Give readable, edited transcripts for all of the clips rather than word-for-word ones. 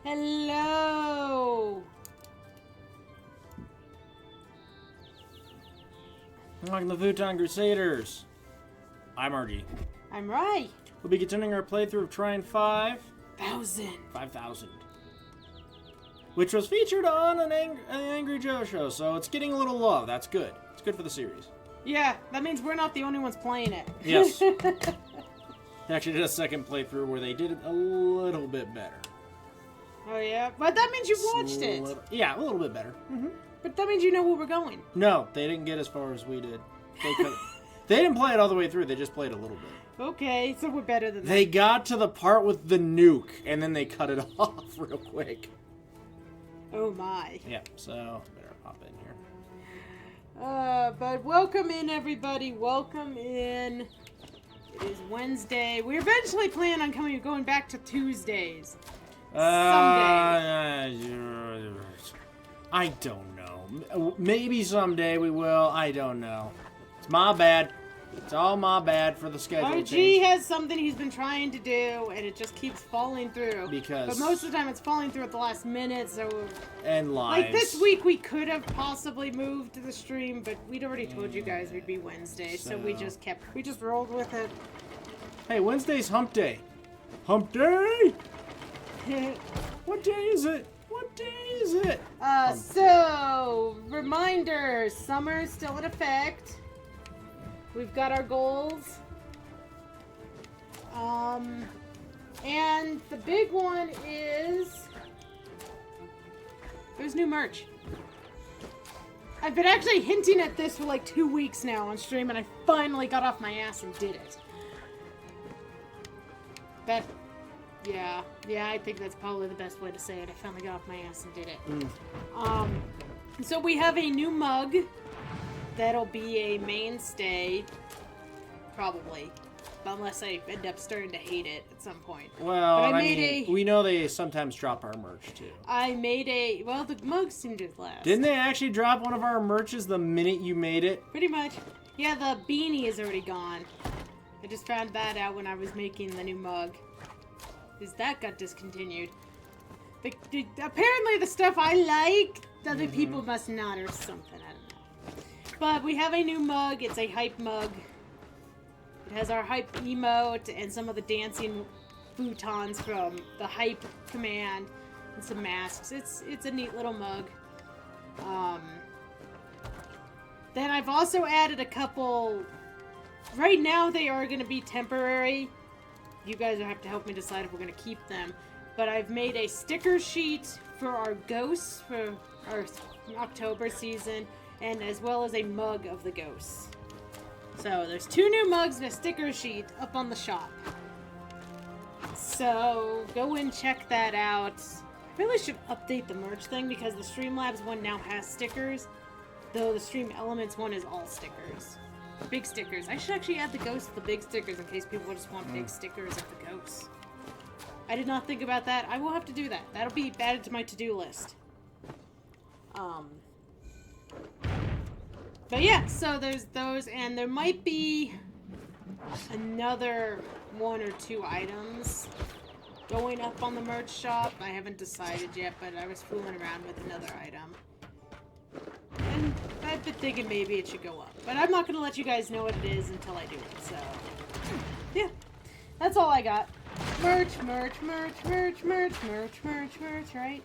Hello! Welcome to Futon Crusaders. I'm RG. I'm right. We'll be continuing our playthrough of Trine 5000. 5000. Which was featured on an Angry Joe show, so it's getting a little love. That's good. It's good for the series. Yeah, that means we're not the only ones playing it. Yes. They actually did a second playthrough where they did it a little bit better. Oh yeah? But that means you've watched it. Yeah, a little bit better. Mm-hmm. But that means you know where we're going. No, they didn't get as far as we did. They didn't play it all the way through. They just played a little bit. Okay, so we're better than that. They got to the part with the nuke, and then they cut it off real quick. Oh my. Yeah, so better hop in here. But welcome in, everybody. Welcome in. It is Wednesday. We eventually plan on going back to Tuesdays. Someday. I don't know. Maybe someday we will. I don't know. It's my bad. It's all my bad for the schedule RG change. has something he's been trying to do, and it just keeps falling through. But most of the time it's falling through at the last minute, so... And lives. Like this week we could have possibly moved to the stream, but we'd already told you guys we'd be Wednesday, so we just rolled with it. Hey, Wednesday's hump day. Hump day! What day is it? What day is it? So, reminder, summer's still in effect. We've got our goals. And the big one is there's new merch. I've been actually hinting at this for like 2 weeks now on stream, and I finally got off my ass and did it. Yeah, I think that's probably the best way to say it. I finally got off my ass and did it. So we have a new mug that'll be a mainstay, probably, unless I end up starting to hate it at some point. Well, we know they sometimes drop our merch too. Well, the mugs seem to last. Didn't they actually drop one of our merches the minute you made it? Pretty much. Yeah, the beanie is already gone. I just found that out when I was making the new mug. Because that got discontinued. But apparently the stuff I like, other people must not or something. I don't know. But we have a new mug. It's a hype mug. It has our hype emote and some of the dancing futons from the hype command and some masks. It's a neat little mug. Then I've also added a couple. Right now they are going to be temporary. You guys will have to help me decide if we're going to keep them. But I've made a sticker sheet for our ghosts for our October season, and as well as a mug of the ghosts. So there's 2 new mugs and a sticker sheet up on the shop. So go and check that out. I really should update the merch thing because the Streamlabs one now has stickers, though the Stream Elements one is all stickers. Big stickers. I should actually add the ghosts to the big stickers in case people just want big stickers of the ghosts. I did not think about that. I will have to do that. That'll be added to my to-do list. But yeah, so there's those, and there might be another 1 or 2 items going up on the merch shop. I haven't decided yet, but I was fooling around with another item. And I've been thinking maybe it should go up. But I'm not going to let you guys know what it is until I do it, so... Yeah. That's all I got. Merch, right?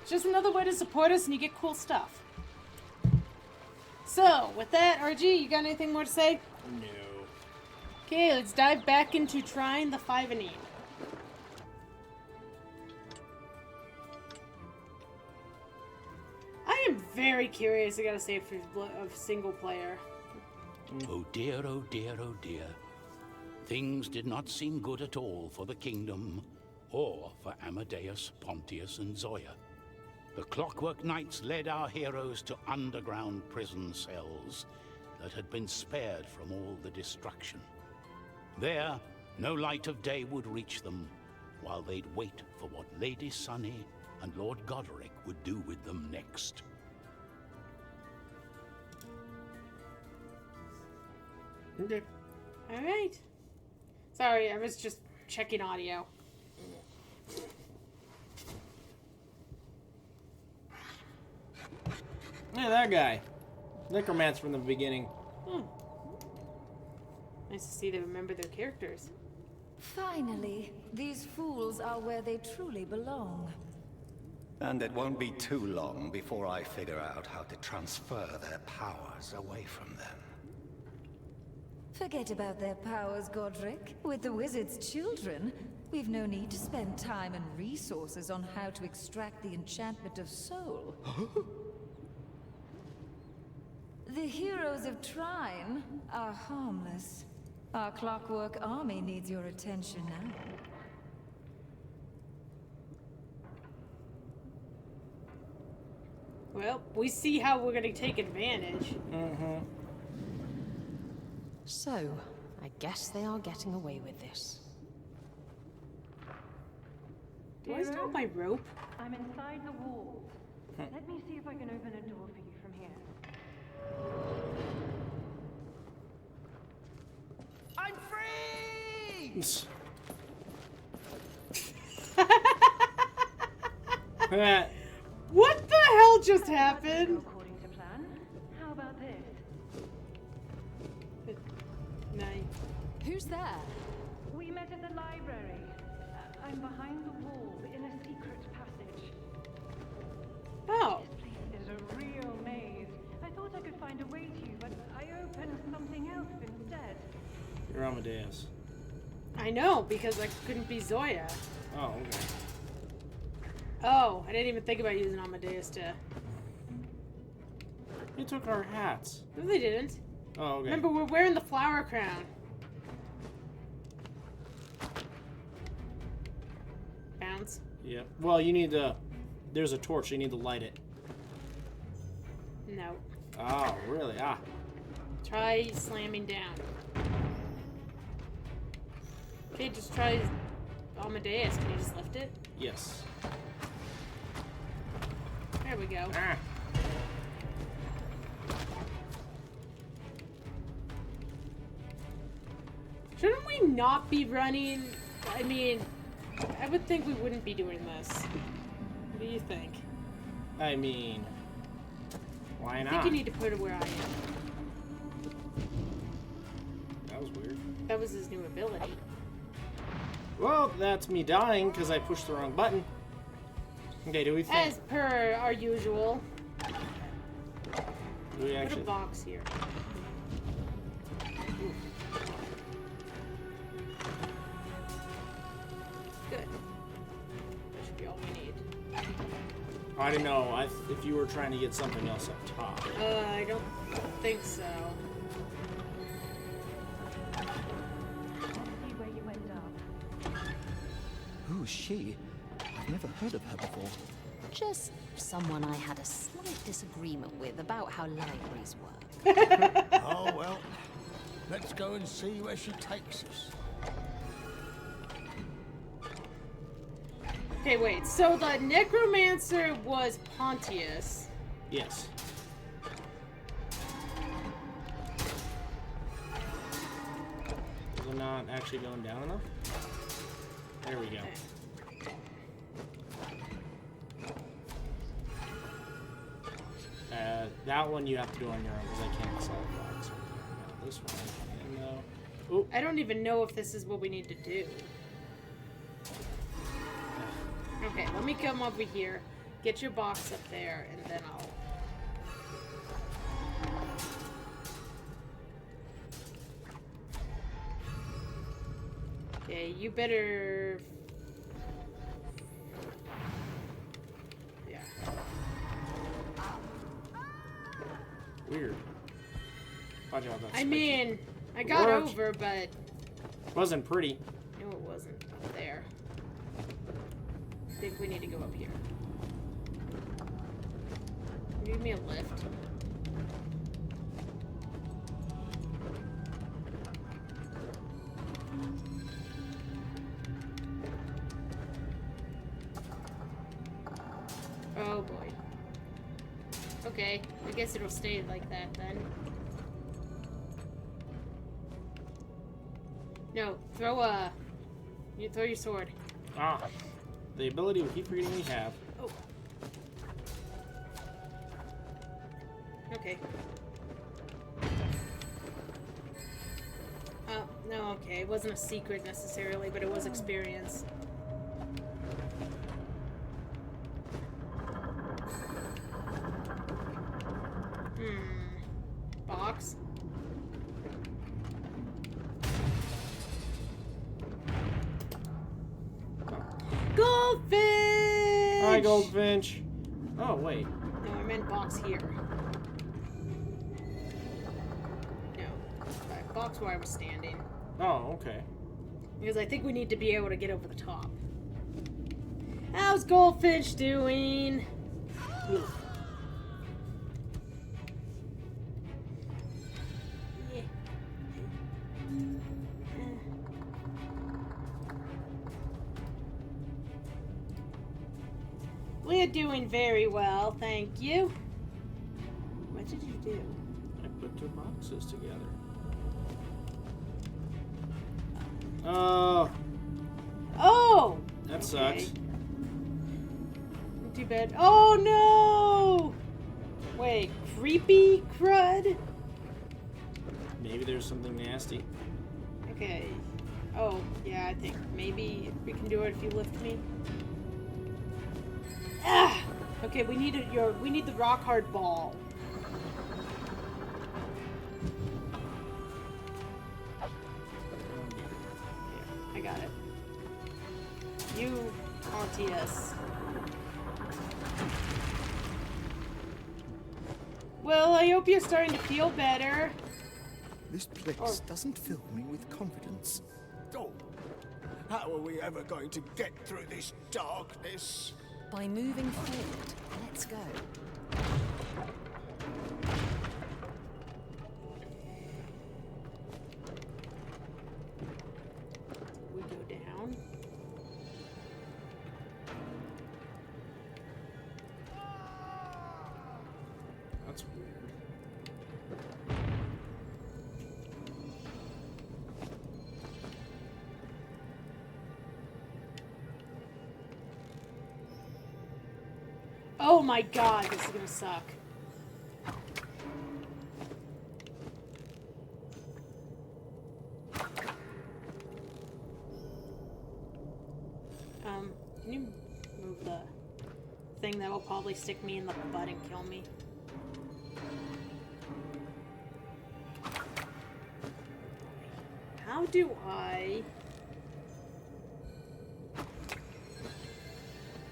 It's just another way to support us and you get cool stuff. So, with that, RG, you got anything more to say? No. Okay, let's dive back into Trine the 5-ine. I am very curious, I gotta say, of single player. Oh dear, oh dear, oh dear. Things did not seem good at all for the kingdom, or for Amadeus, Pontius, and Zoya. The Clockwork Knights led our heroes to underground prison cells that had been spared from all the destruction. There, no light of day would reach them, while they'd wait for what Lady Sunny and Lord Goderic would do with them next. Okay. Alright. Sorry, I was just checking audio. Yeah, that guy. Necromancer from the beginning. Hmm. Nice to see they remember their characters. Finally, these fools are where they truly belong. And it won't be too long before I figure out how to transfer their powers away from them. Forget about their powers, Godric. With the wizard's children, we've no need to spend time and resources on how to extract the enchantment of soul. The heroes of Trine are harmless. Our clockwork army needs your attention now. Well, we see how we're gonna take advantage. Mm-hmm. So, I guess they are getting away with this. Do I still have my rope? I'm inside the walls. Let me see if I can open a door for you from here. I'm free! What the hell just happened? According to plan. How about this? Nice. Who's there? We met at the library. I'm behind the wall in a secret passage. Oh. This place is a real maze. I thought I could find a way to you, but I opened something else instead. You're Amadeus. I know, because I couldn't be Zoya. Oh, okay. Oh, I didn't even think about using Amadeus to... You took our hats. No, they didn't. Oh, okay. Remember, we're wearing the flower crown. Bounce. Yeah. Well, you need to... There's a torch. You need to light it. No. Oh, really? Ah. Try slamming down. Okay, just try Amadeus. Can you just lift it? Yes. There we go. Ah. Shouldn't we not be running? I mean, I would think we wouldn't be doing this. What do you think? I mean... Why I not? think you need to put it where I am. That was weird. That was his new ability. Well, that's me dying because I pushed the wrong button. Okay, do we think... As per our usual. Do we Put actually... a box here. Ooh. Good. That should be all we need. I don't know if you were trying to get something else up top. I don't think so. See where you end up. Who's she? I've never heard of her before. Just someone I had a slight disagreement with about how libraries work. Oh, well, let's go and see where she takes us. Okay, wait. So the necromancer was Pontius. Yes. Is it not actually going down enough? There we go. That one you have to do on your own because I can't solve blocks. Yeah, this one. And, ooh. I don't even know if this is what we need to do. Okay, let me come over here, get your box up there, and then I'll... Okay, you better... Yeah. Weird. Watch out, that's I mean, I got Worked. over, but... wasn't pretty. No, it wasn't up there. I think we need to go up here. Give me a lift. Oh boy. Okay, I guess it'll stay like that then. No, you throw your sword. Ah. The ability we keep forgetting we have. Oh. okay. Oh, no, okay. It wasn't a secret necessarily, but it was experience. Box. Goldfinch! Hi, Goldfinch. Oh, wait. No, I meant box here. No. Box where I was standing. Oh, okay. Because I think we need to be able to get over the top. How's Goldfinch doing? Yeah. We're doing very well, thank you. What did you do? I put 2 boxes together. Oh. Oh! That sucks. Not too bad. Oh no! Wait, creepy crud? Maybe there's something nasty. Okay. Oh, yeah, I think maybe we can do it if you lift me. Ah! Okay, we need the rock hard ball. Here, I got it. You, Pontius. Well, I hope you're starting to feel better. This place doesn't fill me with confidence. Oh, how are we ever going to get through this darkness? By moving forward, let's go. We go down. That's weird. Oh my god, this is gonna suck. Can you move the thing that will probably stick me in the butt and kill me? How do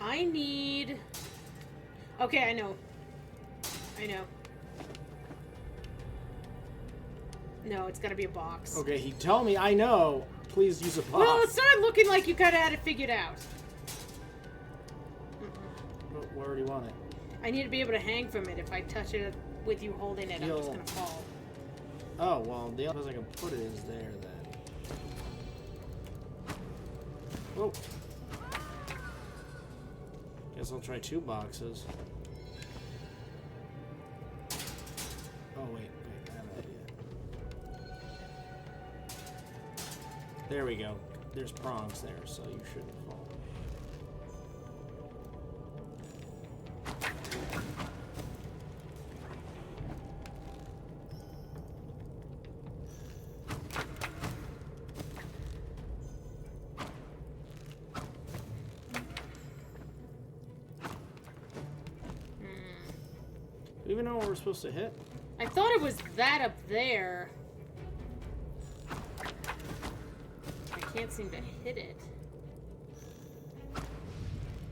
I need... Okay, I know. No, it's gotta be a box. Okay, he told me I know. Please use a box. Well, it started looking like you kinda had it figured out. But where do you want it? I need to be able to hang from it. If I touch it with you holding it, I'm just gonna fall. Oh, well, the only place I can put it is there, then. Whoa. Guess I'll try 2 boxes. Oh, wait, I have an idea. There we go. There's prongs there, so you shouldn't fall. Do we even know what we're supposed to hit? I thought it was that up there. I can't seem to hit it.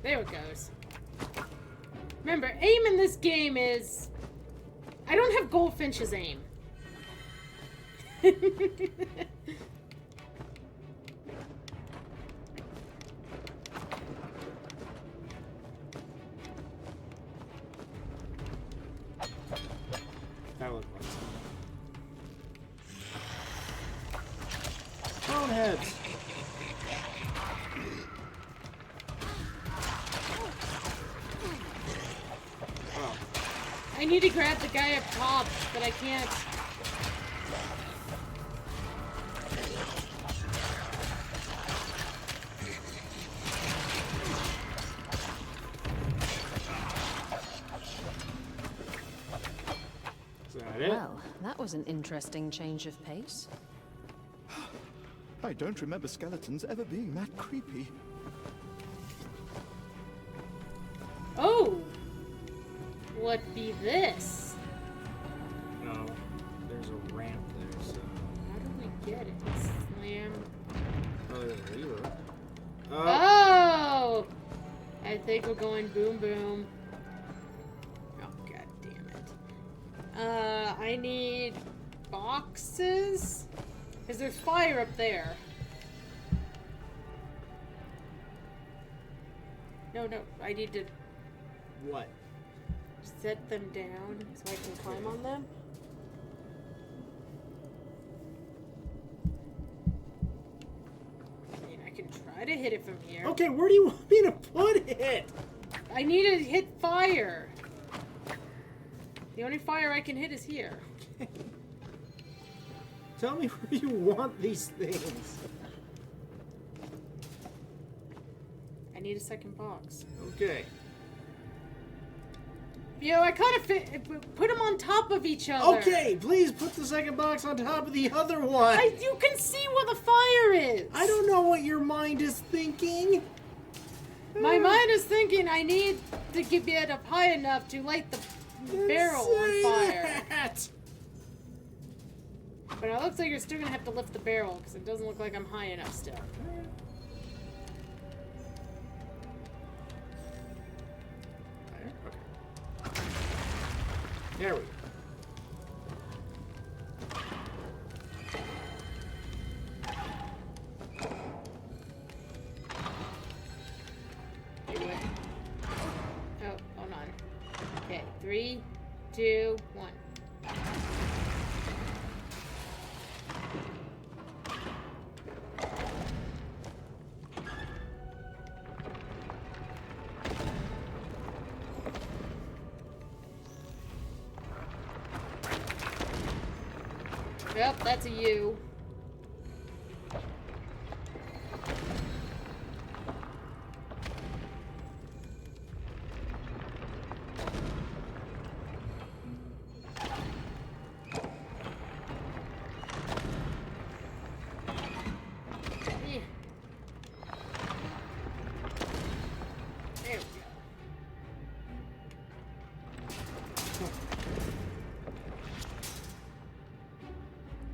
There it goes. Remember, aim in this game is... I don't have Goldfinch's aim. That looked like something. Boneheads! Oh. I need to grab the guy up top, but I can't. Got it. Well, that was an interesting change of pace. I don't remember skeletons ever being that creepy. Oh! What be this? No, there's a ramp there, so... How do we get it? Slam. Oh, there's a lever. Oh! I think we're going boom boom. Oh, god damn it. I need boxes? Because there's fire up there. No, I need to What? set them down so I can climb on them. I mean, I can try to hit it from here. Okay, where do you want me to put it? I need to hit fire. The only fire I can hit is here. Tell me where you want these things. I need a second box. Okay. Yo, I kind of put them on top of each other. Okay, please put the second box on top of the other one. You can see where the fire is. I don't know what your mind is thinking. My mind is thinking I need to get it up high enough to light the barrel on fire. That. But it looks like you're still gonna have to lift the barrel because it doesn't look like I'm high enough still. There we go. Do it. Oh, hold on. Okay, 3, 2, 1. Yep, that's a U. Yeah. There we go.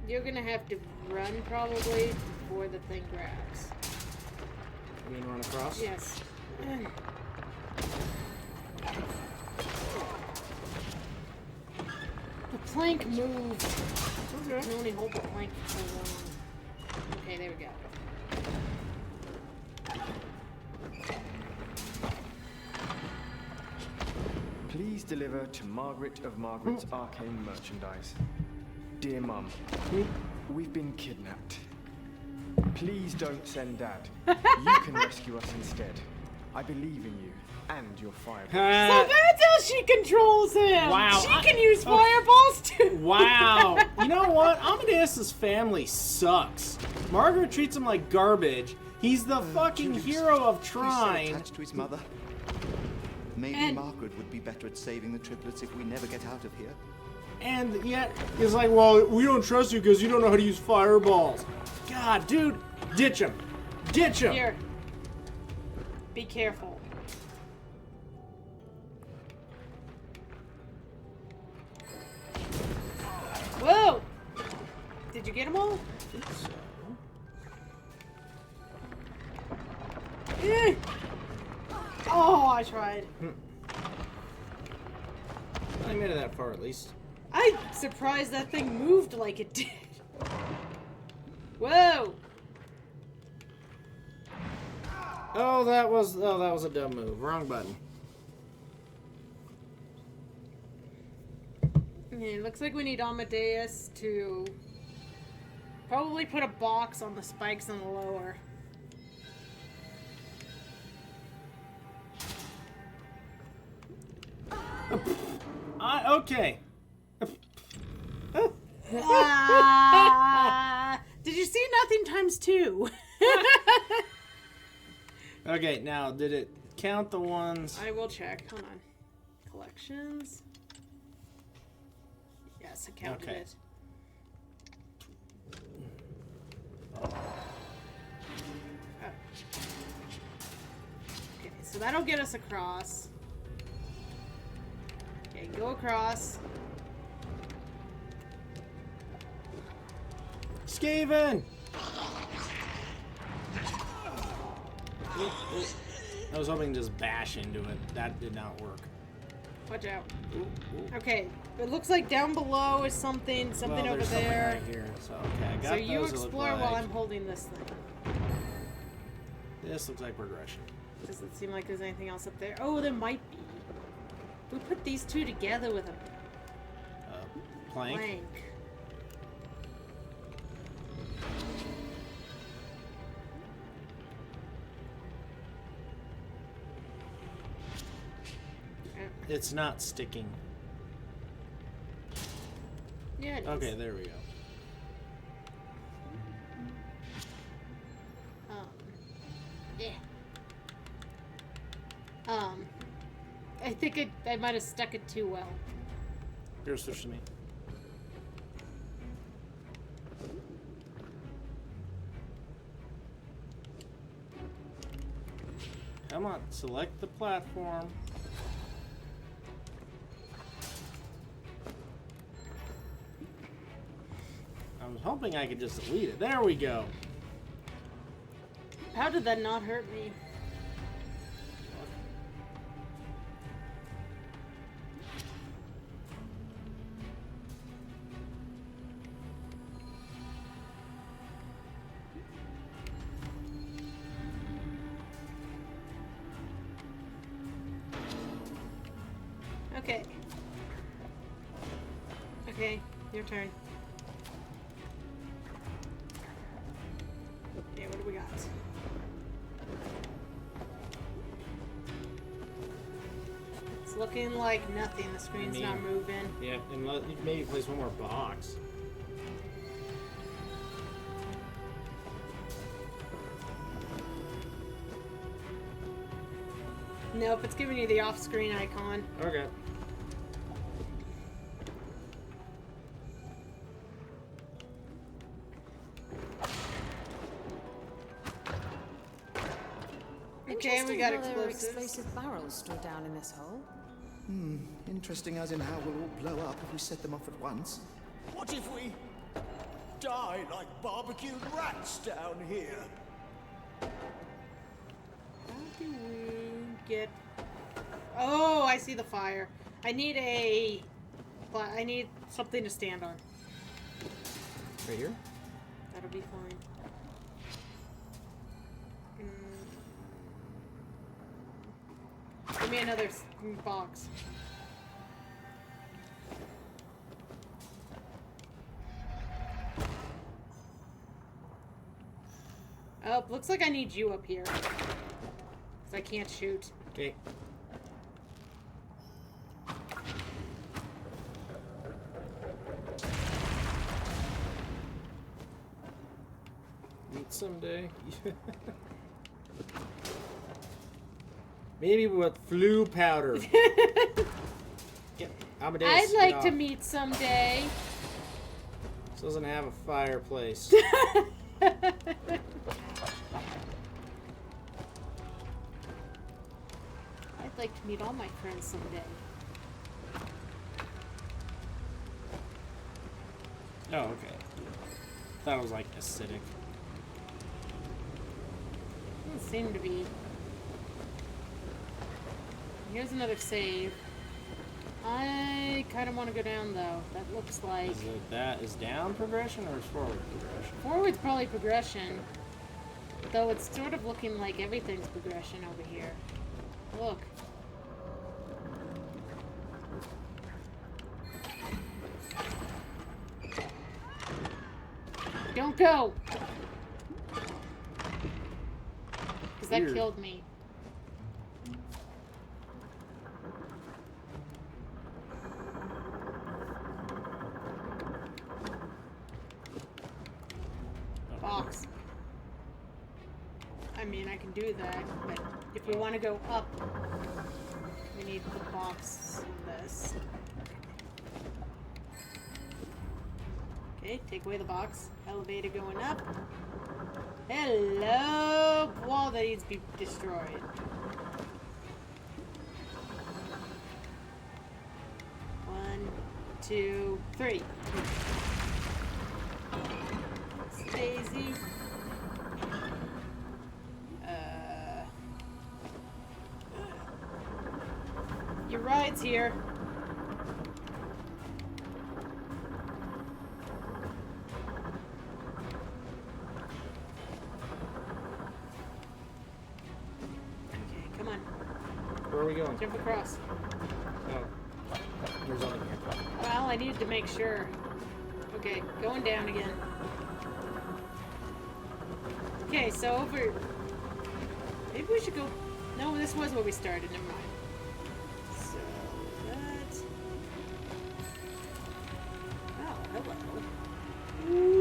You're gonna have to run probably before the thing grabs. You mean run across? Yes. The plank moved. Okay. I can only hold the plank for so long. Okay, there we go. Please deliver to Margaret of Margaret's arcane merchandise. Dear Mum, we've been kidnapped. Please don't send Dad. You can rescue us instead. I believe in you and your fireballs. So that's how she controls him! Wow, She can use fireballs too! Wow. You know what? Amadeus's family sucks. Margaret treats him like garbage. He's the fucking Julius, hero of he's so Trine. attached to his mother. Maybe And- Margaret would be better at saving the triplets if we never get out of here. And yet, he's like, well, we don't trust you because you don't know how to use fireballs. God, dude, ditch him. Ditch him. Here. Be careful. Whoa! Did you get them all? Eh. Oh, I tried. I made it that far at least. I'm surprised that thing moved like it did. Whoa! Oh, that was a dumb move. Wrong button. Okay, it looks like we need Amadeus to probably put a box on the spikes on the lower. Okay. Did you see nothing times 2? Okay, now did it count the ones? I will check. Hold on. Collections. Yes. Yes, I counted Okay. it. Oh. Okay, so that'll get us across. Okay, go across. Skaven! I was hoping to just bash into it. That did not work. Watch out. Ooh, ooh. Okay, it looks like down below is something Well, over there's there. something right here. So, okay, I got So you those that look explore while like- I'm holding this thing. This looks like progression. Doesn't seem like there's anything else up there. Oh, there might be. We put these two together with a Plank. plank. It's not sticking. Yeah, it is. Okay, there we go. Yeah. I think I might have stuck it too well. Here, switch to me. Come on, select the platform. I was hoping I could just delete it. There we go. How did that not hurt me? Okay. Okay, your turn. Okay, what do we got? It's looking like nothing. The screen's not moving. Yeah, and maybe place one more box. Nope, it's giving you the off-screen icon. Okay. Okay, we got Interesting how there are explosives. explosive barrels stored down in this hole. Interesting as in how we'll all blow up if we set them off at once. What if we die like barbecued rats down here? How do we get... Oh, I see the fire. I need something to stand on. Right here? That'll be fine. Give me another box. Oh, looks like I need you up here. 'Cause I can't shoot. Okay. Meet someday. Maybe with flu powder. Amadeus, I'd like get to off. meet someday. This doesn't have a fireplace. I'd like to meet all my friends someday. Oh, okay. Thought it was like acidic. Doesn't seem to be. Here's another save. I kind of want to go down though. That looks like Is down progression or is forward progression? forward's probably progression, though it's sort of looking like everything's progression over here. Look. Don't go! Because that Weird. killed me. Box. I mean, I can do that, but if we want to go up, we need the box in this. Okay, take away the box. Elevator going up. Hello! Wall that needs to be destroyed. One, two, three. Daisy. Your ride's here. Okay, come on. Where are we going? Jump across. Oh. There's nothing here. Well, I needed to make sure. Okay, going down again. Okay, so over... Maybe we should go... No, this was where we started. Never mind. So, that... Oh, hello.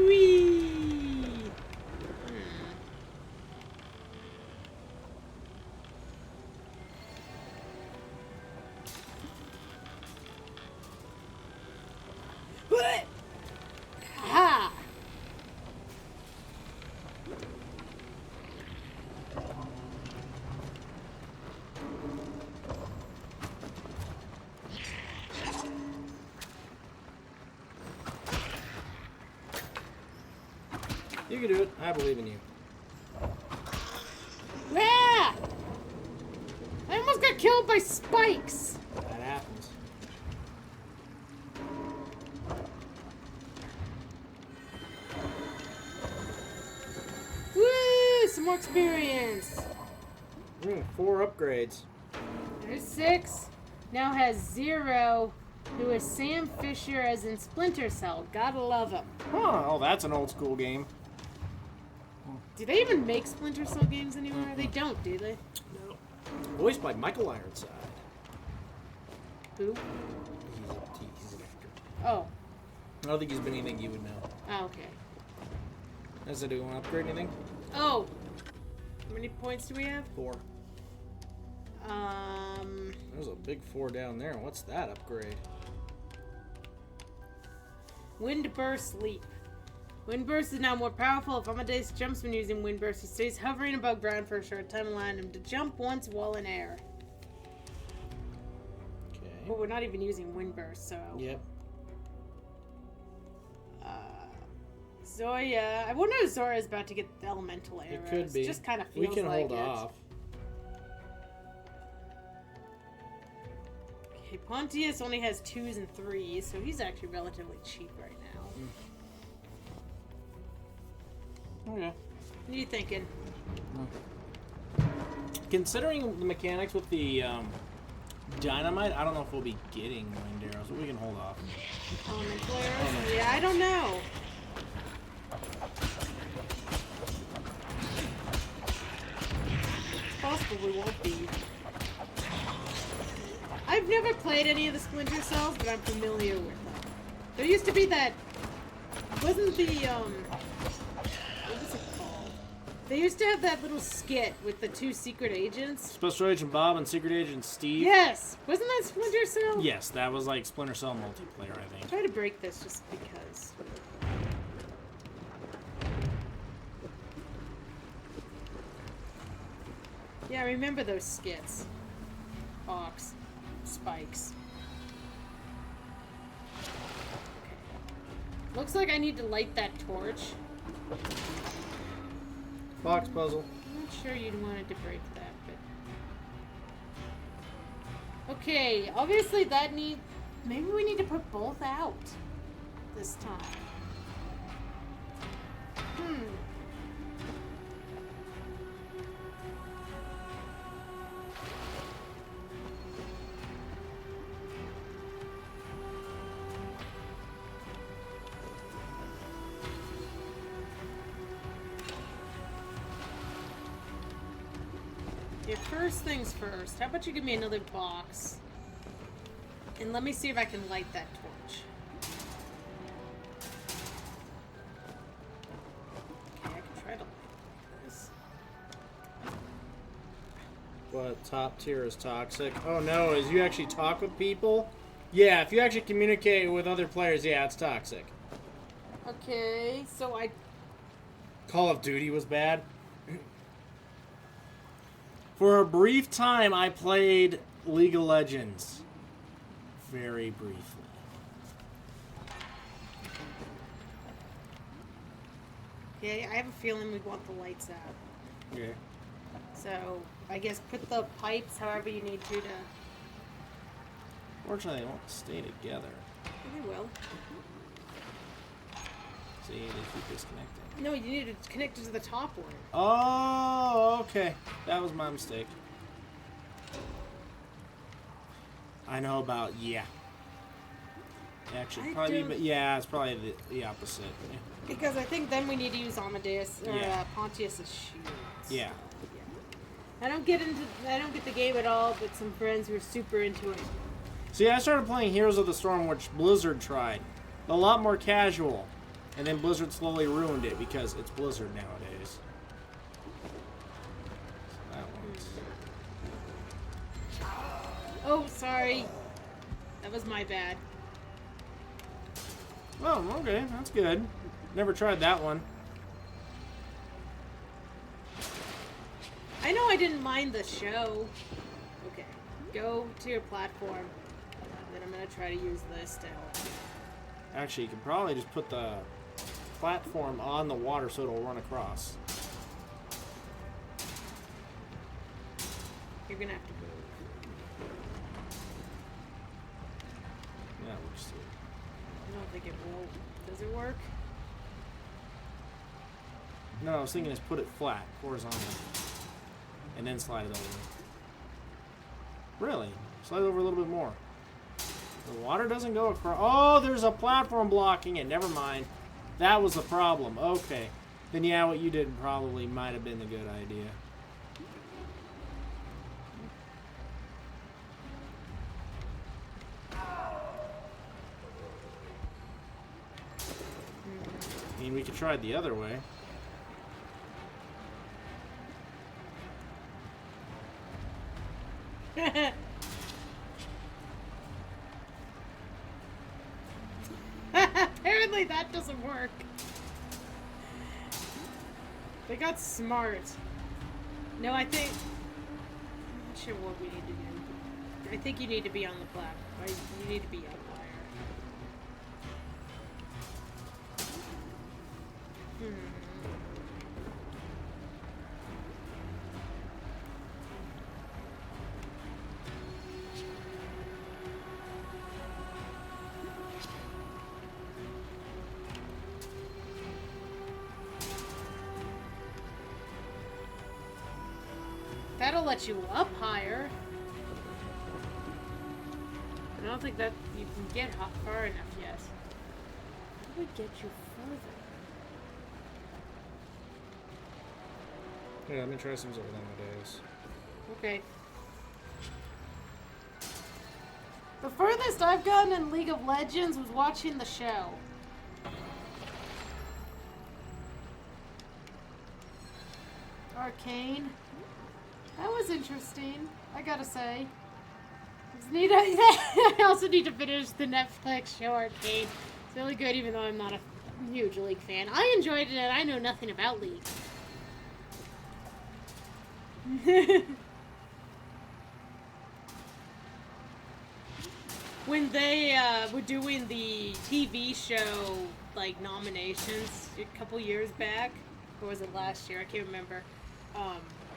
Whee! What? Ha! You can do it. I believe in you. Yeah! I almost got killed by spikes. That happens. Woo! Some more experience. 4 upgrades. There's 6. Now has 0. Who is Sam Fisher as in Splinter Cell. Gotta love him. Huh. Oh, that's an old school game. Do they even make Splinter Cell games anymore? They don't, do they? No. Voiced by Michael Ironside. Who? He's an actor. Oh. I don't think he's been anything you would know. Oh, okay. Does it do want to upgrade anything? Oh. How many points do we have? 4. There's a big 4 down there. What's that upgrade? Windburst Leap. Windburst is now more powerful. If Amadeus jumps when using Windburst, he stays hovering above ground for a short time, allowing him to jump once while in air. Okay. But we're not even using Windburst, so... Yep. Zoya... I wonder if Zoya is about to get the elemental arrows. It could be. It just kind of feels we can like hold it. off. Okay, Pontius only has 2s and 3s, so he's actually relatively cheap right now. Okay. What are you thinking? Considering the mechanics with the dynamite, I don't know if we'll be getting wind arrows, but we can hold off. Elemental arrows? Yeah, I don't know. It's possible we won't be. I've never played any of the Splinter Cells, but I'm familiar with them. There used to be that... Wasn't the, what was it called? They used to have that little skit with the 2 secret agents. Special Agent Bob and Secret Agent Steve. Yes! Wasn't that Splinter Cell? Yes, that was like Splinter Cell multiplayer, I think. Try to break this just because. Yeah, I remember those skits. Fox. Spikes. Okay. Looks like I need to light that torch. Box puzzle. I'm not sure you'd wanted to break that, but... Okay, obviously that need... Maybe we need to put both out this time. Okay, first things first. How about you give me another box? And let me see if I can light that torch. Okay, I can try to light this. What, top tier is toxic? Oh no, is you actually talk with people? Yeah, if you actually communicate with other players, yeah, it's toxic. Okay, so I... Call of Duty was bad. For a brief time, I played League of Legends. Very briefly. Okay, I have a feeling we want the lights out. Okay. So, I guess put the pipes however you need to. Fortunately, they won't stay together. They will. See, they keep disconnecting. No, you need to connect it to the top one. Oh, okay. That was my mistake. I know about, yeah. Actually, probably, but yeah, it's probably the opposite. Yeah. Because I think then we need to use Amadeus or Yeah. Pontius' shields. Yeah. I don't get the game at all, but some friends who are super into it. See, I started playing Heroes of the Storm, which Blizzard tried. A lot more casual. And then Blizzard slowly ruined it because it's Blizzard nowadays. So that one's... Oh, sorry. That was my bad. Oh, okay. That's good. Never tried that one. I know I didn't mind the show. Okay. Go to your platform. Then I'm going to try to use this to help. Actually, you could probably just put the platform on the water so it'll run across. You're going to have to move. Yeah, we'll just do it. I don't think it will. Does it work? No, I was thinking is put it flat, horizontal, and then slide it over. Really? Slide it over a little bit more. The water doesn't go across. Oh, there's a platform blocking it. Never mind. That was the problem. Okay. Then yeah, what you did probably might have been the good idea. I mean, we could try it the other way. Apparently that doesn't work. They got smart. No, I think... I'm not sure what we need to do. I think you need to be on the platform. You need to be up higher. That'll let you up higher. I don't think that you can get far enough yet. How do we get you further? Yeah, let me try some Zoya nowadays. Okay. The furthest I've gotten in League of Legends was watching the show. Arcane. That was interesting, I gotta say. I also need to finish the Netflix show Arcane. It's really good, even though I'm not a huge League fan. I enjoyed it, and I know nothing about League. When they were doing the TV show, like, nominations a couple years back, or was it last year? I can't remember.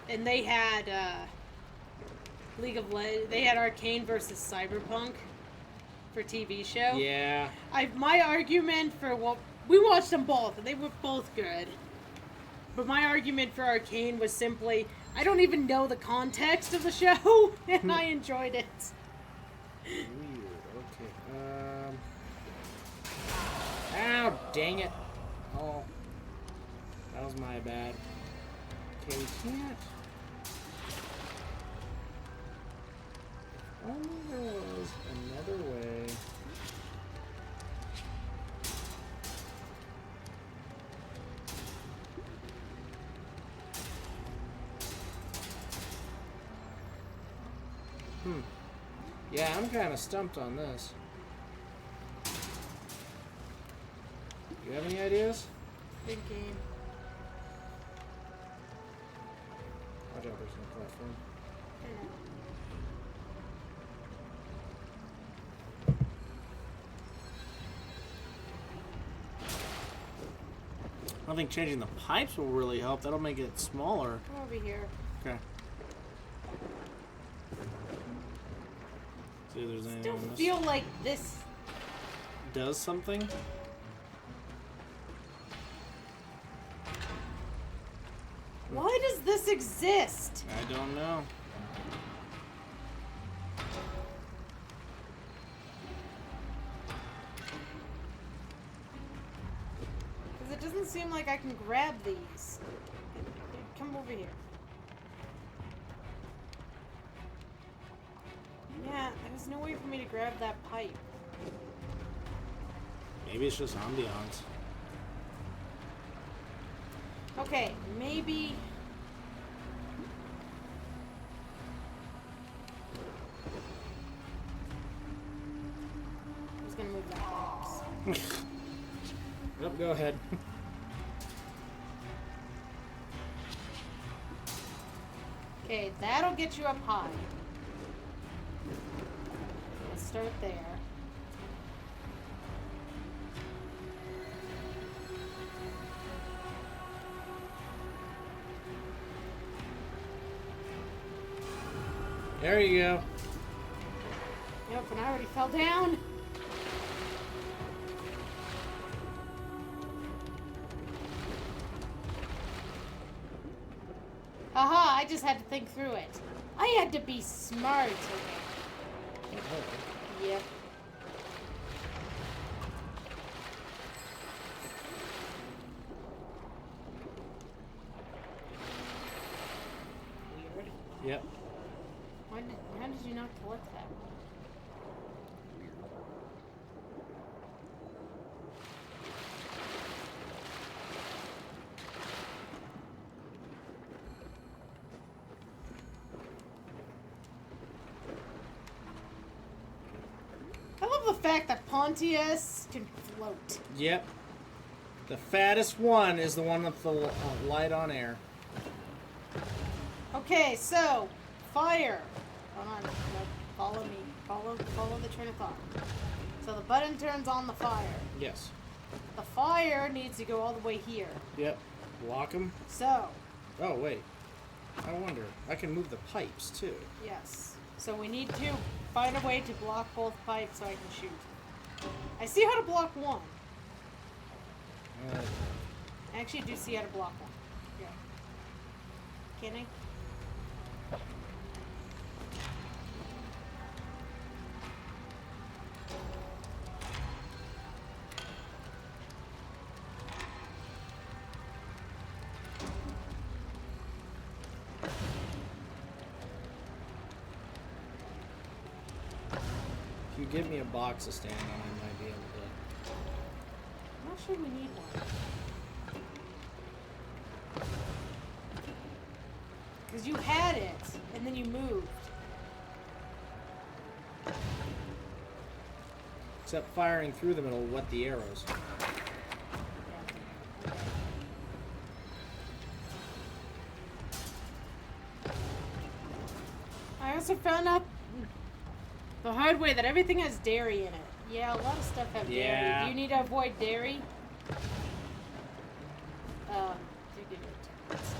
And they had they had Arcane versus Cyberpunk for TV show. Yeah. My argument for we watched them both, and they were both good. But my argument for Arcane was simply, I don't even know the context of the show, and I enjoyed it. Weird. Okay. Ow! Dang it! Oh, that was my bad. Okay, we can't. If only there was another way. Yeah, I'm kind of stumped on this. You you have any ideas? Thinking. Watch out, there's no platform. I don't think changing the pipes will really help. That'll make it smaller. Come over here. Okay. See if there's anything Still on this. feel like this. Does something? Why does this exist? I don't know. Because it doesn't seem like I can grab these. Come over here. Yeah, there's no way for me to grab that pipe. Maybe it's just ambiance. Okay, maybe... I was gonna move that box. Yep, go ahead. Okay, that'll get you up high. Let's start there. There you go. Yep, and I already fell down. Aha, I just had to think through it. I had to be smart. Okay. Yep. Weird. Yep. How did you not collect that? I love the fact that Pontius can float. Yep. The fattest one is the one with the light on air. Okay, so fire. Hold on. No, follow me. Follow the train of thought. So the button turns on the fire. Yes. The fire needs to go all the way here. Yep. Block them. So, Oh, wait. I wonder. I can move the pipes, too. yes. So we need to find a way to block both pipes so I can shoot. I see how to block one. I actually do see how to block one. Yeah. Can I? If you give me a box to stand on, I might be able to. I'm not sure we need one. Because you had it, and then you moved. Except firing through them, it'll wet the arrows. I also found out the hard way that everything has dairy in it. Yeah, a lot of stuff have Yeah. dairy. Do you need to avoid dairy? Do give me a chance.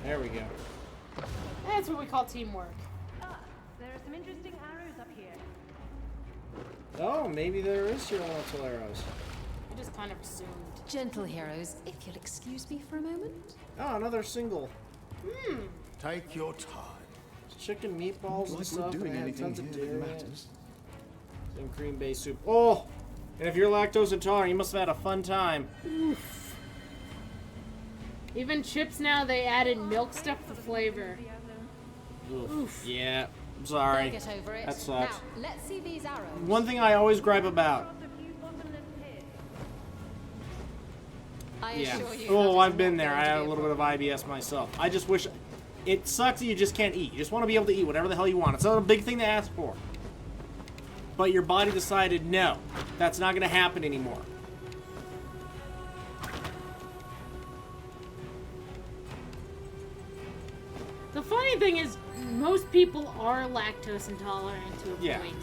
There we go. That's what we call teamwork. Ah, there are some interesting arrows up here. Oh, maybe there is your elemental arrows. I just kind of assumed. Gentle heroes, if you'll excuse me for a moment. Oh, another single. Take your time. Chicken meatballs and Like we're stuff. doing And I had anything tons of here that dairy. matters. Some cream based soup. Oh! And if you're lactose intolerant, you must have had a fun time. Even chips now, they added milk stuff for flavor. Oof. Yeah. I'm Don't sorry. get over it. That sucks. Now, let's see these arrows. One thing I always gripe about. Got a few bottomless pits. I Yeah. assure you Oh, that I've is been not there. going I to had a be little bit of IBS myself. I just wish it sucks that you just can't eat. You just want to be able to eat whatever the hell you want. It's not a big thing to ask for. But your body decided, no, that's not going to happen anymore. The funny thing is, most people are lactose intolerant to a Yeah. point.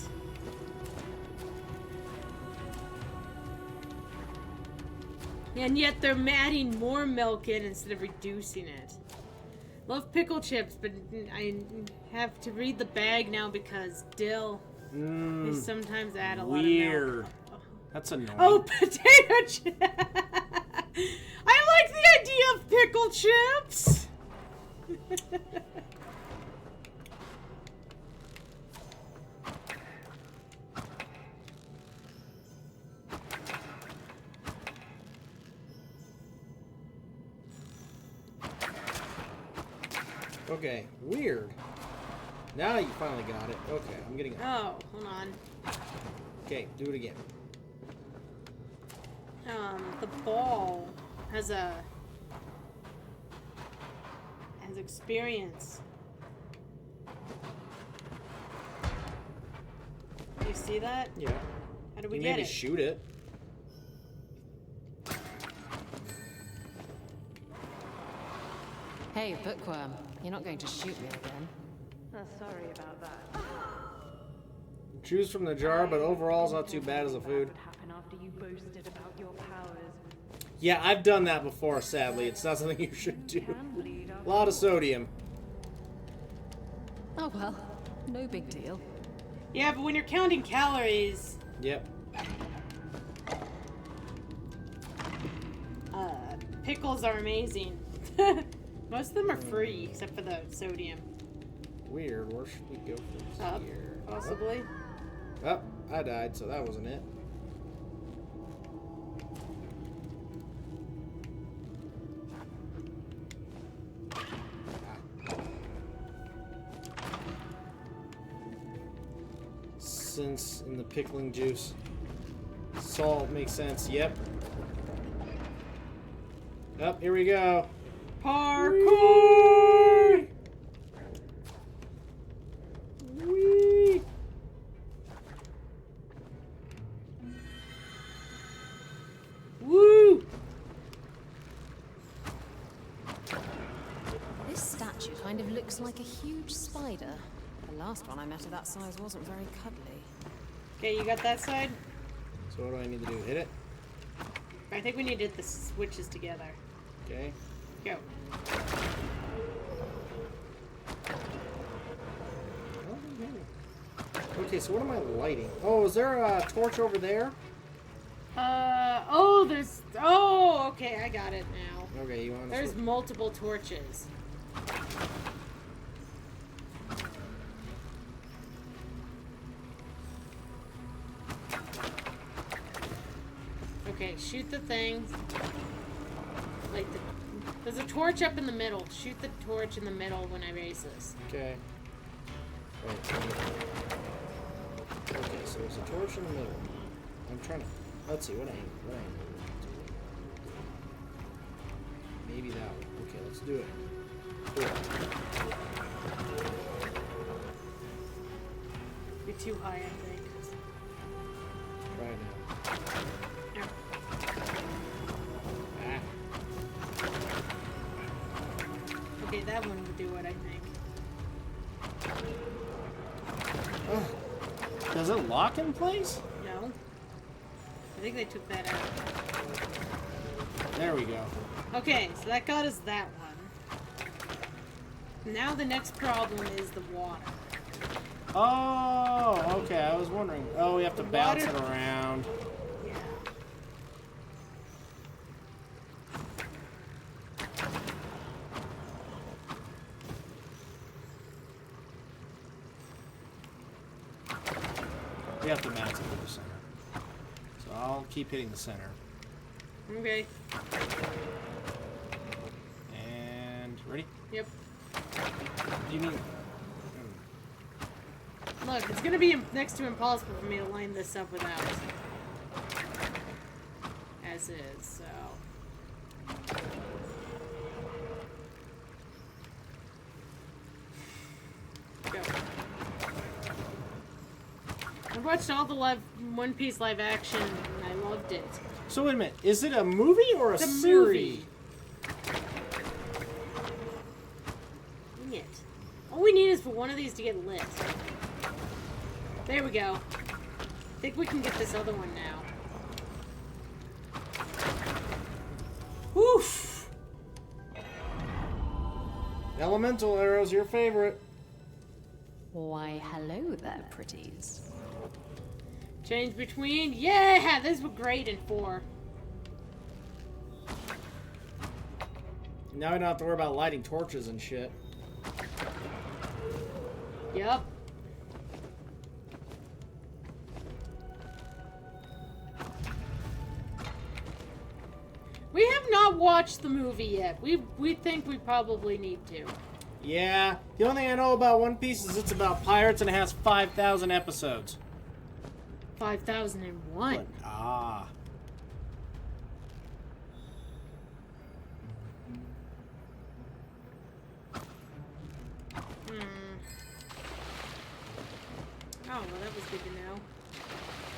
And yet they're adding more milk in instead of reducing it. Love pickle chips, but I have to read the bag now because dill. They sometimes add a lot of milk. Weird. That's annoying. Oh, potato chip! I like the idea of pickle chips! Okay, weird. Now you finally got it. Okay, I'm getting it. Oh, hold on. Okay, do it again. The ball has experience. Do you see that? Yeah. How do we You get maybe it? shoot it. Hey, bookworm. You're not going to shoot me again. Sorry about that. Choose from the jar, but overall it's not too bad as a food. What happened after you boasted about your powers? Yeah, I've done that before, sadly. It's not something you should do. A lot of sodium. Oh well, no big deal. Yeah, but when you're counting calories, Yep. pickles are amazing. Most of them are free, except for the sodium. Weird. Where should we go from Up, here? possibly. Oh, I died, so that wasn't it. Since in the pickling juice. Salt makes sense. Yep. Up, here we go. Parkour! Whee! Woo! This statue kind of looks like a huge spider. The last one I met of that size wasn't very cuddly. Okay, you got that side? So what do I need to do? Hit it? I think we need to hit the switches together. Okay. Go. Okay, so what am I lighting? Oh, is there a torch over there? Oh, there's... Oh, okay, I got it now. Okay, you want to There's multiple torches. Okay, shoot the thing. Like there's a torch up in the middle. Shoot the torch in the middle when I raise this. Okay. Wait, okay, so there's a torch in the middle. I'm trying to... Let's see, what angle? Maybe that one. Okay, let's do it. Do it. You're too high, I think. Try it now. There. Ah. Okay, that one would do it, I think. Does it lock in place? No. I think they took that out. There we go. Okay, so that got us that one. Now the next problem is the water. Oh, okay. I was wondering. Oh, we have to bounce it water- around. Yeah. We have to bounce it to the center. So I'll keep hitting the center. Okay. And ready? Yep. Do you need? Look, it's gonna be next to impossible for me to line this up without. As is, so. watched all the One Piece live action, and I loved it. So wait a minute, is it a movie or a It's a series? movie. Dang it. All we need is for one of these to get lit. There we go. I think we can get this other one now. Woof! Elemental arrows, your favorite. Why, hello there, pretties. Change between. Yeah! These were great in 4. Now we don't have to worry about lighting torches and shit. Yup. We have not watched the movie yet. We think we probably need to. Yeah, the only thing I know about One Piece is it's about pirates and it has 5,000 episodes. 5001. Ah. Oh, well, that was good to know.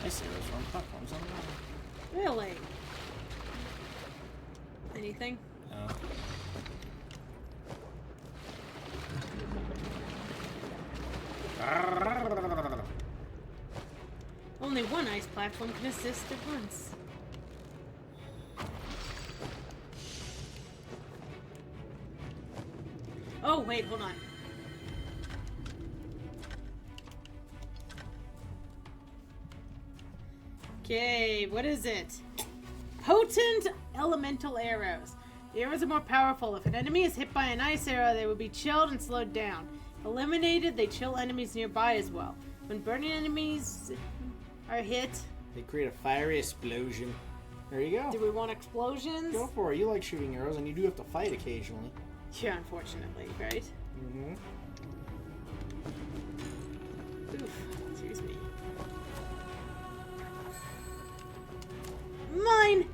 I see those on platforms on the Really? Anything? No. Only one ice platform can assist at once. Oh, wait, hold on. Okay, what is it? Potent elemental arrows. The arrows are more powerful. If an enemy is hit by an ice arrow, they will be chilled and slowed down. Eliminated, they chill enemies nearby as well. When burning enemies are hit... They create a fiery explosion. There you go. Do we want explosions? Go for it. You like shooting arrows, and you do have to fight occasionally. Yeah, unfortunately, right? Mm-hmm. Oof, excuse me. Mine!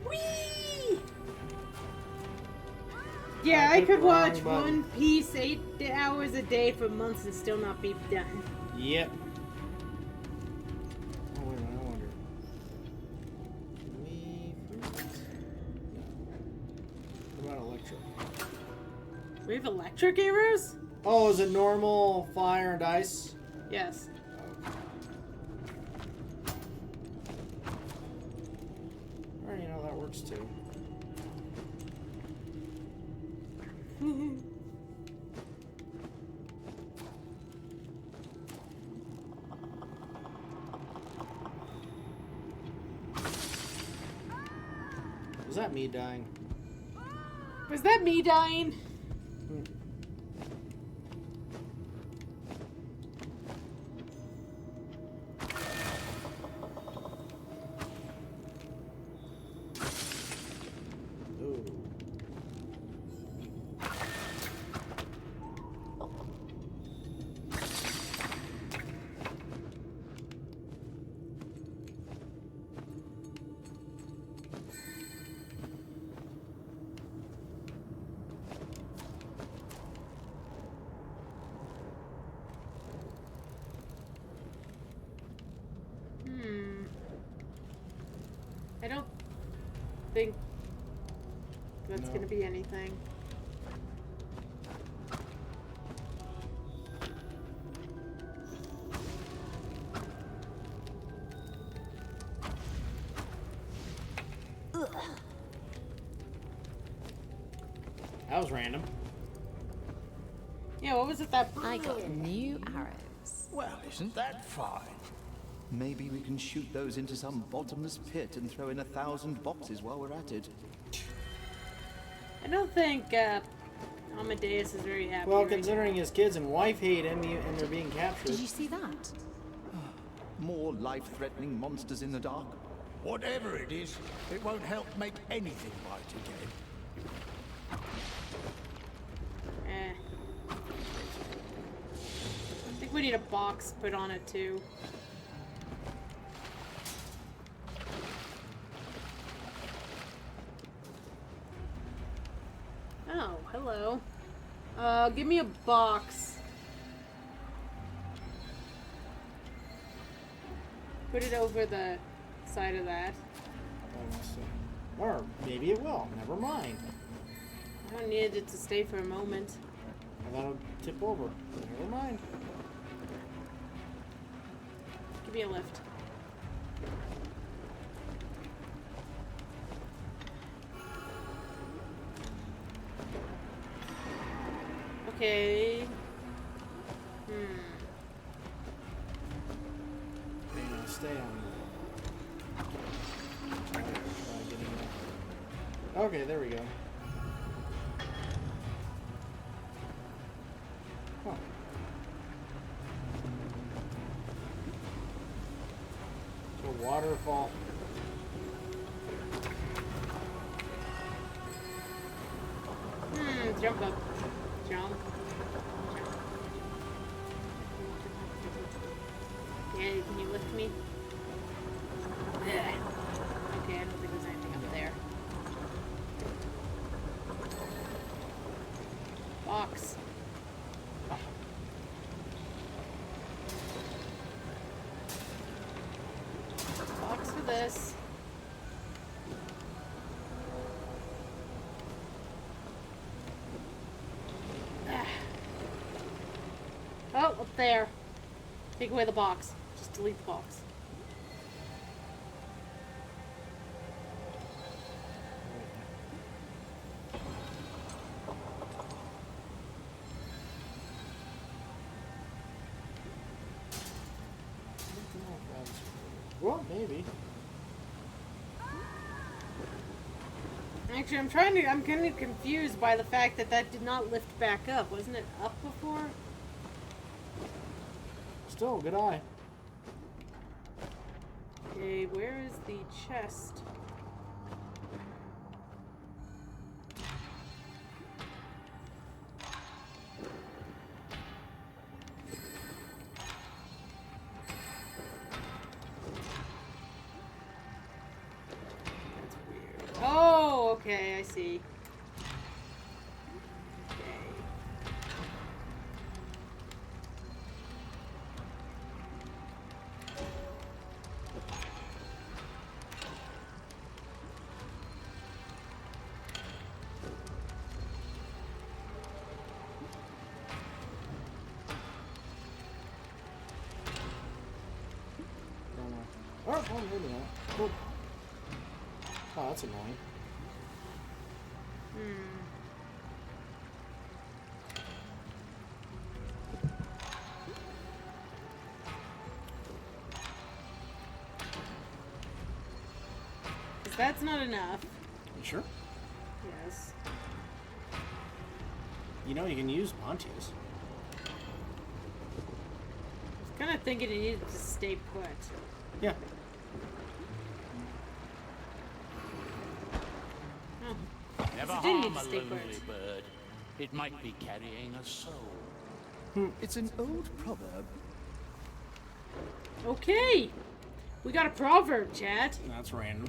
Whee! Yeah, I could watch One Piece 8 hours a day for months and still not be done. Yep. Oh, wait a minute, I wonder. Can we... No. What about electric? We have electric arrows? Oh, is it normal fire and ice? Yes. Alright, you know, that works too. Was that me dying? Was that me dying? I don't think that's gonna be anything. Ugh. That was random. Yeah, what was it that... I got new arrows. Well, isn't that fine? Maybe we can shoot those into some bottomless pit and throw in 1,000 boxes while we're at it. I don't think Amadeus is very happy. Well, right considering his kids and wife hate him and they're being captured. Did you see that? More life-threatening monsters in the dark? Whatever it is, it won't help make anything right again. I think we need a box put on it too. Oh, hello. Give me a box. Put it over the side of that. Or maybe it will. Never mind. I don't need it to stay for a moment. I thought it would tip over. Never mind. Give me a lift. Okay. Stay on. Okay, there we go. Huh. So waterfall. Jump up. Jump. Yeah, can you lift me? Yeah. Okay, I don't think there's anything up there. Box. Box for this. Oh, up there. Take away the box. Just delete the box. Well, maybe. Actually, I'm kind of confused by the fact that that did not lift back up. Wasn't it up before? Still, good eye. Okay, where is the chest? Oh, okay, I see. Oh, maybe not. Oh, oh, that's annoying. That's not enough. You sure? Yes. You know, you can use Pontius. I was kind of thinking it needed to stay put. Yeah. Never It didn't harm need a to stay lonely put. bird. It might be carrying a soul. It's an old proverb. Okay. We got a proverb, chat. That's random.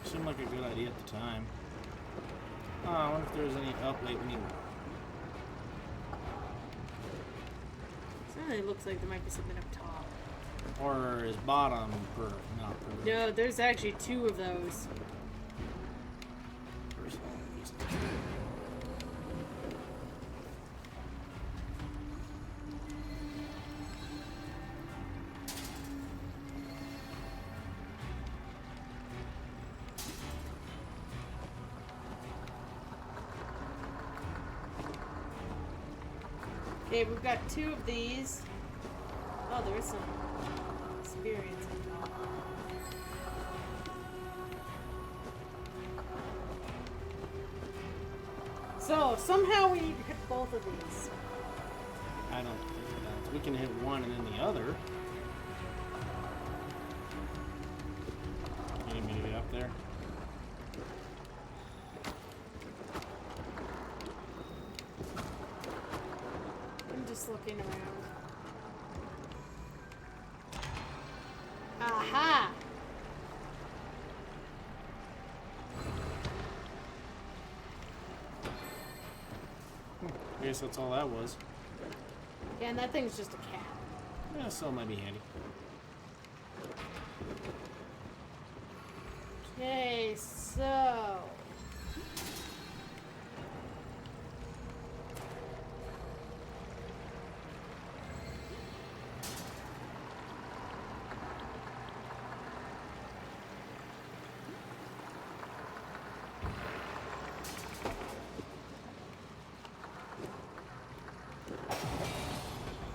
Seemed like a good idea at the time. Oh, I wonder if there's any. Oh, wait, we need. Certainly looks like there might be something up top. Or is bottom per not per. No, there's actually two of those. Okay, we've got two of these. Oh, there is some experience involved. So, somehow we need to hit both of these. I don't think that. We can hit one and then the other. You need me to get up there? I'm just looking around. Aha! I guess that's all that was. Yeah, and that thing's just a cat. Yeah, still might be handy. Okay, so...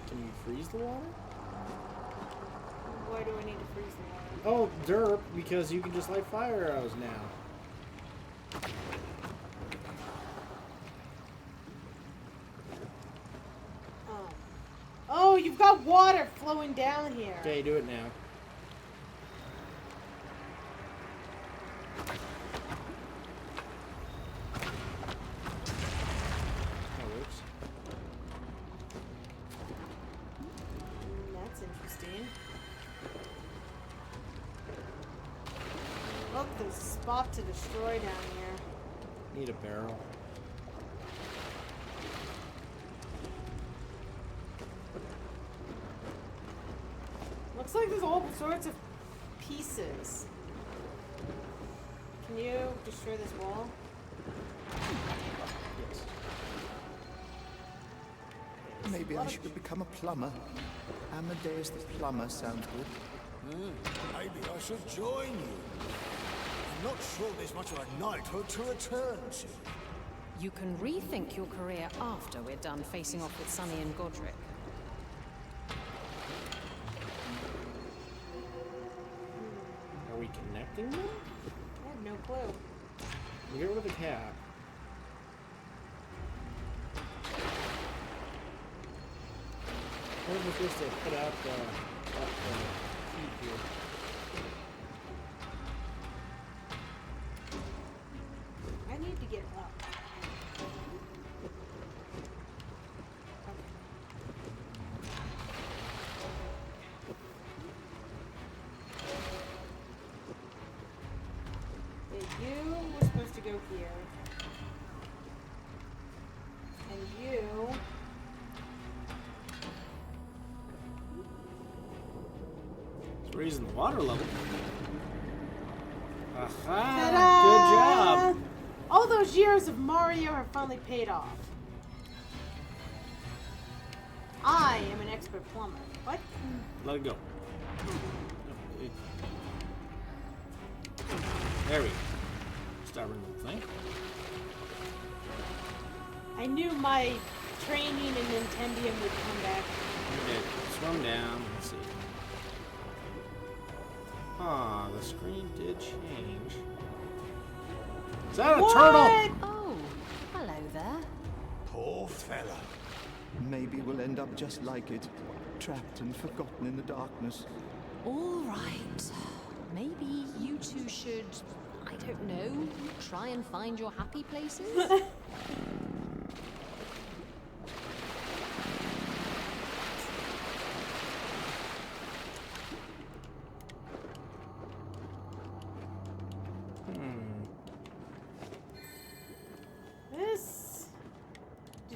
Can you freeze the water? Why do I need to freeze the water? Oh, derp, because you can just light fire arrows now. Oh, you've got water flowing down here. Okay, do it now. That works. That's interesting. Look, there's a spot to destroy down here. Need a barrel. Looks like there's all sorts of pieces. Can you destroy this wall? Yes. Maybe I should become a plumber. Amadeus the plumber sounds good. Maybe I should join you. I'm not sure there's much of a knighthood to return to. You can rethink your career after we're done facing off with Sunny and Godric. Are we connecting them? I have no clue. Here with a cap. What was this to put out the heat here? I need to get up. Okay. You were supposed to go here. And you... It's raising the water level. Aha! Ta-da! Good job! All those years of Mario have finally paid off. I am an expert plumber. What? Let it go. There we go. Stubborn little thing. I knew my training in Nintendium would come back. Okay, swim down. Let's see. Ah, the screen did change. Is that a turtle? Oh, hello there. Poor fella. Maybe we'll end up just like it, trapped and forgotten in the darkness. All right. Maybe you two should, I don't know, try and find your happy places? This...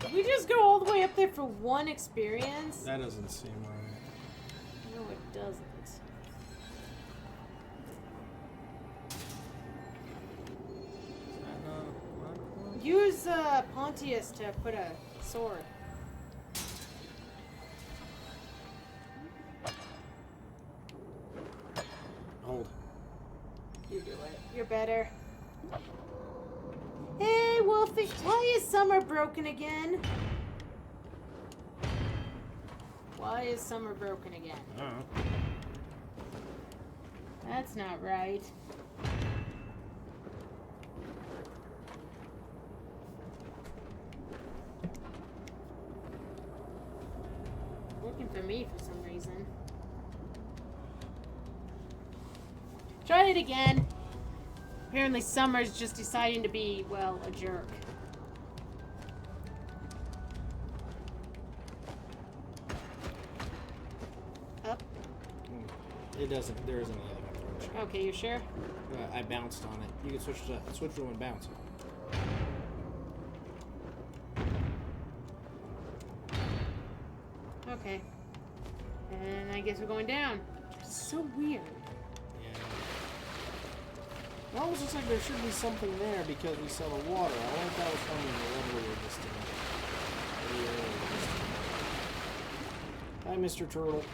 Did we just go all the way up there for one experience? That doesn't seem right. No, it doesn't. Use Pontius to put a sword. Hold. You do it. You're better. Hey, Wolfie, why is summer broken again? Why is summer broken again? That's not right. Looking for me for some reason. Try it again. Apparently Summer's just deciding to be, well, a jerk. Up. It doesn't. There isn't any other approach. Okay, you sure? I bounced on it. You can switch to one bounce. Okay. And I guess we're going down. It's so weird. Yeah. It almost looks like there should be something there because we saw the water. I wonder if that was from the level we were just in. Hi, Mr. Turtle.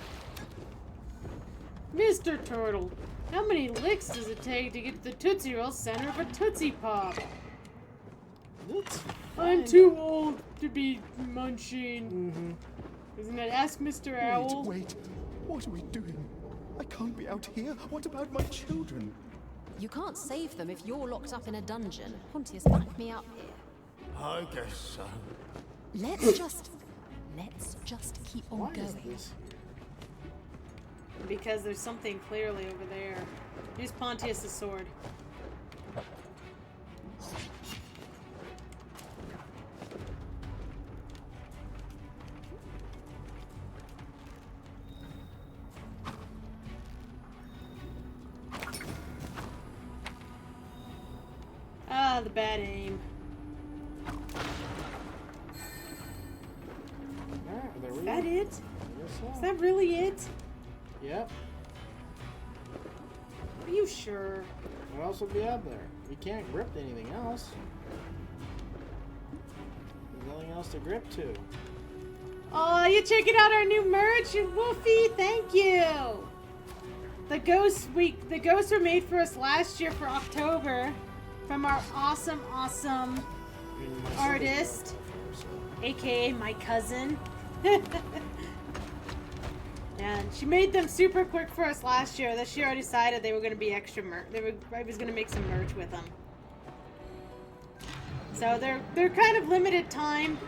Mr. Turtle, how many licks does it take to get to the Tootsie Roll center of a Tootsie Pop? That's I'm fine. too old to be munching. Isn't it? Ask Mr. Owl. Wait. What are we doing? I can't be out here. What about my children? You can't save them if you're locked up in a dungeon. Pontius, back me up here. I guess so. Let's just keep on Why is going. this? Because there's something clearly over there. Use Pontius' sword. Ah, the bad aim. Alright, there we Is go. that it? Yes, sir. Is that really it? Yep. Are you sure? What else would be up there? You can't grip anything else. There's nothing else to grip to. Oh, you checking out our new merch? Wolfie, thank you! The ghosts were made for us last year for October from our awesome artist, aka my cousin. And she made them super quick for us last year. This year I decided they were going to be extra merch. I was going to make some merch with them. So they're kind of limited time,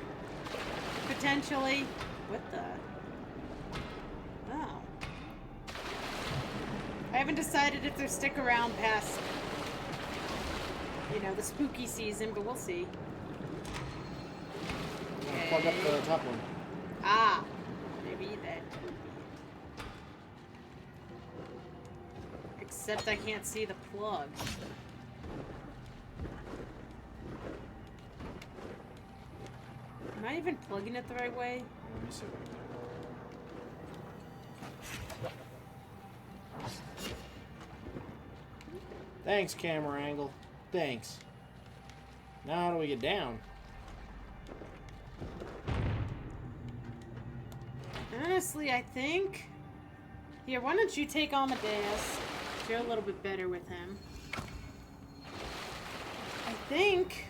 potentially. What the? Oh. I haven't decided if they'll stick around past, you know, the spooky season, but we'll see. Plug up the top one. Ah, maybe that. Except I can't see the plug. Am I even plugging it the right way? Let me see. Thanks, camera angle. Thanks. Now how do we get down? Honestly, I think... Here, why don't you take Amadeus? You're a little bit better with him. I think...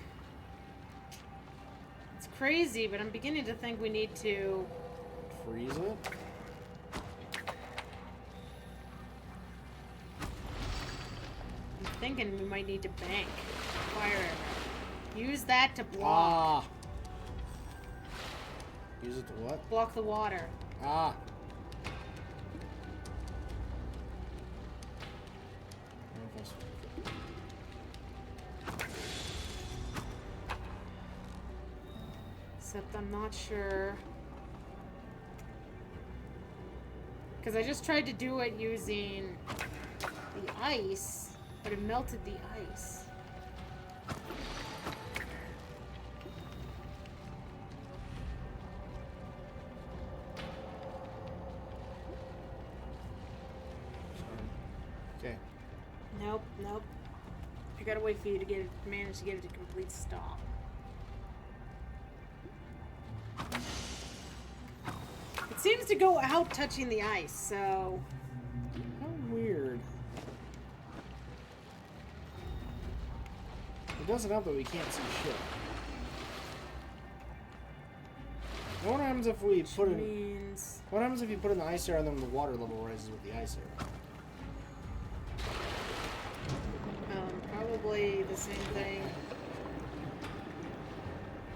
It's crazy, but I'm beginning to think we need to... Freeze it? I'm thinking we might need to bank. Fire arrow. Use that to block. Ah! Use it to what? Block the water. Ah! Except I'm not sure. Because I just tried to do it using the ice, but it melted the ice. Okay. Nope, nope. I gotta wait for you to manage to get it to complete stop. It seems to go out touching the ice, so... How weird. It doesn't help that we can't see shit. Now what happens if we put in... What happens if you put in the ice arrow and then the water level rises with the ice arrow? Probably the same thing.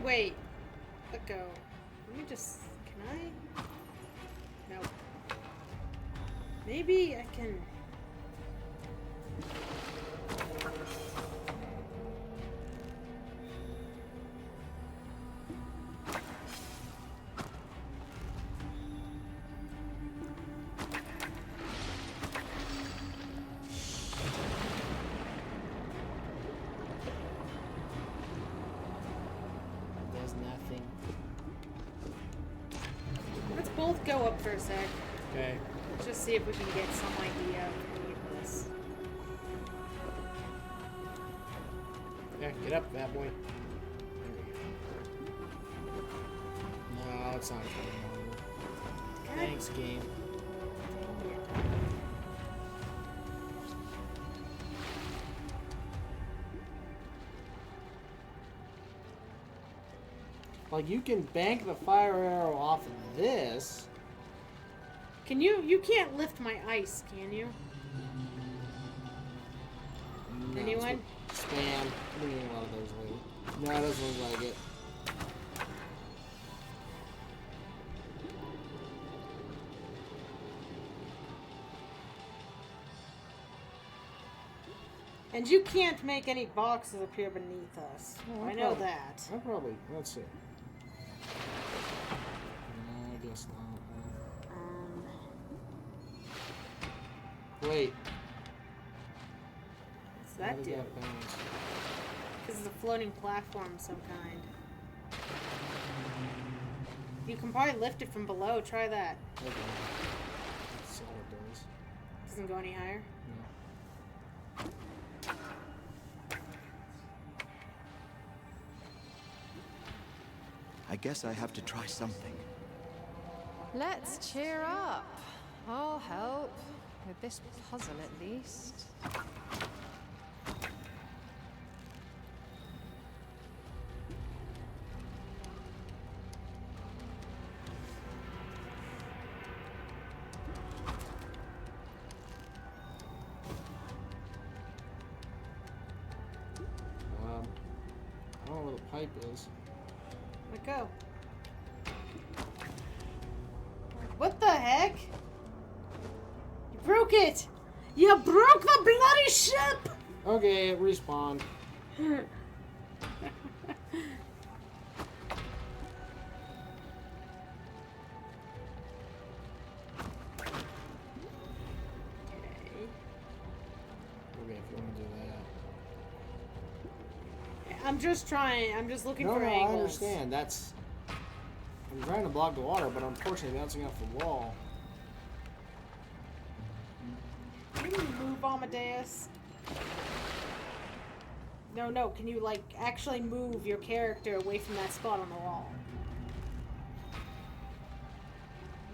Wait. Let go. Let me just... Can I? No. Maybe I can... go up for a sec. Okay. Just see if we can get some idea of this. Yeah, get up, bad boy. There we go. No, it's not coming over. Thanks, game. Like, you can bank the fire arrow off of this. Can you can't lift my ice, can you? No, Anyone? Spam. I'm getting a lot of those lately. No, it doesn't look like it. And you can't make any boxes appear beneath us. Oh, I know that. I probably. Let's see. No, I guess not. Wait. What's that do? Because it's a floating platform of some kind. You can probably lift it from below. Try that. Okay. That's all it does. Doesn't go any higher? No. I guess I have to try something. Let's cheer up. I'll help. With this puzzle, at least. I don't know where the pipe is. Let go. What the heck? You broke it! You broke the bloody ship! Okay, it respawned. Okay, if you want to do that. I'm just trying. I'm just looking No, for no, angles. I understand. That's. I'm trying to block the water, but unfortunately bouncing off the wall. Can you move, Amadeus? No, can you, like, actually move your character away from that spot on the wall?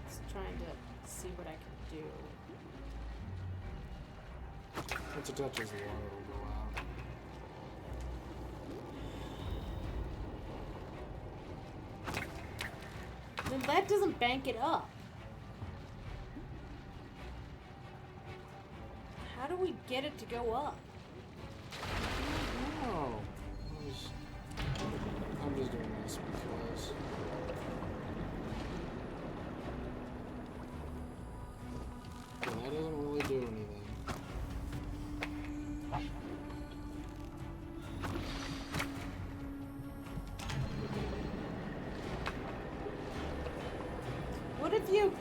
Just trying to see what I can do. Once it touches the water, it'll go out. Then that doesn't bank it up. How do we get it to go up? No. I'm just doing this because. Yeah, that doesn't really do anything. What if you...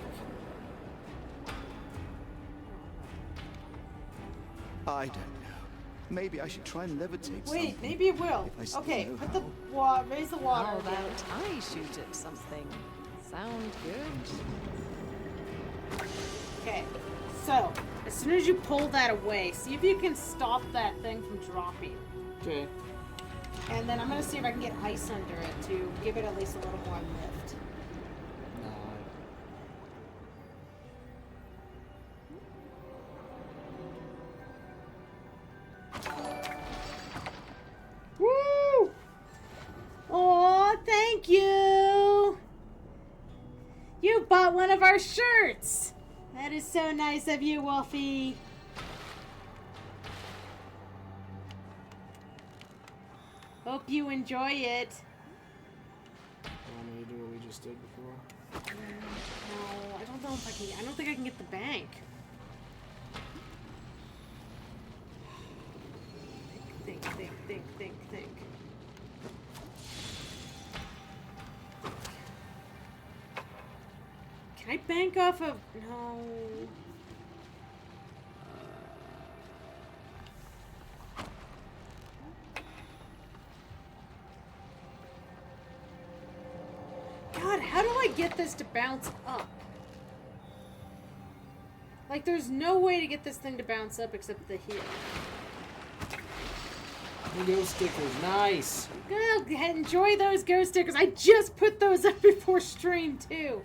I don't know. Maybe I should try and levitate Wait, something. maybe it will. If I still Okay, know put how. the water, raise the water How again. about I shoot at something? Sound good? Okay, so as soon as you pull that away, see if you can stop that thing from dropping. Okay. And then I'm gonna see if I can get ice under it to give it at least a little more lift. No. Woo! Oh, thank you! You bought one of our shirts! That is so nice of you, Wolfie. Hope you enjoy it. Want me to do what we just did before? No, I don't know if I can. I don't think I can get the bank. Think. Can I bank off of... No. God, how do I get this to bounce up? Like, there's no way to get this thing to bounce up except the heel. Ghost stickers, nice. Good, enjoy those ghost stickers. I just put those up before stream, too.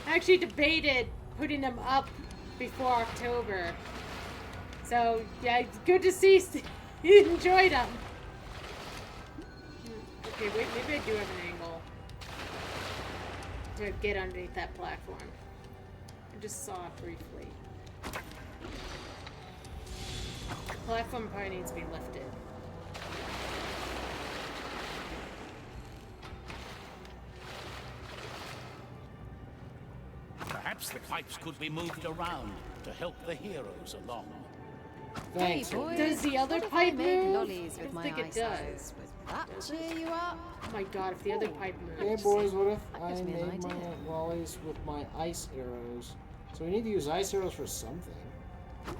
I actually debated putting them up before October. So, yeah, it's good to see you enjoyed them. Okay, wait, maybe I do have an angle to get underneath that platform. I just saw it briefly. The platform probably needs to be lifted. Perhaps the pipes could be moved around to help the heroes along. Thanks. Hey, boys, Does the other what if pipe I made move? lollies I with don't my think it ice does. arrows? Would that cheer you up? Oh my god, if the other pipe Hey moves. boys, what if That I gives me an made my idea. lollies with my ice arrows? So we need to use ice arrows for something. I'm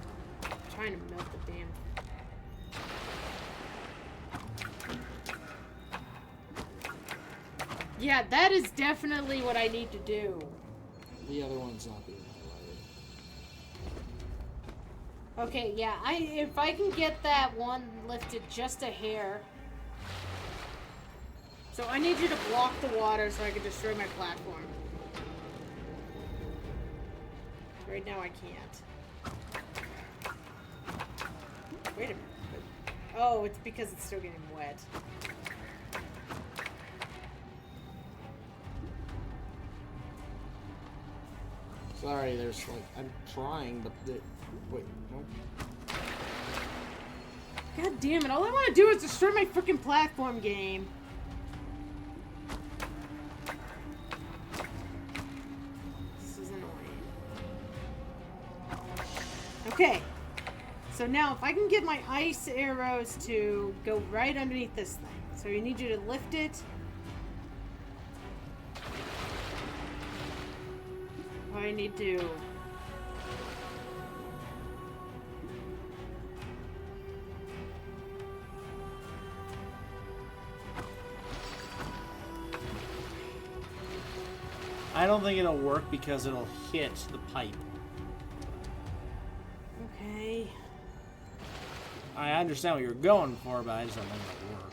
trying to melt the damn. Yeah, that is definitely what I need to do. The other one's not being highlighted. Okay, yeah, if I can get that one lifted just a hair. So I need you to block the water so I can destroy my platform. Right now I can't. Wait a minute. Oh, it's because it's still getting wet. Sorry, there's like, I'm trying, but wait, nope. God damn it, all I want to do is destroy my freaking platform game. This is annoying. Okay. So now if I can get my ice arrows to go right underneath this thing. So you need you to lift it. I need to... I don't think it'll work because it'll hit the pipe. Okay. I understand what you're going for, but I just don't think it'll work.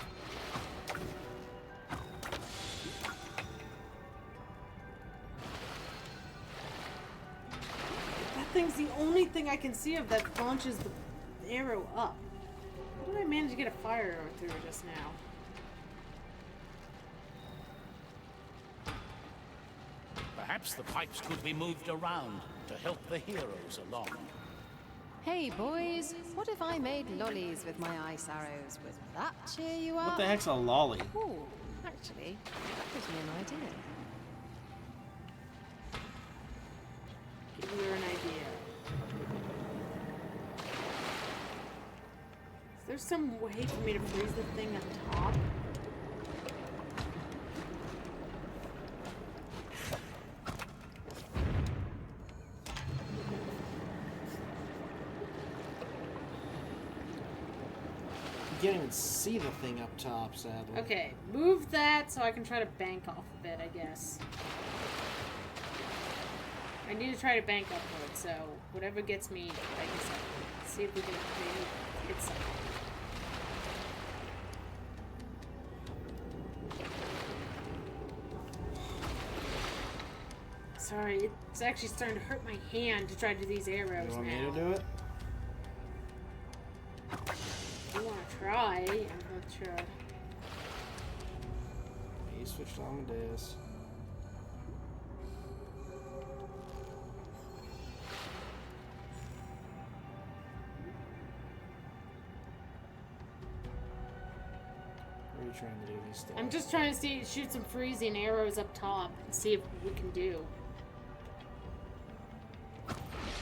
That thing's the only thing I can see of that launches the arrow up. How did I manage to get a fire arrow through it just now? Perhaps the pipes could be moved around to help the heroes along. Hey, boys, what if I made lollies with my ice arrows? Would that cheer you up? What the heck's a lolly? Ooh, actually, that gives me an idea. Give you an idea. Is there some way for me to freeze the thing on top? You can't even see the thing up top, sadly. Okay, move that so I can try to bank off of it, I guess. I need to try to bank upward, so whatever gets me, I guess I'll see if we can maybe hit something. Sorry, it's actually starting to hurt my hand to try to do these arrows You want now. me to do it? I want to try. I'm not sure. He switched on the disc. What are you trying to do these things? I'm just trying to shoot some freezing arrows up top and see if we can do.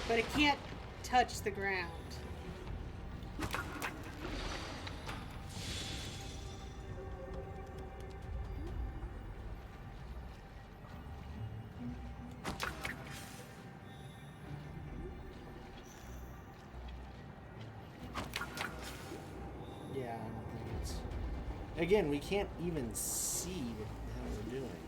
But it can't touch the ground. Yeah, I don't think it's... Again, we can't even see what the hell we're doing.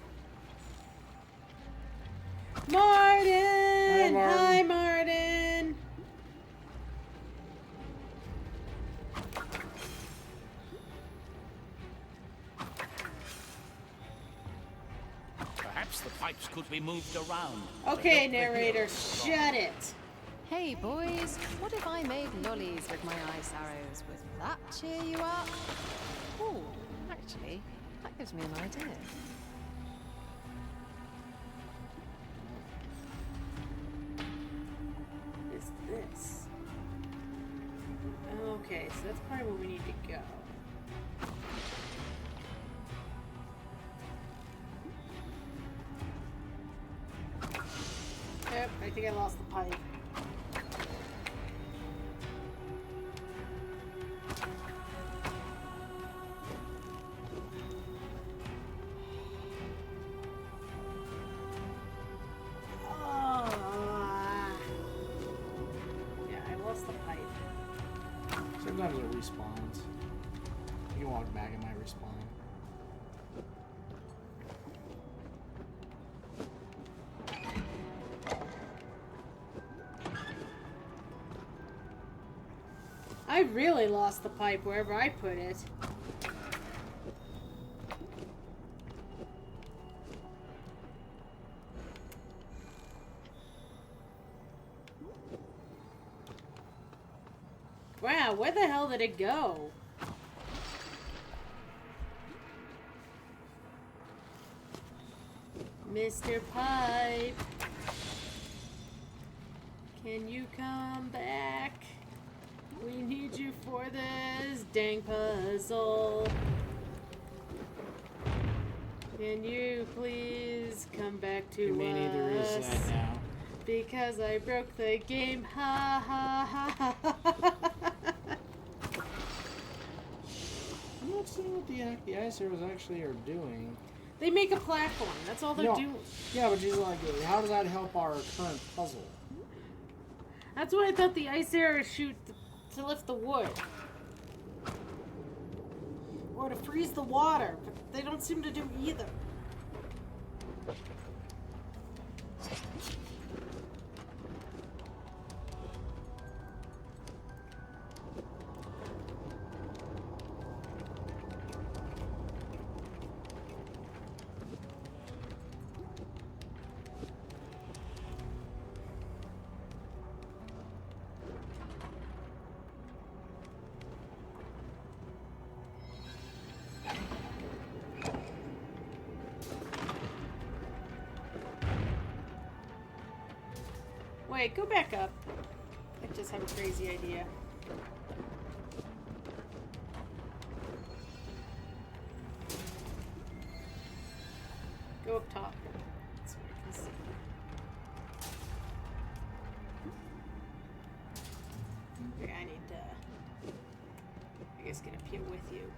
Martin! Hi, Martin. Hi, Martin! Perhaps the pipes could be moved around. Okay, narrator, shut it. Hey boys, what if I made lollies with my ice arrows? Would that cheer you up? Oh, actually, that gives me an idea. What is this? Okay, so that's probably where we need to go. Yep, I think I lost the pipe. Yeah, I lost the pipe. Sometimes it respawns. You can walk back, it might respawn. I really lost the pipe wherever I put it. Wow, where the hell did it go? Mr. Pipe, can you come back? We need you for this dang puzzle. Can you please come back to Me neither is us? that now. Because I broke the game. Ha ha ha ha ha. I'm not seeing what the ice arrows actually are doing. They make a platform. That's all they're No. doing. Yeah, but she's like, how does that help our current puzzle? That's what I thought the ice arrows shoot to lift the wood. Or to freeze the water, but they don't seem to do either. Wait, go back up. I just have a crazy idea. Go up top. So I can see. Okay, I need to, I guess, get up here with you.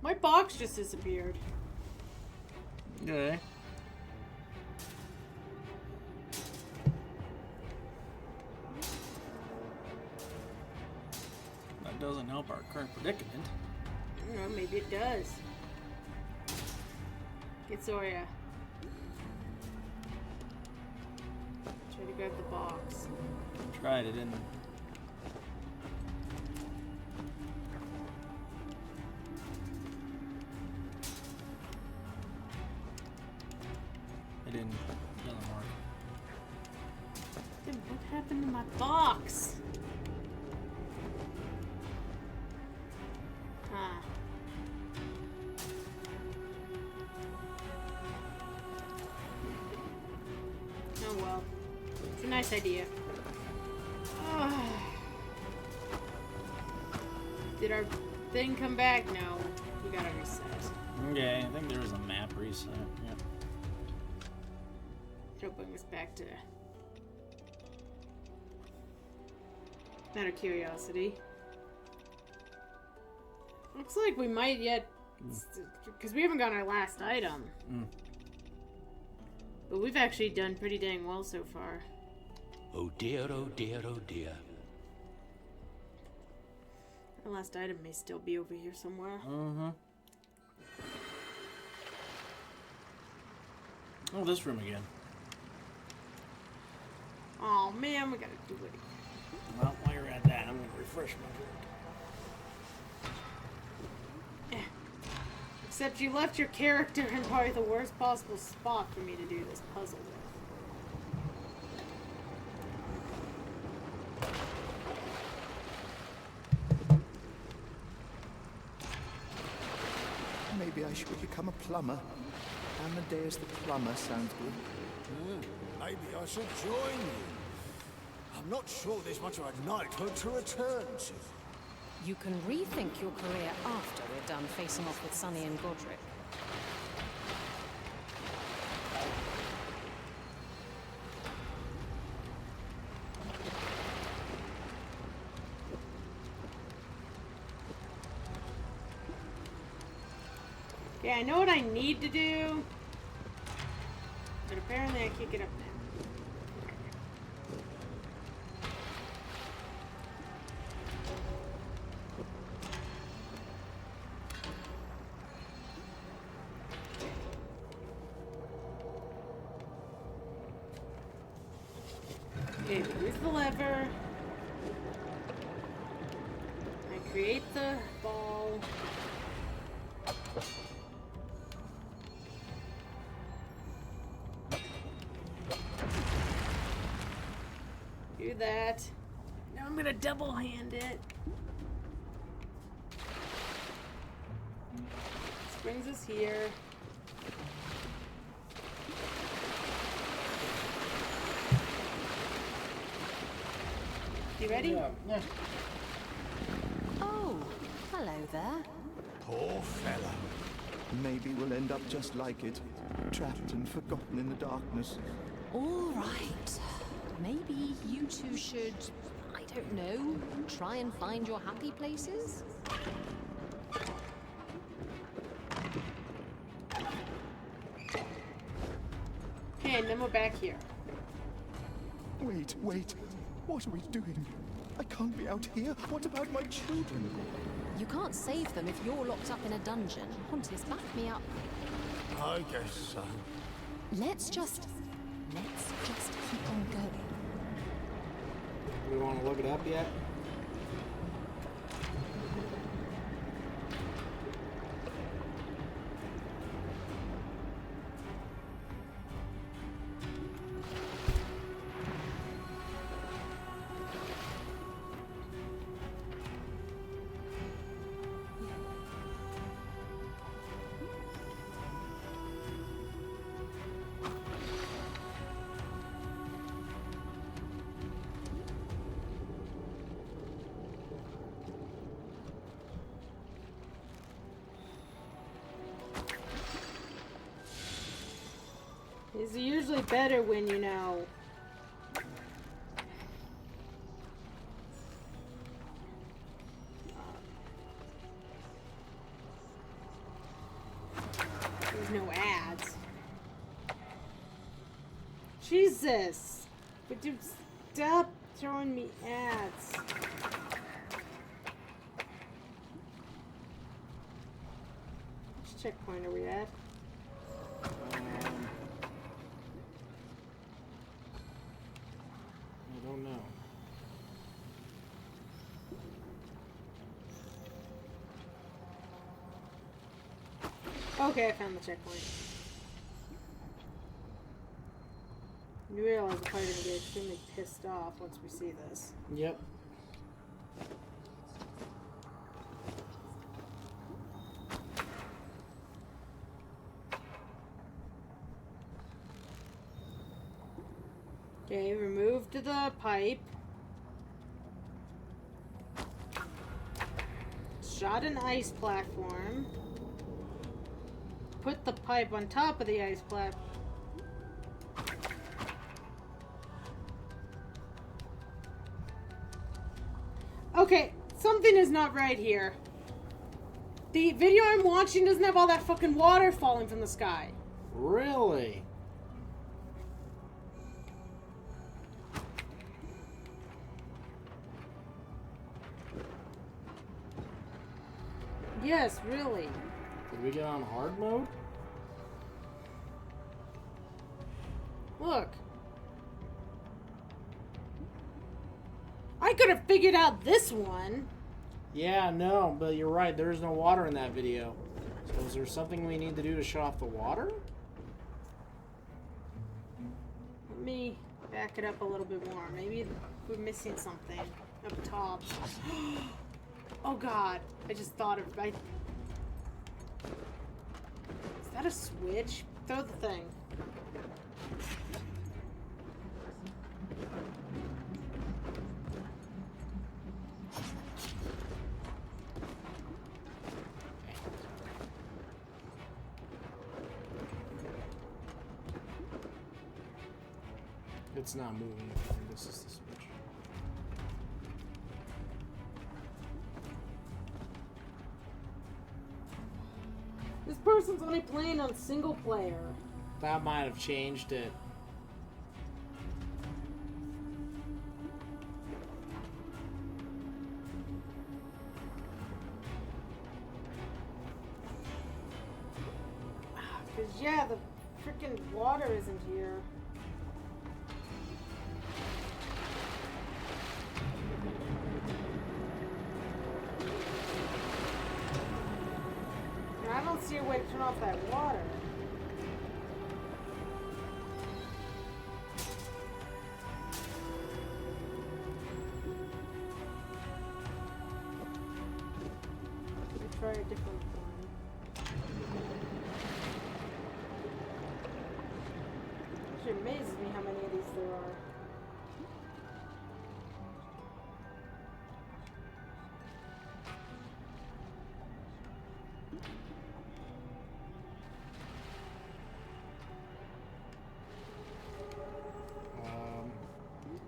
My box just disappeared. Okay. That doesn't help our current predicament. I don't know, maybe it does. Get Zoya. Try to grab the box. Tried it, didn't. It didn't. Doesn't work. Dude, what happened to my box? Huh. Oh well. It's a nice idea. Did our thing come back? No. We gotta reset. Okay, I think there was a map reset. Yep. It'll bring us back to matter of curiosity. Looks like we might yet, because we haven't gotten our last item. But we've actually done pretty dang well so far. Oh dear, oh dear, oh dear. Our last item may still be over here somewhere. Mm-hmm. Oh, this room again. Oh man, we gotta do it. Well, while you're at that, I'm gonna refresh my drink. Except you left your character in probably the worst possible spot for me to do this puzzle with. Maybe I should become a plumber. Amadeus the plumber sounds good. Maybe I should join you. I'm not sure there's much of a knighthood to return to. You can rethink your career after we're done facing off with Sunny and Godric. Yeah, I know what I need to do, but apparently I can't get up now. Okay, here's the lever. I create the ball. Do that. Now I'm gonna double hand it. This brings us here. You ready? Yeah. Oh, hello there. Poor fella. Maybe we'll end up just like it, trapped and forgotten in the darkness. All right. Maybe you two should, I don't know, try and find your happy places? Okay, and then we're back here. Wait. What are we doing? I can't be out here. What about my children? You can't save them if you're locked up in a dungeon. Pontius, back me up. I guess so. Let's just keep on going. We want to look it up yet? It's usually better when you know. There's no ads. Jesus! But dude, stop throwing me ads. Which checkpoint are we at? I don't know. Okay, I found the checkpoint. You realize we're probably gonna get extremely pissed off once we see this. Yep. Okay, removed the pipe. Shot an ice platform. Put the pipe on top of the ice platform. Okay, something is not right here. The video I'm watching doesn't have all that fucking water falling from the sky. Really? Yes, really. Did we get on hard mode? Look. I could have figured out this one. Yeah, no, but you're right. There is no water in that video. So is there something we need to do to shut off the water? Let me back it up a little bit more. Maybe we're missing something up top. Oh god, I just thought of... Is that a switch? Throw the thing. It's not moving. This is the switch. This person's only playing on single player. That might have changed it. Because, yeah, the freaking water isn't here. I don't see a way to turn off that water. Let me try a different one. It amazes me how many of these there are.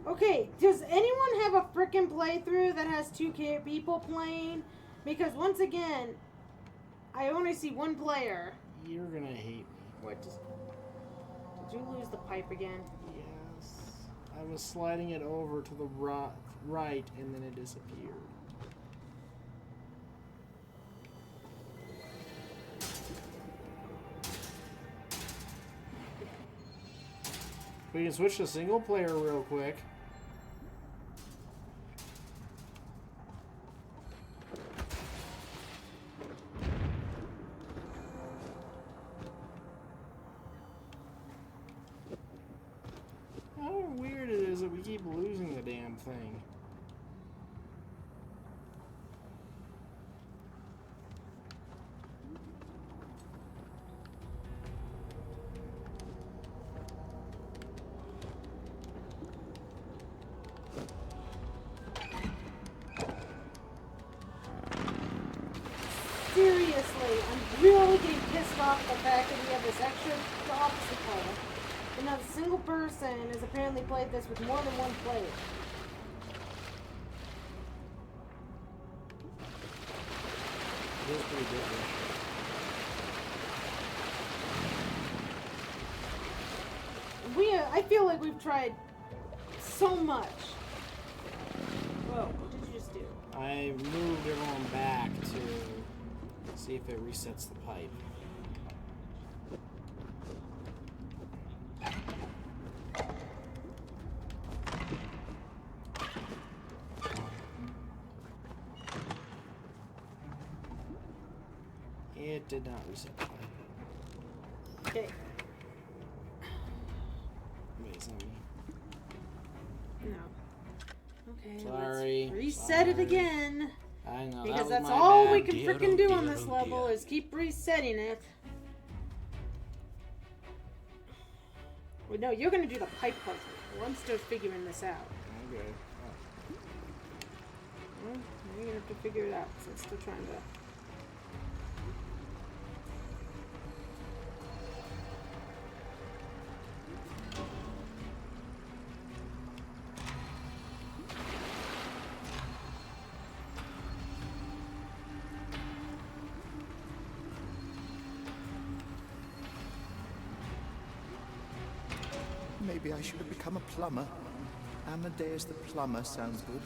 Okay, does anyone have a frickin' playthrough that has 2 people playing? Because once again, I only see one player. You're gonna hate me. What? Did you lose the pipe again? Yes. I was sliding it over to the right and then it disappeared. We can switch to single player real quick. How weird it is that we keep losing the damn thing. Seriously, I'm really getting pissed off at the fact that we have this extra obstacle. And not a single person has apparently played this with more than one player. It is pretty different. I feel like we've tried so much. Whoa, what did you just do? I moved everyone back to see if it resets the pipe. It did not reset the pipe. Okay. Wait, is that me? No. Okay, Sorry. let's reset it again. I know. Because that was that's my all bad. we can Dear, frickin' oh do dear, on this oh level dear. is keep resetting it. Wait, no, you're gonna do the pipe puzzle. Well, I'm still figuring this out. Okay. Well, you're gonna have to figure it out, so I'm still trying to... Maybe I should have become a plumber. Amadeus the plumber sounds good.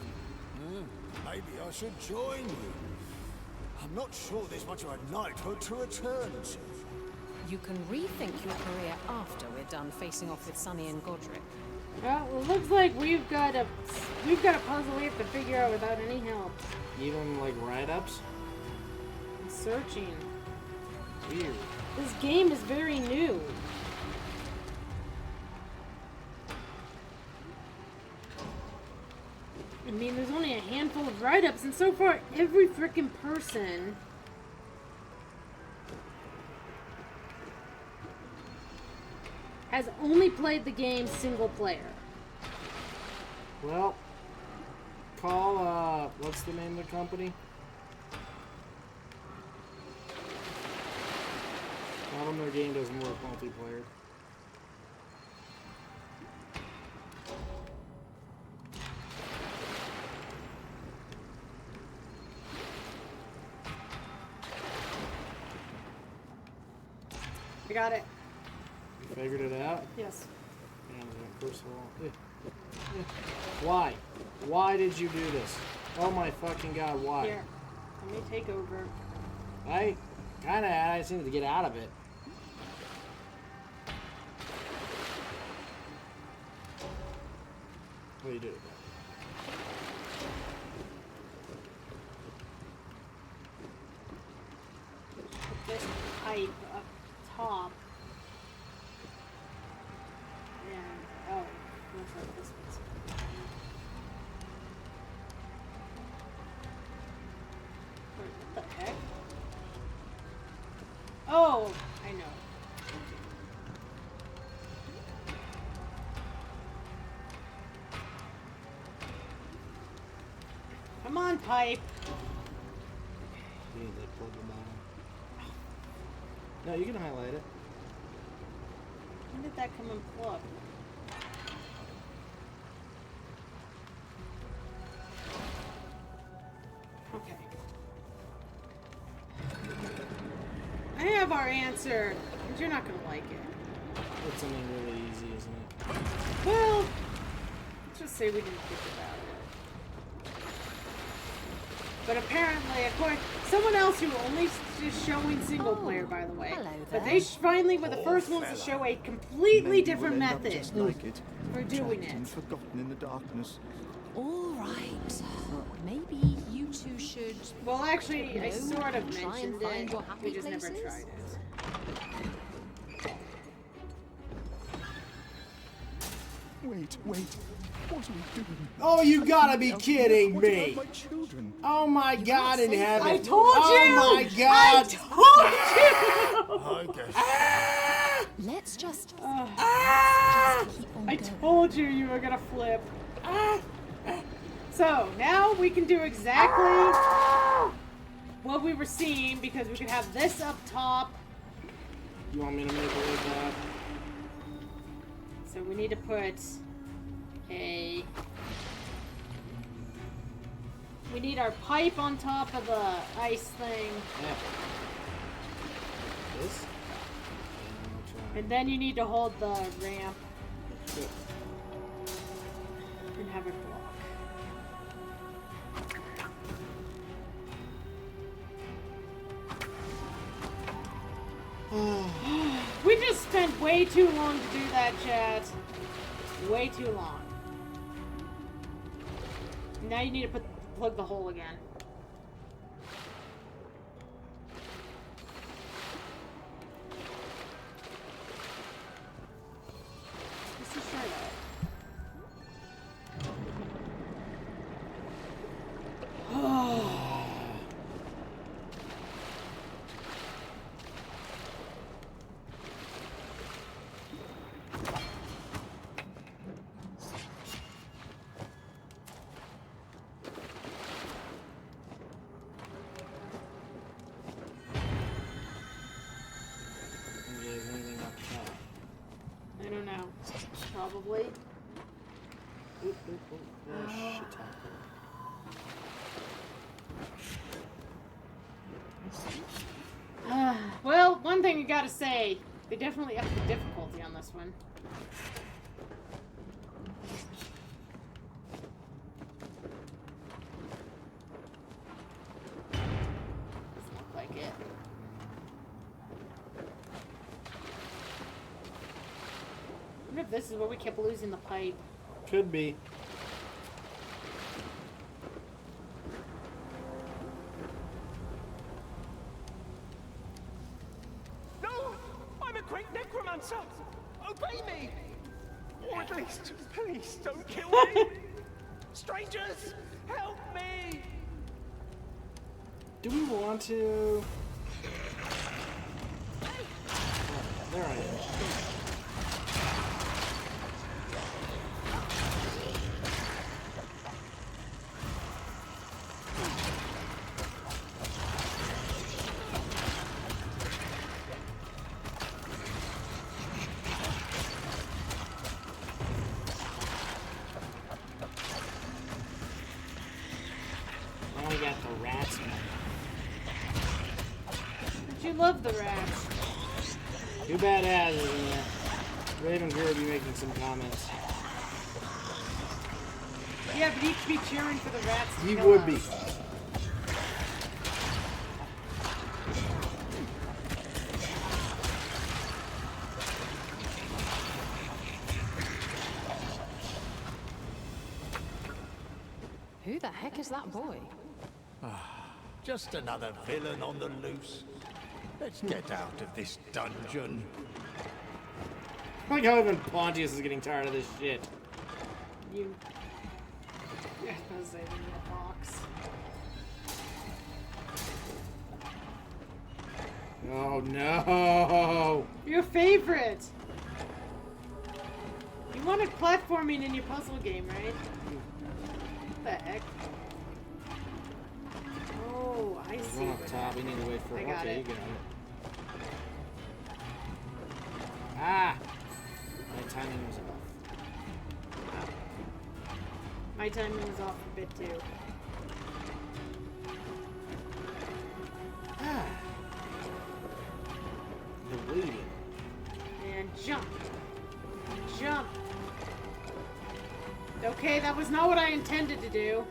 Maybe I should join you. I'm not sure there's much of a knighthood to return to. You can rethink your career after we're done facing off with Sunny and Godric. Well, it looks like we've got a puzzle we have to figure out without any help. Even like write-ups? I'm searching. Weird. This game is very new. I mean, there's only a handful of write-ups, and so far, every frickin' person has only played the game single player. Well, call, what's the name of the company? Tell them their game doesn't work multiplayer. I got it. You figured it out? Yes. And first of all, why? Why did you do this? Oh my fucking god, why? Here, let me take over. I just needed to get out of it. What do you do? Put this pipe up top. And, oh, looks like this one's. Wait, what the heck? Oh, I know. Come on, pipe. You need to plug them on. No, you can highlight it. When did that come unplugged? Okay. I have our answer, and you're not gonna like it. It's something really easy, isn't it? Well, let's just say we didn't think about it. But apparently, according someone else who only is showing single player, by the way. Hello But there. they finally were the first ones to show a completely Maybe different we'll end up method just like it, for doing trapped and it. forgotten in the darkness. All right. Maybe you two should. Well, actually, I No, sort of try and mentioned find it. your happy We just never places. tried it. Wait. What are we doing? Oh, you gotta be kidding What me! about my children? Oh my god in heaven! I told you! Oh my god! I told you! I guess. Ah! Let's just. Ah! Keep on I going. told you you were gonna flip. So, now we can do exactly what we were seeing because we can have this up top. You want me to make it like that? So we need to put a... We need our pipe on top of the ice thing. Yeah. This? And then you need to hold the ramp Good. and have it block. We just spent way too long to do that, chat. Way too long. Now you need to plug the hole again. This is shut up. Maybe there's anything up top. I don't know. Probably. Oop, oop, oop. Oh, shit. Well, one thing you gotta say, they definitely upped the difficulty on this one. Doesn't look like it. this is where we kept losing the pipe. Could be. No! I'm a great necromancer! Obey me! Or at least, please don't kill me! Strangers, help me! Do we want to? Oh, there I am. Now we got the rats back. But you love the rats. Too bad as Raven Greer would be making some comments. Yeah, but he'd be cheering for the rats to He kill would us. be. Who the heck is that boy? Just another villain on the loose. Let's get out of this dungeon. I like how even Pontius is getting tired of this shit. You. Yeah, I was saving the box. Oh no! Your favorite! You wanted platforming in your puzzle game, right? What the heck? Oh, I There's see. one up top. We need to wait for I got okay, it. you got it. Ah! My timing was off. My timing was off a bit too. Ah! The waiting. And jump. Jump. Okay, that was not what I intended to do.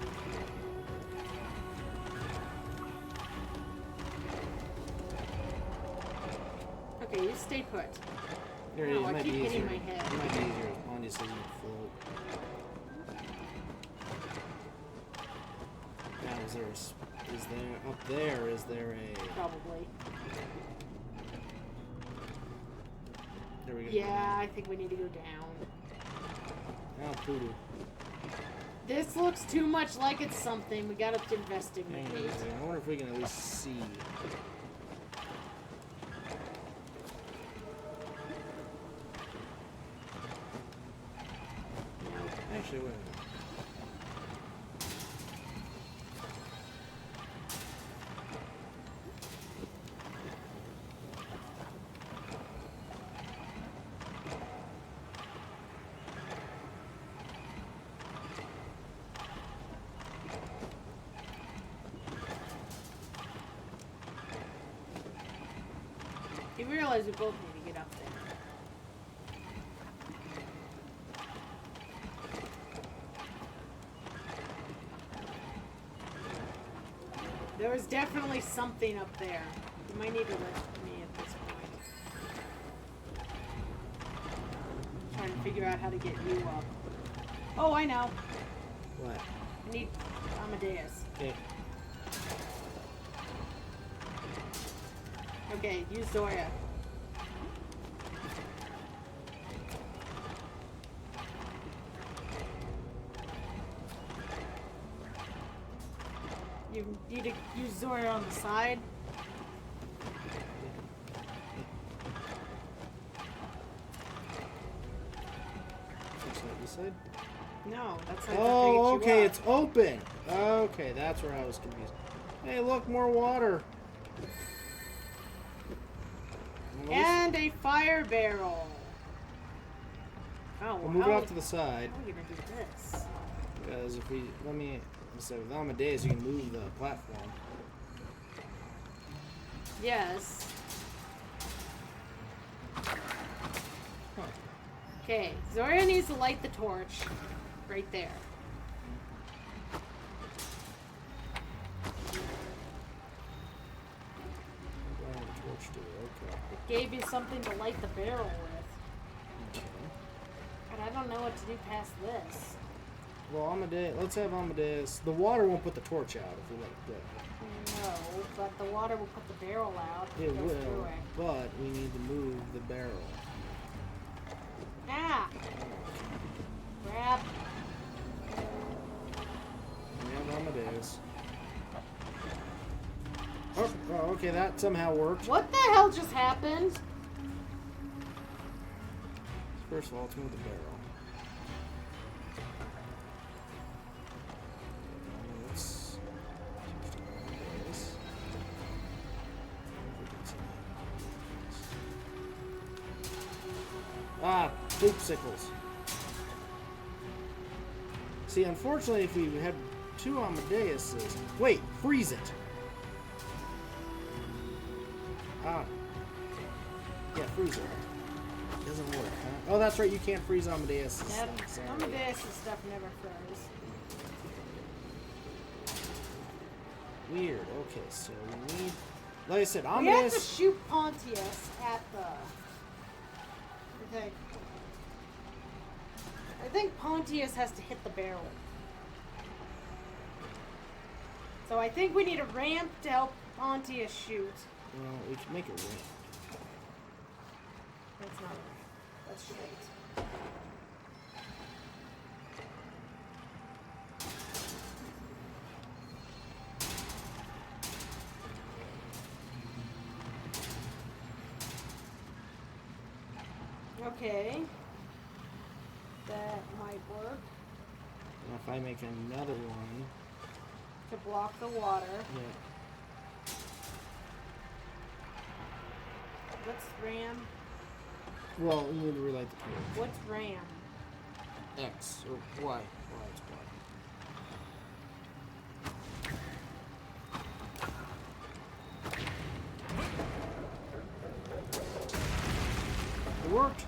Okay, you stay put. Here, No, it I might keep be hitting easier. my head. It might be easier if Pontius doesn't float. Now, is there up there, is there a... Probably. There we go. Yeah, I think we need to go down. Now, poodoo. This looks too much like it's something. We gotta investigate. Hang on a second. I wonder if we can at least see. Actually, wait a minute. You realize we both need to get up there. There was definitely something up there. You might need to lift me at this point. Trying to figure out how to get you up. Oh, I know. What? I need Amadeus. Okay. Okay, use Zoya. You need to use Zoya on the side. This side? No, that's like Oh, okay, it's open. Okay, that's where I was confused. Hey, look, more water. And a fire barrel. Oh, We'll move it off to the side. How are we gonna do this? Because if we, so with Amadeus, you can move the platform. Yes. Okay, Zoya needs to light the torch. Right there. Torch to it, okay. It gave you something to light the barrel with. Okay. But I don't know what to do past this. Well, Amadeus, let's have Amadeus. The water won't put the torch out if we let it go. No, but the water will put the barrel out. It Go will, through it. but we need to move the barrel. Ah! Grab. We have Amadeus. Oh, okay, that somehow worked. What the hell just happened? First of all, let's move the barrel. Let's poopsicles. See, unfortunately, if we had two Amadeuses... Wait, freeze it! Ah. Yeah, freeze it. Doesn't work, huh? Oh, that's right, you can't freeze Amadeus. Yep. Amadeus' stuff never froze. Weird. Okay, so we need... Like I said, We have to Amadeus... shoot Pontius at the... I think Pontius has to hit the barrel. So I think we need a ramp to help Pontius shoot. Well, we can make it ramp. That's not right. That's straight. Okay. That might work. And if I make another one... To block the water. Yeah. What's RAM? Well, we need to relight the torch. What's RAM? X or Y. Y is Y. It worked.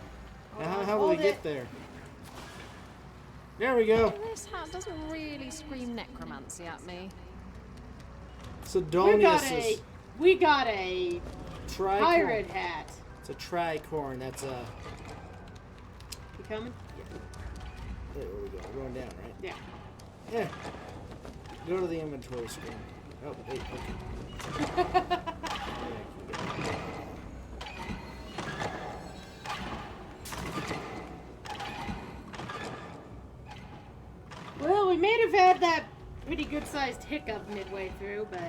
Now, how do we get there? There we go. This hat doesn't really scream necromancy at me. Sidonius We got a tricorn. pirate hat. It's a tricorn. That's a... You coming? There we go. We're going down, right? Yeah. Yeah. Go to the inventory screen. Oh, wait, okay. Well, we may have had that pretty good-sized hiccup midway through, but...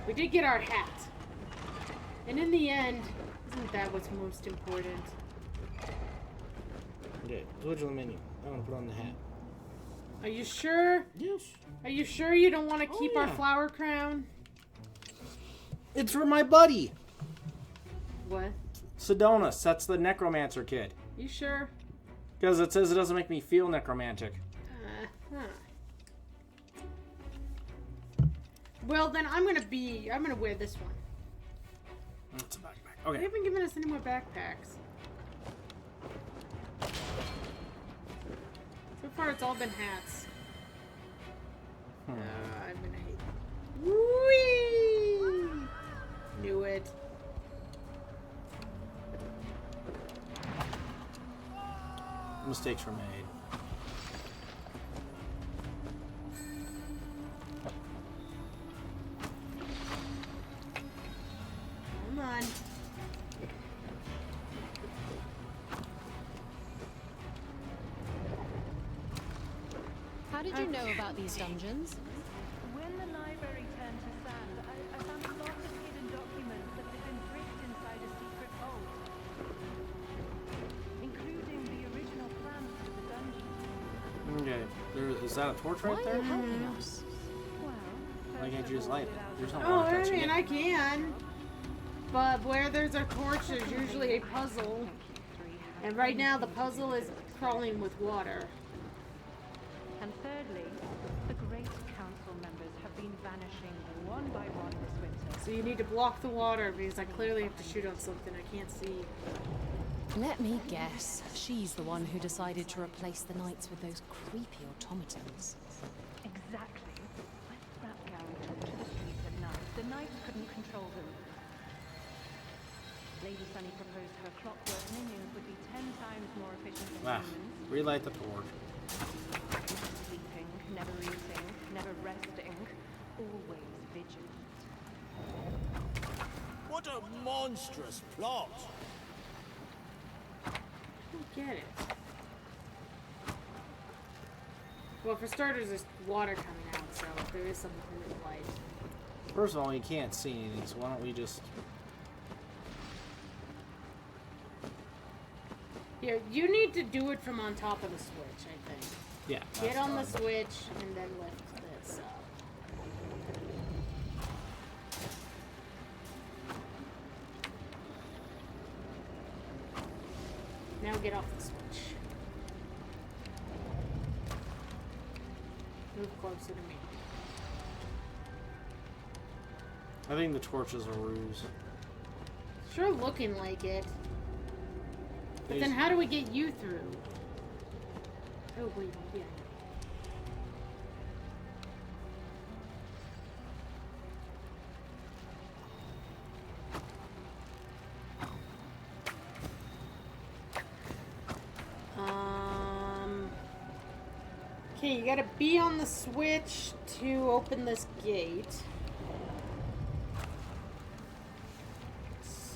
We did get our hat. And in the end, isn't that what's most important? Okay, switch to the menu. I want to put on the hat. Are you sure? Yes. Are you sure you don't want to keep our yeah. flower crown? It's for my buddy. What? Sidonius. That's the necromancer kid. You sure? Because it says it doesn't make me feel necromantic. Huh. Well, then I'm gonna wear this one. It's a backpack. They Okay. haven't given us any more backpacks. So far, it's all been hats. I'm gonna hate. Whee! Knew it. Mistakes were made. Come on. How did you know about these dungeons? When the library turned to sand, I found a lot of hidden documents that had been bricked inside a secret vault, including the original plans for the dungeon. Okay. Is that a torch Why right are there? you helping us? Well, Why can't you just light it? There's no Oh, point I touching mean, it. I can. But where there's a torch, there's usually a puzzle. And right now, the puzzle is crawling with water. And thirdly, the Great Council members have been vanishing one by one this winter. So you need to block the water because I clearly have to shoot on something I can't see. Let me guess. She's the one who decided to replace the knights with those creepy automatons. Exactly. Where's that the knights couldn't control them. Lady Sunny proposed her clockwork minions would be 10 times more efficient than humans. Relight the torch. Never sleeping, never eating, never resting, always vigilant. What a monstrous plot! I don't get it. Well, for starters, there's water coming out, so there is something to the light. First of all, you can't see anything, so why don't we just... Here, you need to do it from on top of the switch, I think. Yeah. Get on the switch and then lift this up. Now get off the switch. Move closer to me. I think the torch is a ruse. Sure looking like it. But then how do we get you through? Oh, wait, yeah. Okay, you gotta be on the switch to open this gate.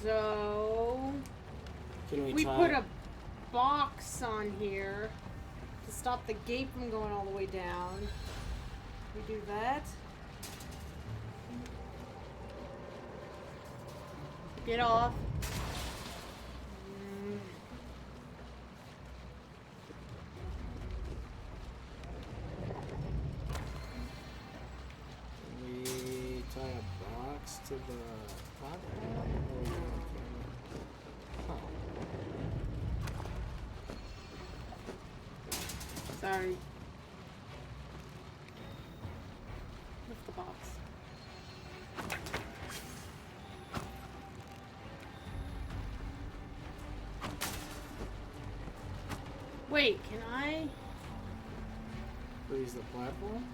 So... Can we put a box on here to stop the gate from going all the way down. We do that. Get off. Can we tie a box to the platform? Sorry. Lift the box. Wait, can I? Freeze the platform?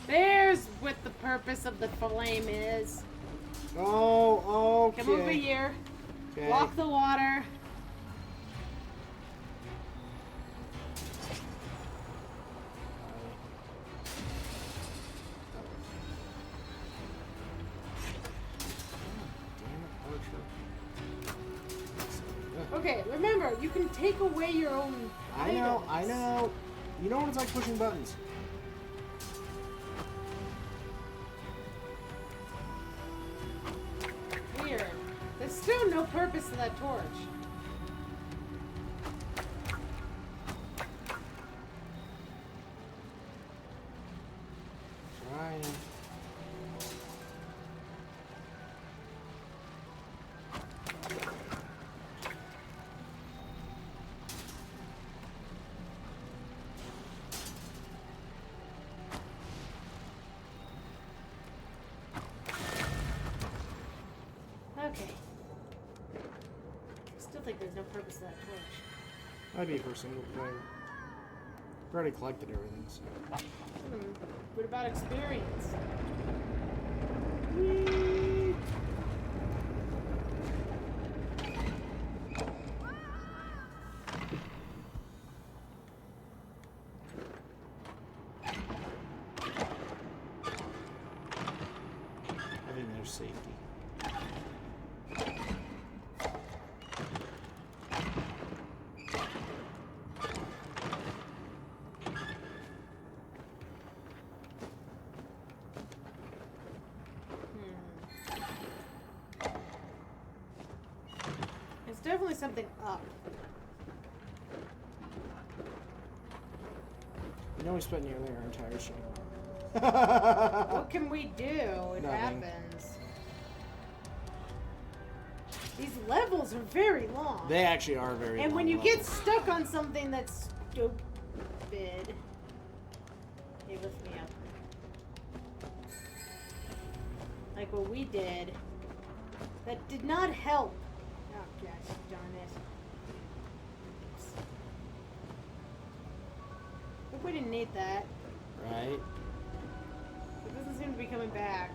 There's what the purpose of the flame is. Oh, okay. Come over here. Okay. Block the water. Okay, remember, you can take away your own items. I know. You know what it's like pushing buttons. Weird. There's still no purpose to that torch. Trying. Okay. Still think there's no purpose to that torch. Might be for single player. I've already collected everything, so. What about experience? I think there's safety. There's definitely something up. You know we spent nearly our entire show. What can we do? It Nothing. happens. These levels are very long. They actually are very And long when you levels. get stuck on something that's stupid. Hey, lift me up. Like what we did. That did not help. Oh gosh, darn it. Oops. Hope we didn't need that. Right? It doesn't doesn't seem to be coming back.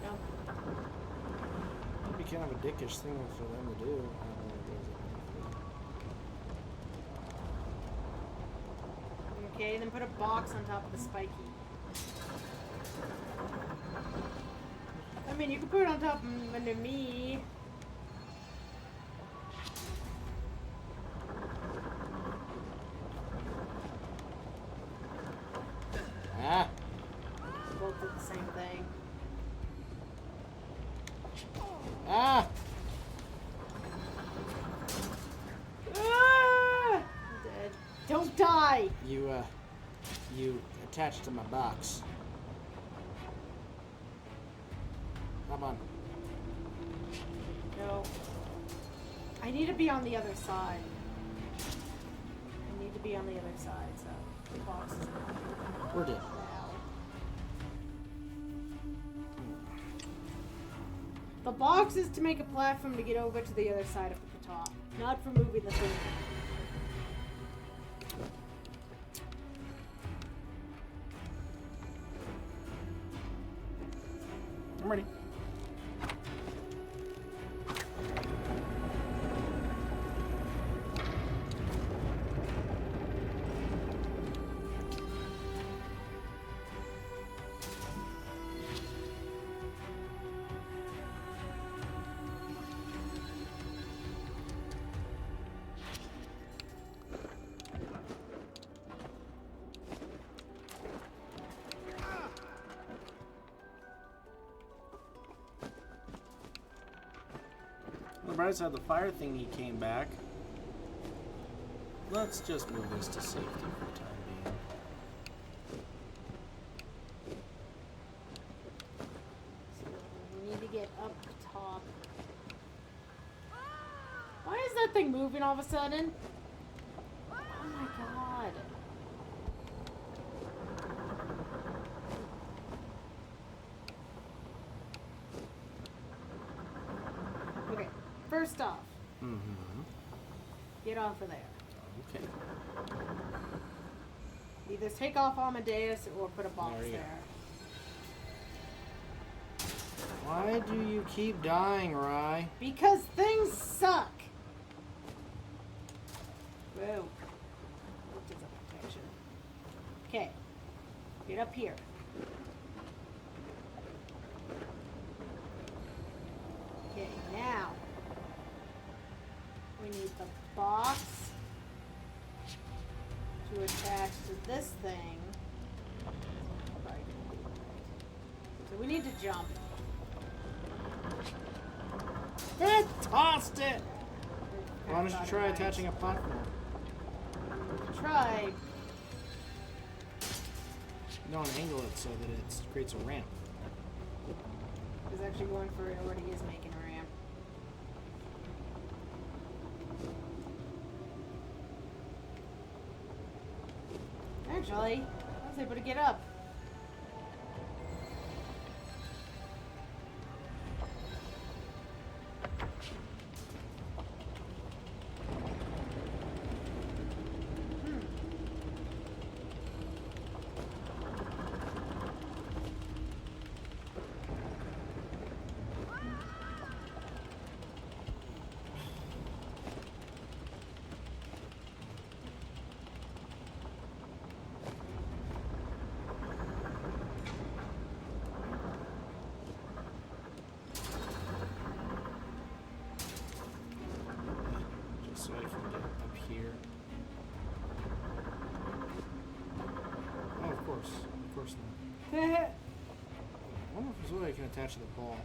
Jump. It'd be kind of a dickish thing for them to do. I don't know what it does. Okay, then put a box on top of the spiky. I mean, you can put it on top of me. Ah! Both do the same thing. Ah! Ah! I'm dead. Don't die! You attached to my box. Come on. No. I need to be on the other side. I need to be on the other side, so the box is We're dead. now. The box is to make a platform to get over to the other side of the top, not for moving the thing. I'm ready. On the bright side, the fire thingy came back. Let's just move this to safety for the time being. So we need to get up top. Why is that thing moving all of a sudden? Oh my god. Okay, first off, get off of there. Okay. Either take off Amadeus or put a box There you go. there. Why do you keep dying, Rye? Because things suck. Whoa. Looked at the protection. Okay. Get up here. Okay, now we need the box to attach to this thing. So we need to jump. It tossed it! Why don't you try attaching a platform? Try. You don't angle it so that it creates a ramp. Is actually going for it already is making a ramp. Actually, I was able to get up. Just so I can get up here. Oh, of course. Of course not. I wonder if Zoya can attach to the ball.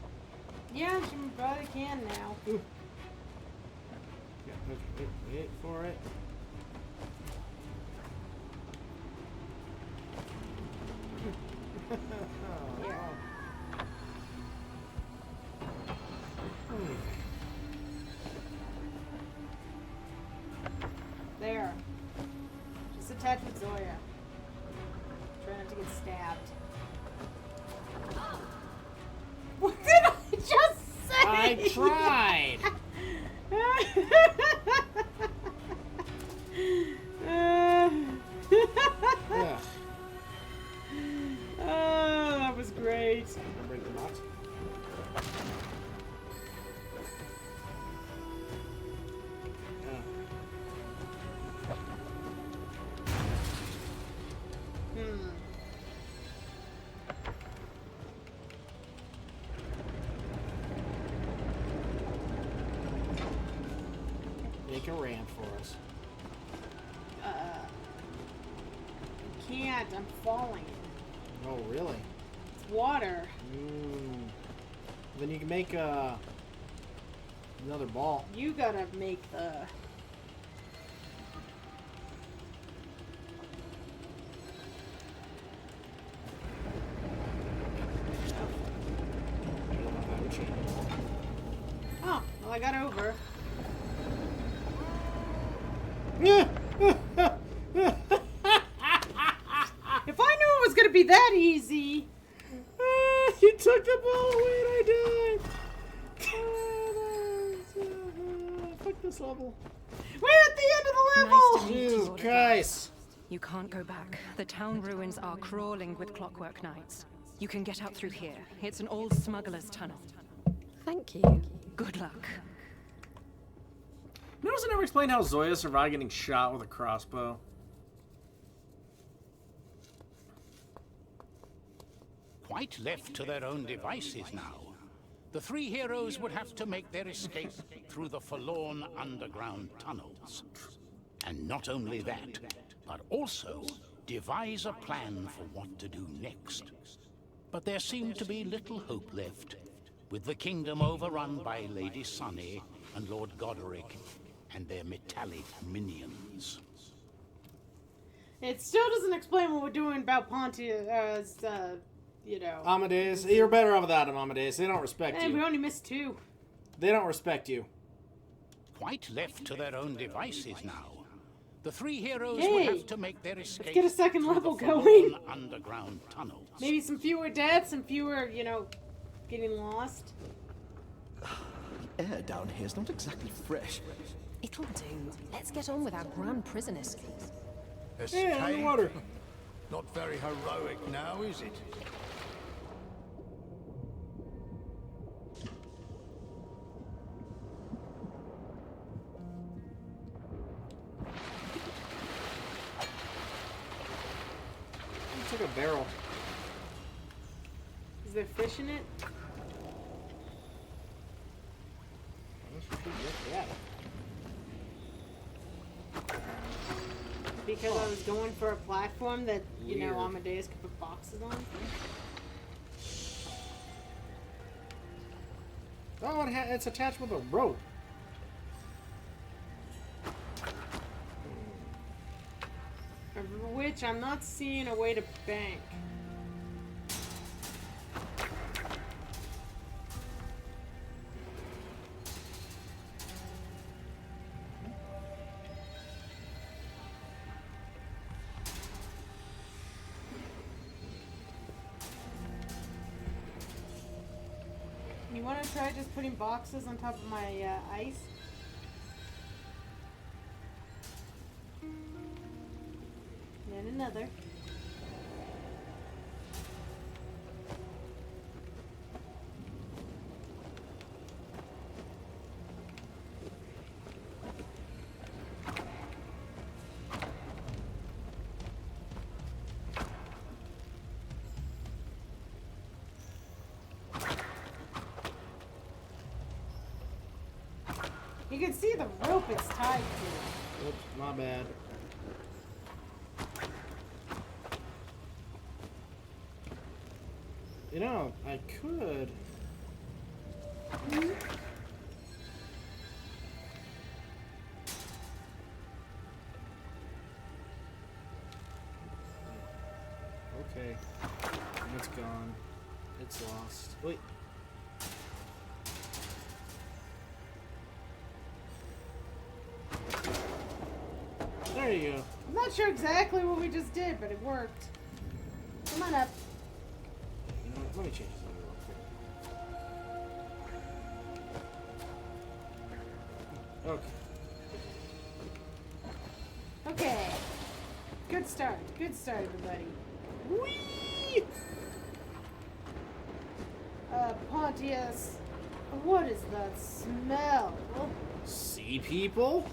Yeah, she probably can now. Ooh. Yeah, okay, wait for it. Here. There. Just attach with Zoya. Try not to get stabbed. What did I just say? I tried! make a ramp for us. I can't. I'm falling. Oh, really? It's water. Then you can make another ball. You gotta make the... Oh, well, I got over. If I knew it was gonna be that easy. You took the ball away and I died. Fuck this level. We're at the end of the level! Nice to meet you, Jesus Lord of Christ. You can't go back. The town ruins are crawling with clockwork knights. You can get out through here. It's an old smuggler's tunnel. Thank you. Good luck. Notice I never explained how Zoya survived getting shot with a crossbow. Quite left to their own devices now, the three heroes would have to make their escape through the forlorn underground tunnels. And not only that, but also devise a plan for what to do next. But there seemed to be little hope left, with the kingdom overrun by Lady Sunny and Lord Goderic and their metallic minions. It still doesn't explain what we're doing about Pontius, you know. Amadeus, you're better off without him, Amadeus. They don't respect And we you. only missed 2. They don't respect you. Quite left to their own devices now, the three heroes Yay. would have to make their escape get a second through level the going. forlorn underground tunnels. Maybe some fewer deaths and fewer, you know, getting lost. The air down here is not exactly fresh. It'll do. Let's get on with our grand prison escape. Hey, underwater. Not very heroic now, is it? It's like a barrel. Is there fish in it? Yeah. Because I was going for a platform that, you know, Weird. Amadeus could put boxes on. Oh, it's attached with a rope. Of which I'm not seeing a way to bank. You want to try just putting boxes on top of my ice? And another. You can see the rope it's tied to. Oops, my bad. You know, I could. Okay. It's gone. It's lost. Wait. There you go. I'm not sure exactly what we just did, but it worked. Come on up. You know what? Let me change this real quick. Okay. Okay. Good start. Good start, everybody. Whee! Pontius. What is that smell? Oh, Sea people?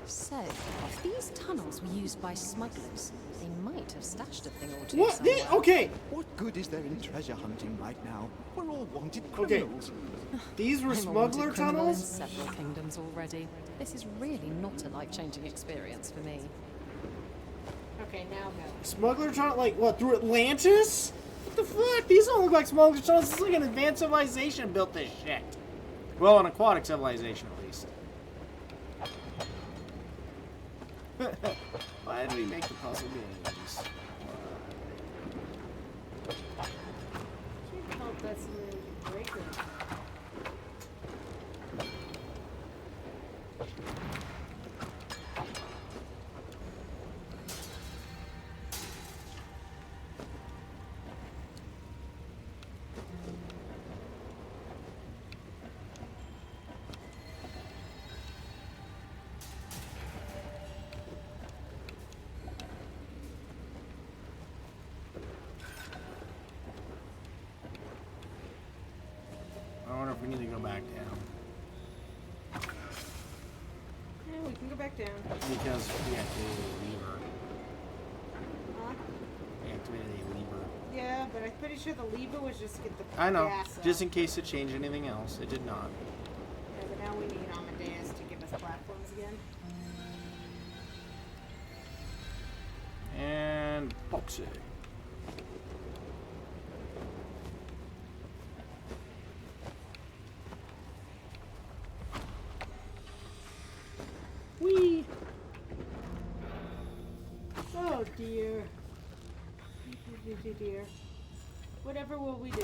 So, if these tunnels were used by smugglers, they might have stashed a thing or two What? somewhere. Okay. What good is there in treasure hunting right now? We're all wanted Okay. criminals. These were I'm a smuggler wanted criminal in tunnels? several kingdoms already. This is really not a life-changing experience for me. Okay, now go. Smuggler tunnel? Like, what, through Atlantis? What the fuck? These don't look like smuggler tunnels. This is like an advanced civilization built this shit. Well, an aquatic civilization, at least. Why did we make the puzzle games? Can't help that's really breaking. I wonder if we need to go back down. Yeah, we can go back down. Because we activated a lever. Huh? We activated a lever. Yeah, but I'm pretty sure the lever was just to get the I know. gas up. Just in case it changed anything else. It did not. Yeah, but now we need Amadeus to give us platforms again. And boxing. Whee! Oh dear. Dear. Whatever will we do?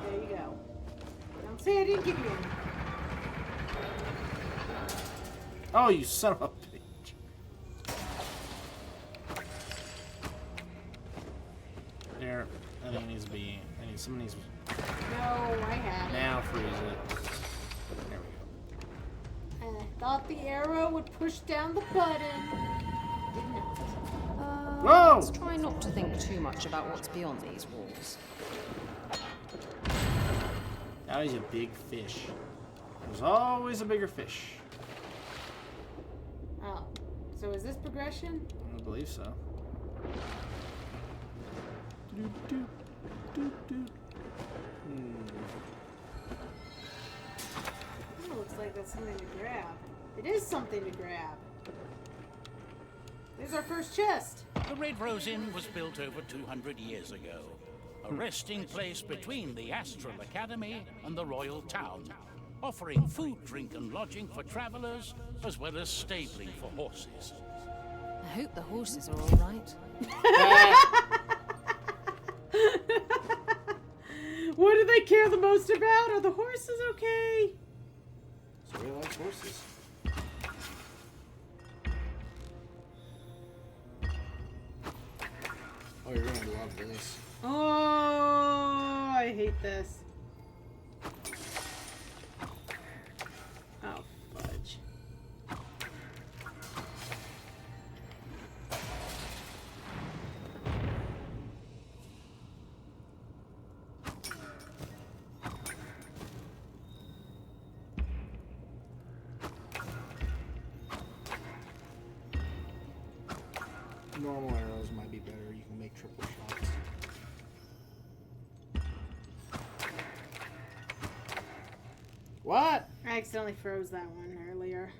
There you go. Don't say I didn't give you any. Oh, you son of a bitch. There. I think it needs to be. Someone needs to. No, I had it. Now freeze it. There we go. And I thought the arrow would push down the button. Did not. Whoa! Let's try not to think too much about what's beyond these walls. Now he's a big fish. There's always a bigger fish. Oh. So is this progression? I believe so. Oh, looks like that's something to grab. It is something to grab. There's our first chest. The Red Rose Inn was built over 200 years ago. A resting place between the Astral Academy and the Royal Town, offering food, drink and lodging for travelers, as well as stabling for horses. I hope the horses are all right. What do they care the most about? Are the horses okay? Zoya likes horses. Oh, you're gonna love this. Oh, I hate this. Oh, fudge. Normal arrows might be better. You can make triple shots. What? I accidentally froze that one earlier.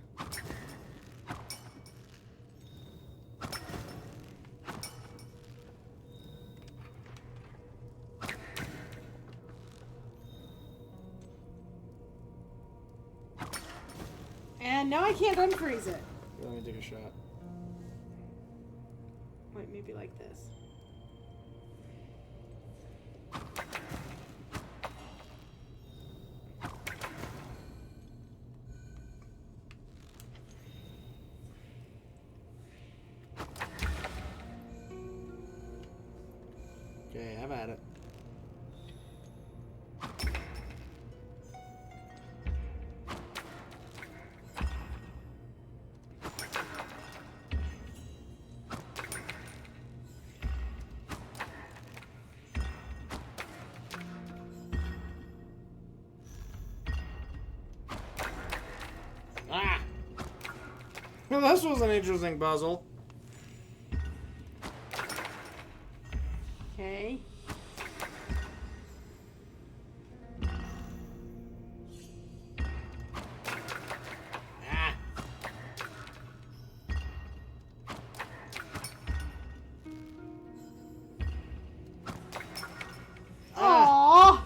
And now I can't unfreeze it. Let me take a shot. Wait, maybe like this. Okay, have at it. This was an interesting puzzle. Okay. Ah. Aww.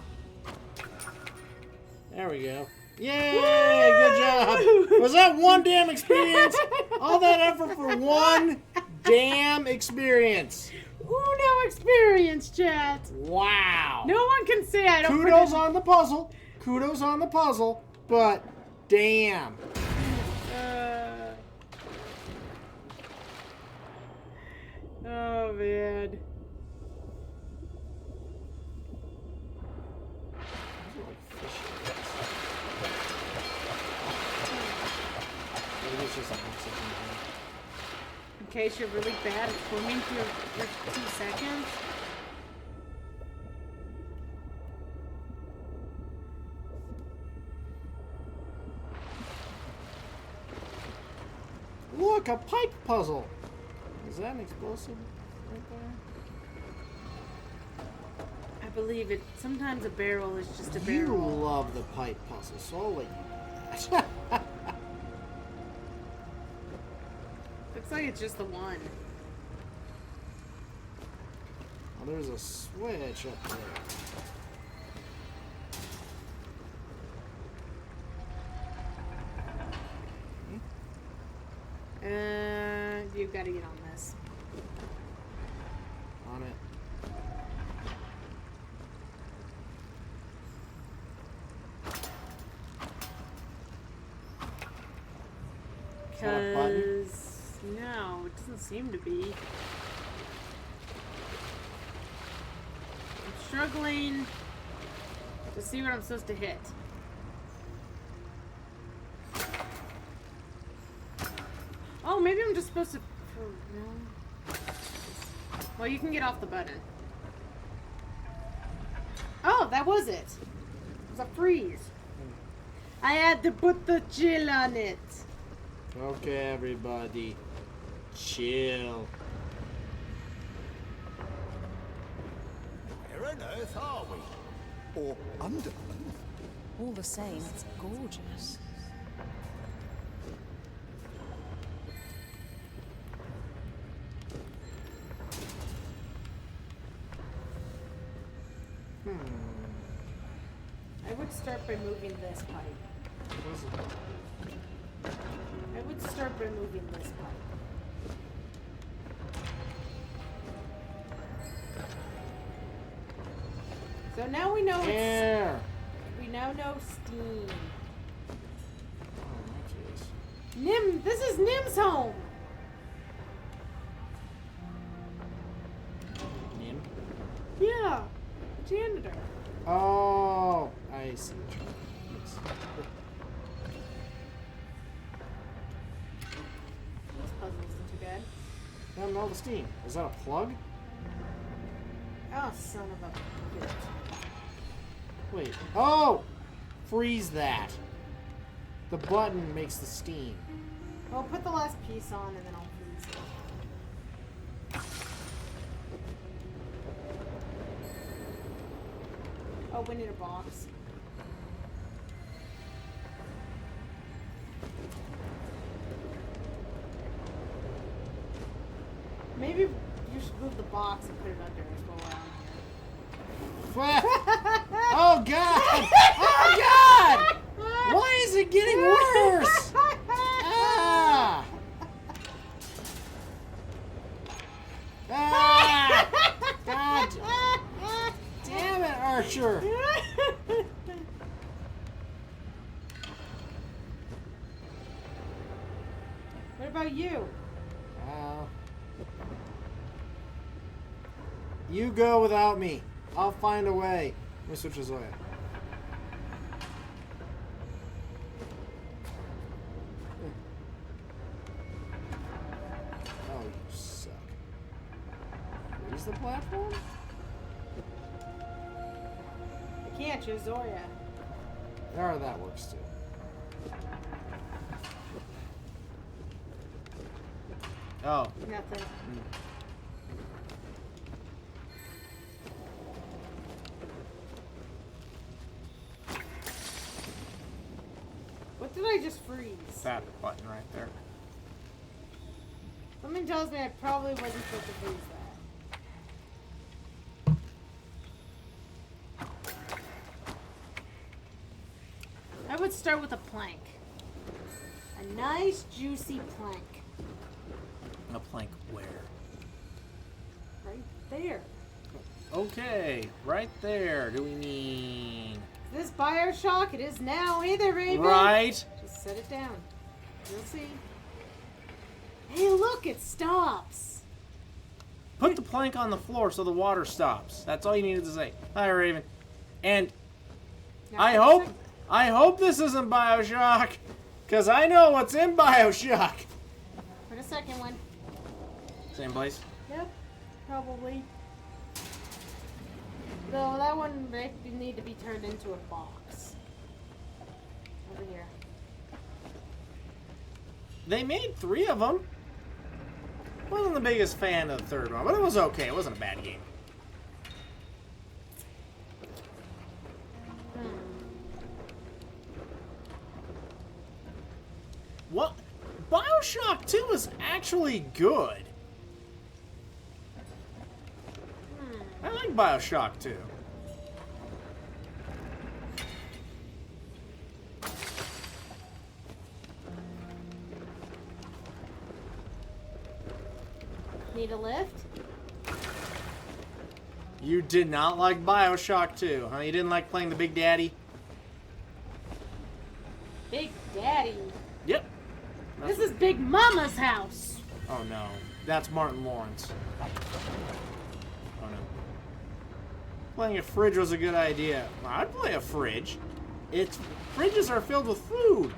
There we go. Yay! Good job. Was that one damn experience? All that effort for one damn experience. Uno experience, chat. Wow. No one can say I don't. Kudos on the puzzle. Kudos on the puzzle. But damn. Oh man. Maybe it's just an oxygen thing. In case you're really bad at swimming for 2 seconds. Look, a pipe puzzle. Is that an explosive right there? I believe it. Sometimes a barrel is just a You barrel. love the pipe puzzle, so I'll let you do that. Looks like it's just the one. Oh, there's a switch up there. You've got to get on this. On it. Is that a button? Because no, it doesn't seem to be. I'm struggling to see what I'm supposed to hit. Oh, maybe I'm just supposed to. No. Well, you can get off the button. Oh, that was it. It was a freeze. I had to put the chill on it. Okay, everybody. Chill. Where on earth are we? Or under? All the same, it's gorgeous. I would start by moving this pipe. I would start by moving this pipe. So now we know Air. we now know steam. Oh, jeez. Nim, this is Nim's home. Nim? Yeah, janitor. Oh, I see. Yes. This puzzle isn't too bad. Damn, all the steam. Is that a plug? Oh, son of a bitch. Wait. Oh! Freeze that. The button makes the steam. Well, put the last piece on and then I'll freeze it. Oh, we need a box. Maybe you should move the box and put it under as well around Oh, God! Oh, God! Why is it getting worse? Ah! Ah! God! Damn it, Archer! What about you? You go without me. I'll find a way. Let me switch to Zoya. Oh, you suck. Raise the platform? I can't, you're Zoya. Or that works too. Oh. Nothing. What did I just freeze? That button right there. Something tells me I probably wasn't supposed to freeze that. I would start with a plank. A nice, juicy plank. A plank where? Right there. Okay, right there. Do we mean... Is this Bioshock? It is now. Hey there, Raven. Right. Just set it down. You'll see. Hey, look, it stops. Put the plank on the floor so the water stops. That's all you needed to say. Hi, Raven. And Now, I hope this isn't Bioshock, because I know what's in Bioshock. For the second one. Same place? Yep, probably. Though that one might need to be turned into a box. Over here. They made 3 of them. Wasn't the biggest fan of the third one, but it was okay. It wasn't a bad game. What? Bioshock 2 is actually good. I like Bioshock 2. Need a lift? You did not like Bioshock 2, huh? You didn't like playing the Big Daddy? Big Daddy. Yep. This is Big Mama's house. Oh no. That's Martin Lawrence. Oh no. Playing a fridge was a good idea. I'd play a fridge. Fridges are filled with food.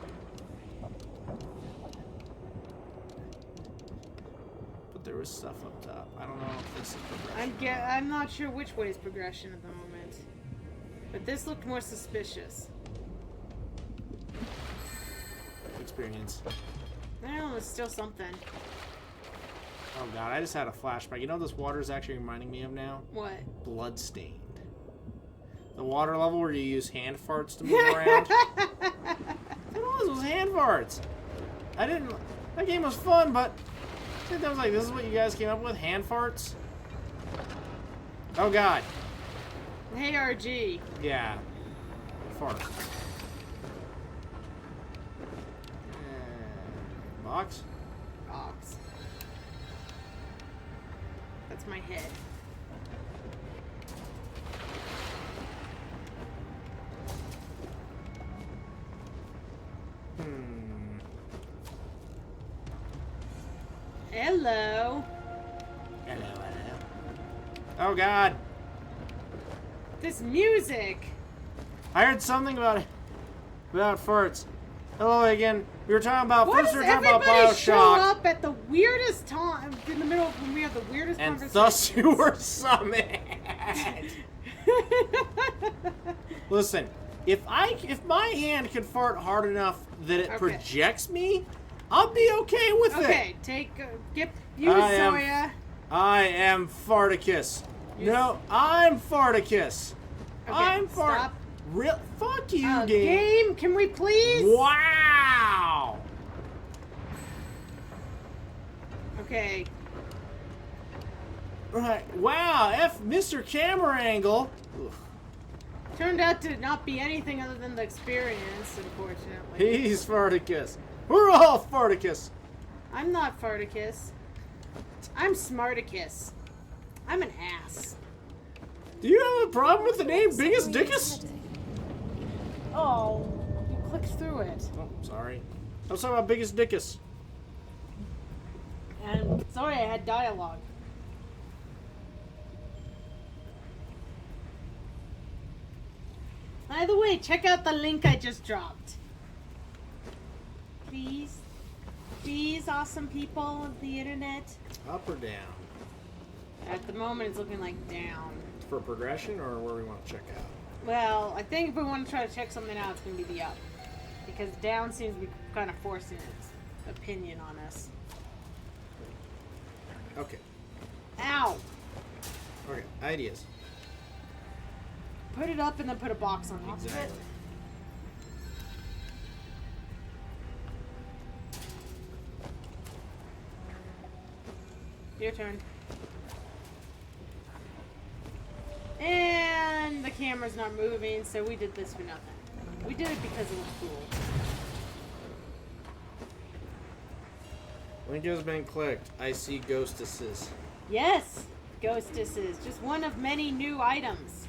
But there was stuff up top. I don't know if this is progression. I'm not sure which way is progression at the moment. But this looked more suspicious. Experience. Well, it's still something. Oh god, I just had a flashback. You know what this water is actually reminding me of now? What? Bloodstained. The water level where you use hand farts to move around. It was hand farts. That game was fun, but I think that was like, this is what you guys came up with? Hand farts? Oh god. Hey, RG. Yeah. Fart. Box? Box. That's my head. Hello. Hello. Oh god. This music. I heard something about farts. Hello again. We were talking about Why first. does We were talking about everybody show Bioshock, up at the weirdest time in the middle of when we have the weirdest and conversations? thus you were summoned. Listen, if my hand can fart hard enough that it projects me, I'll be okay with it. Okay, use Zoya. I am Farticus. No, I'm Farticus. Okay, I'm Fart. stop. Fuck you, game. Game, can we please? Wow. Okay. Right. Wow. Mr. Camera Angle. Ugh. Turned out to not be anything other than the experience, unfortunately. He's Farticus. We're all Farticus. I'm not Farticus. I'm Smarticus. I'm an ass. Do you have a problem with the name Biggest Dickus? Oh, you clicked through it. Oh, sorry. I was talking about Biggest Dickus. And sorry, I had dialogue. By the way, check out the link I just dropped. Please. Please, awesome people of the internet. Up or down? At the moment, it's looking like down. For progression or where we want to check out? Well, I think if we want to try to check something out, it's going to be the up. Because down seems to be kind of forcing its opinion on us. Okay. Ow! Okay. Ideas. Put it up and then put a box on top of it. Exactly. Your turn. And the camera's not moving, so we did this for nothing. We did it because it was cool. Link has been clicked. I see ghostesses. Yes! Ghostesses. Just one of many new items.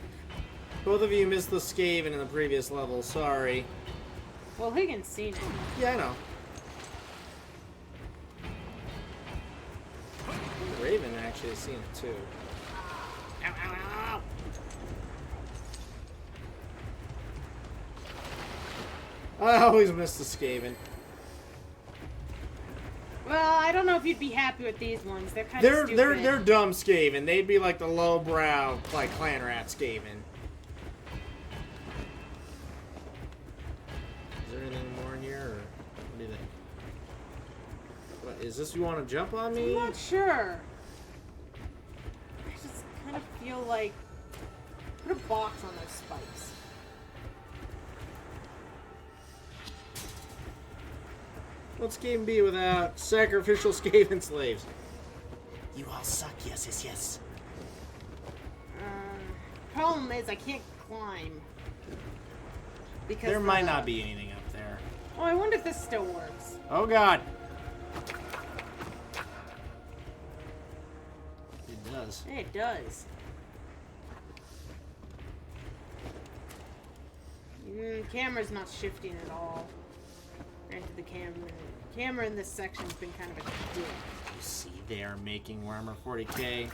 Both of you missed the Skaven in the previous level. Sorry. Well, Higgins seen it. Yeah, I know. Raven actually has seen it too. Ow, ow, ow, ow. I always miss the Skaven. Well, I don't know if you'd be happy with these ones. They're kind of stupid. They're dumb Skaven. They'd be like the lowbrow, like clan rat Skaven. Is there anything more in here, or what do you think? What is this? You want to jump on me? I'm not sure. I just kind of feel like put a box on those spikes. What's Skaven be without sacrificial Skaven slaves? You all suck. Yes, yes, yes. Problem is, I can't climb. Because There might not be anything up there. Oh, I wonder if this still works. Oh God. It does. Hey, it does. Camera's not shifting at all. Granted, the camera in this section's been kind of a dick. You see, they are making Warhammer 40k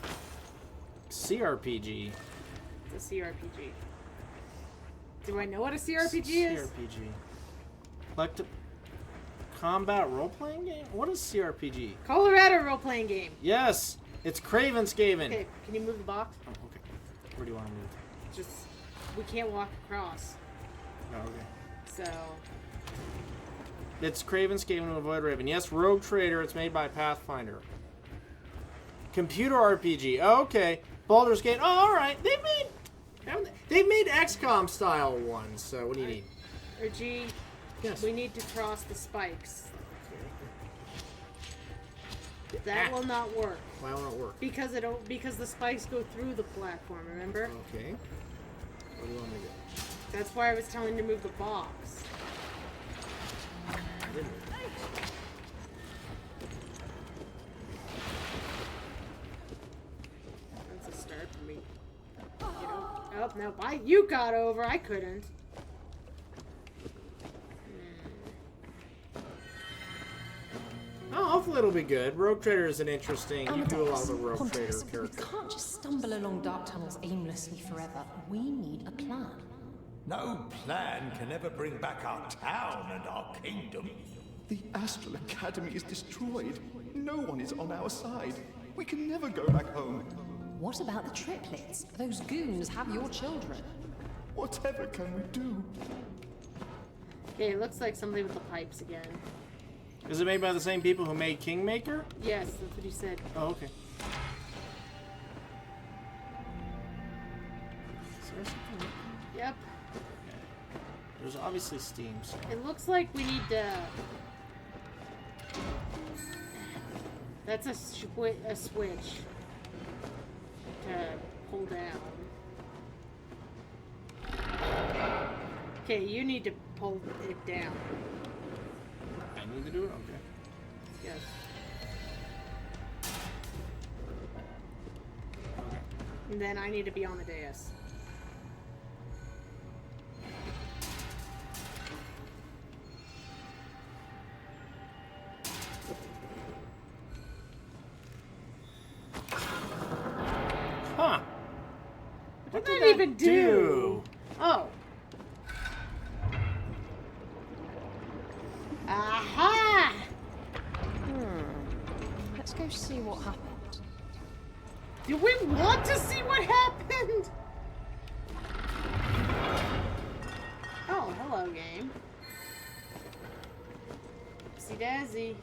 CRPG. It's a CRPG. Do I know what a CRPG is? CRPG. Like combat role-playing game? What is CRPG? Colorado role-playing game. Yes! It's Craven Skaven. Okay, can you move the box? Oh, okay. Where do you want to move? Just, we can't walk across. Oh, okay. So, It's Craven Skaven to avoid Raven. Yes, Rogue Trader. It's made by Pathfinder. Computer RPG. Oh, okay. Baldur's Gate. Oh, all right. They've made XCOM style ones. So what do you need? or G, Yes. we need to cross the spikes. That will not work. Why won't it work? Because the spikes go through the platform, remember? Okay. Where do you want me to go? That's why I was telling you to move the box. I didn't. That's a start for me. Oh, no, you got over. I couldn't. Oh, hopefully it'll be good. Rogue Trader is an interesting. You do a lot of the Rogue Pontius, Trader character. We can't just stumble along dark tunnels aimlessly forever. We need a plan. No plan can ever bring back our town and our kingdom. The Astral Academy is destroyed. No one is on our side. We can never go back home. What about the triplets? Those goons have your children. Whatever can we do? Okay, it looks like something with the pipes again. Is it made by the same people who made Kingmaker? Yes, that's what he said. Oh, okay. Is there something? Yep. There's obviously steam. So. It looks like we need to... That's a switch to pull down. Okay, you need to pull it down. I need to do it? Okay. Yes. And then I need to be on the dais. Huh. What did that even do? Oh. Aha! Let's go see what happened. Do we want to see what happened? Oh, hello, game. Oopsie daisy.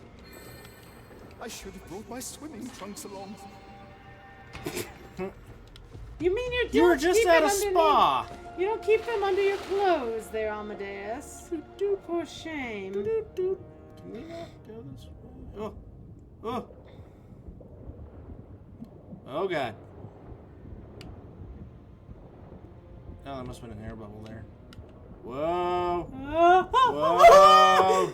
I should have brought my swimming trunks along. You mean You were just at a spa. You don't keep them under your clothes there, Amadeus. For shame. Can we not go this way? Oh. Oh. Oh, God. Oh, there must have been an air bubble there. Whoa. Whoa.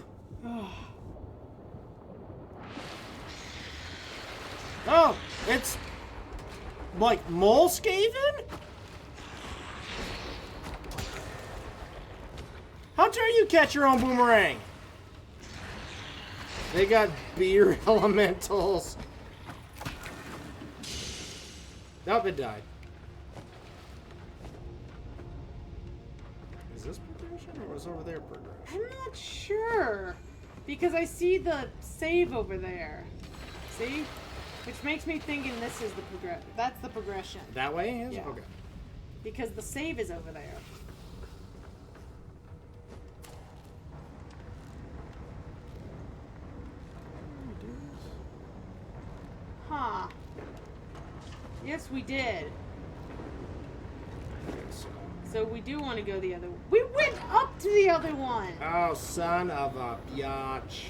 Oh, it's like mole skaven? How dare you catch your own boomerang? They got beer elementals. Nope, it died. Is this progression or was over there progression? I'm not sure. Because I see the save over there. See? Which makes me thinking this is the that's the progression. That way is? Yeah. Okay. Because the save is over there. Huh. Yes, we did. So we do want to go the other way. We went up to the other one! Oh, son of a biatch.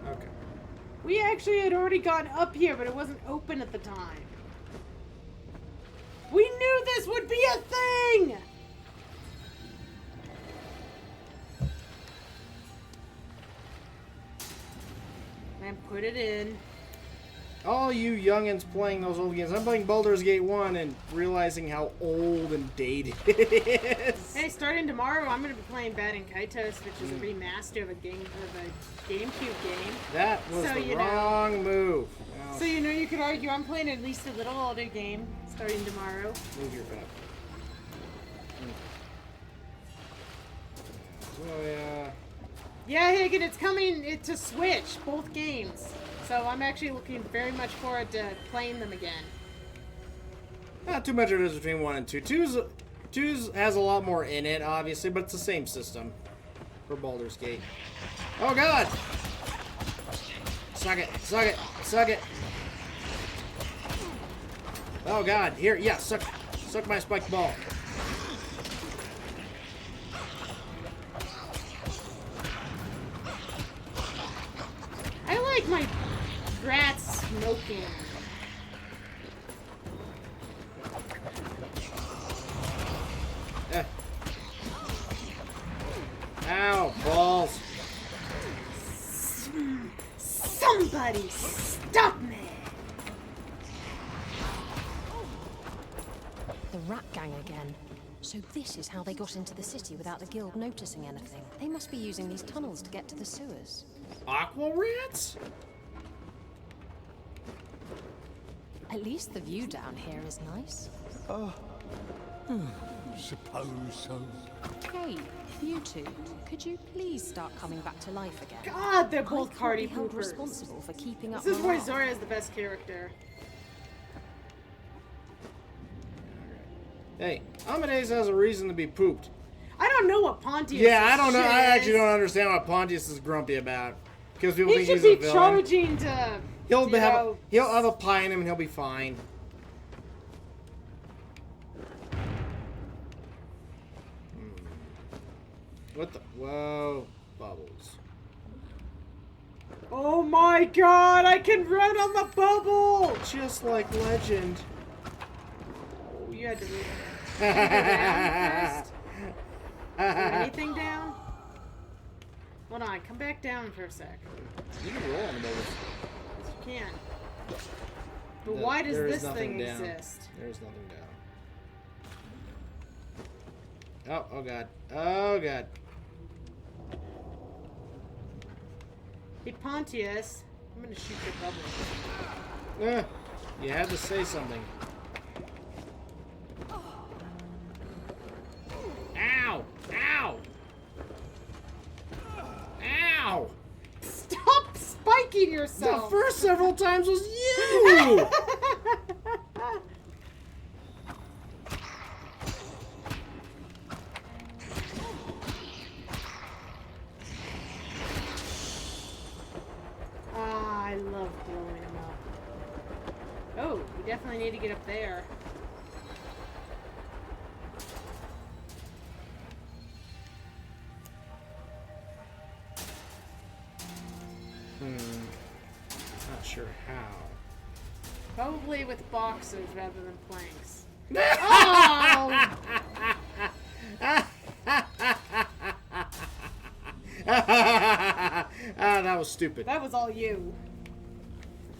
Okay. We actually had already gone up here, but it wasn't open at the time. We knew this would be a thing! And put it in. All you youngins playing those old games. I'm playing Baldur's Gate 1 and realizing how old and dated it is. Hey, starting tomorrow, I'm going to be playing Bad and Kaitos, which is a remaster of a GameCube game. That was So, the wrong move. So you know, you could argue I'm playing at least a little older game starting tomorrow. Move your back. Zoya. Yeah, Hagen, it's coming to Switch, both games. So I'm actually looking very much forward to playing them again. Not too much of a difference between 1 and 2. 2's has a lot more in it, obviously, but it's the same system for Baldur's Gate. Oh, God! Suck it, suck it, suck it. Oh, God. Here, yeah, suck my spiked ball. I like my rats smoking. Ow, balls. Somebody stop me! The rat gang again. So this is how they got into the city without the guild noticing anything. They must be using these tunnels to get to the sewers. Aqua rats? At least the view down here is nice. Suppose so. Hey, you two, could you please start coming back to life again? God, they're I both can't party be held poopers. responsible for keeping up This is why morale. Zoya is the best character. Hey, Amadeus has a reason to be pooped. I don't know what Pontius Yeah, I don't know. I shit actually is. don't understand what Pontius is grumpy about. Because people He think should he's be a villain. charging to. He'll you know, have a pie in him and he'll be fine. What the? Whoa. Bubbles. Oh my god, I can run on the bubble! Just like Legend. Oh, you had to move. Can you go down first? Is there anything down? Hold on, come back down for a sec. You can roll on the bubbles. Yes, you can. But why does There is this nothing thing down. exist? There's nothing down. Oh god. Oh god. Hey, Pontius, I'm gonna shoot your bubble. You had to say something. Ow! Ow! Ow! Stop spiking yourself! The first several times was you! blowing them up. Oh, we definitely need to get up there. Not sure how. Probably with boxes rather than planks. Oh! That was stupid. That was all you.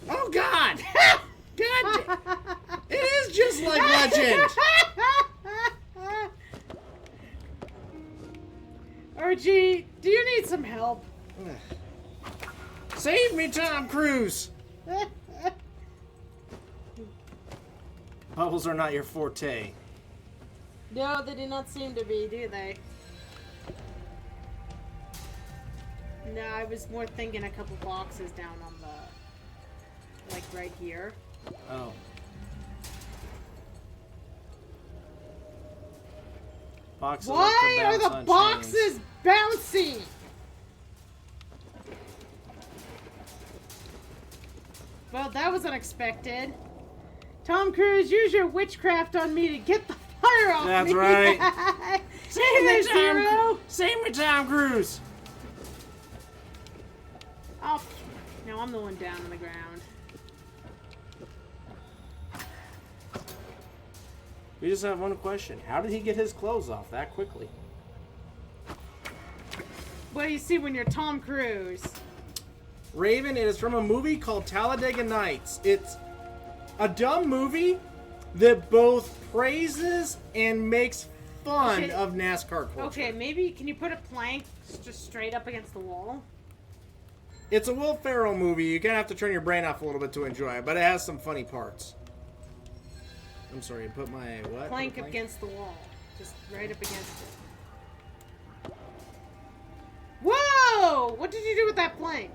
Oh God! God! It is just like Legend. Archie, do you need some help? Save me, Tom Cruise. Bubbles are not your forte. No, they do not seem to be, do they? No, I was more thinking a couple boxes down on the... like right here. Oh. Boxes Why are the boxes bouncy? Well, that was unexpected. Tom Cruise, use your witchcraft on me to get the fire off That's me. right. Save me, Tom Cruise. Oh, no, I'm the one down on the ground. We just have one question. How did he get his clothes off that quickly? What do you see when you're Tom Cruise? Raven, it is from a movie called Talladega Nights. It's a dumb movie that both praises and makes fun of NASCAR culture. Okay, maybe can you put a plank just straight up against the wall? It's a Will Ferrell movie. You're going to have to turn your brain off a little bit to enjoy it, but it has some funny parts. I'm sorry, put my what? Plank against the wall. Just right up against it. Whoa! What did you do with that plank?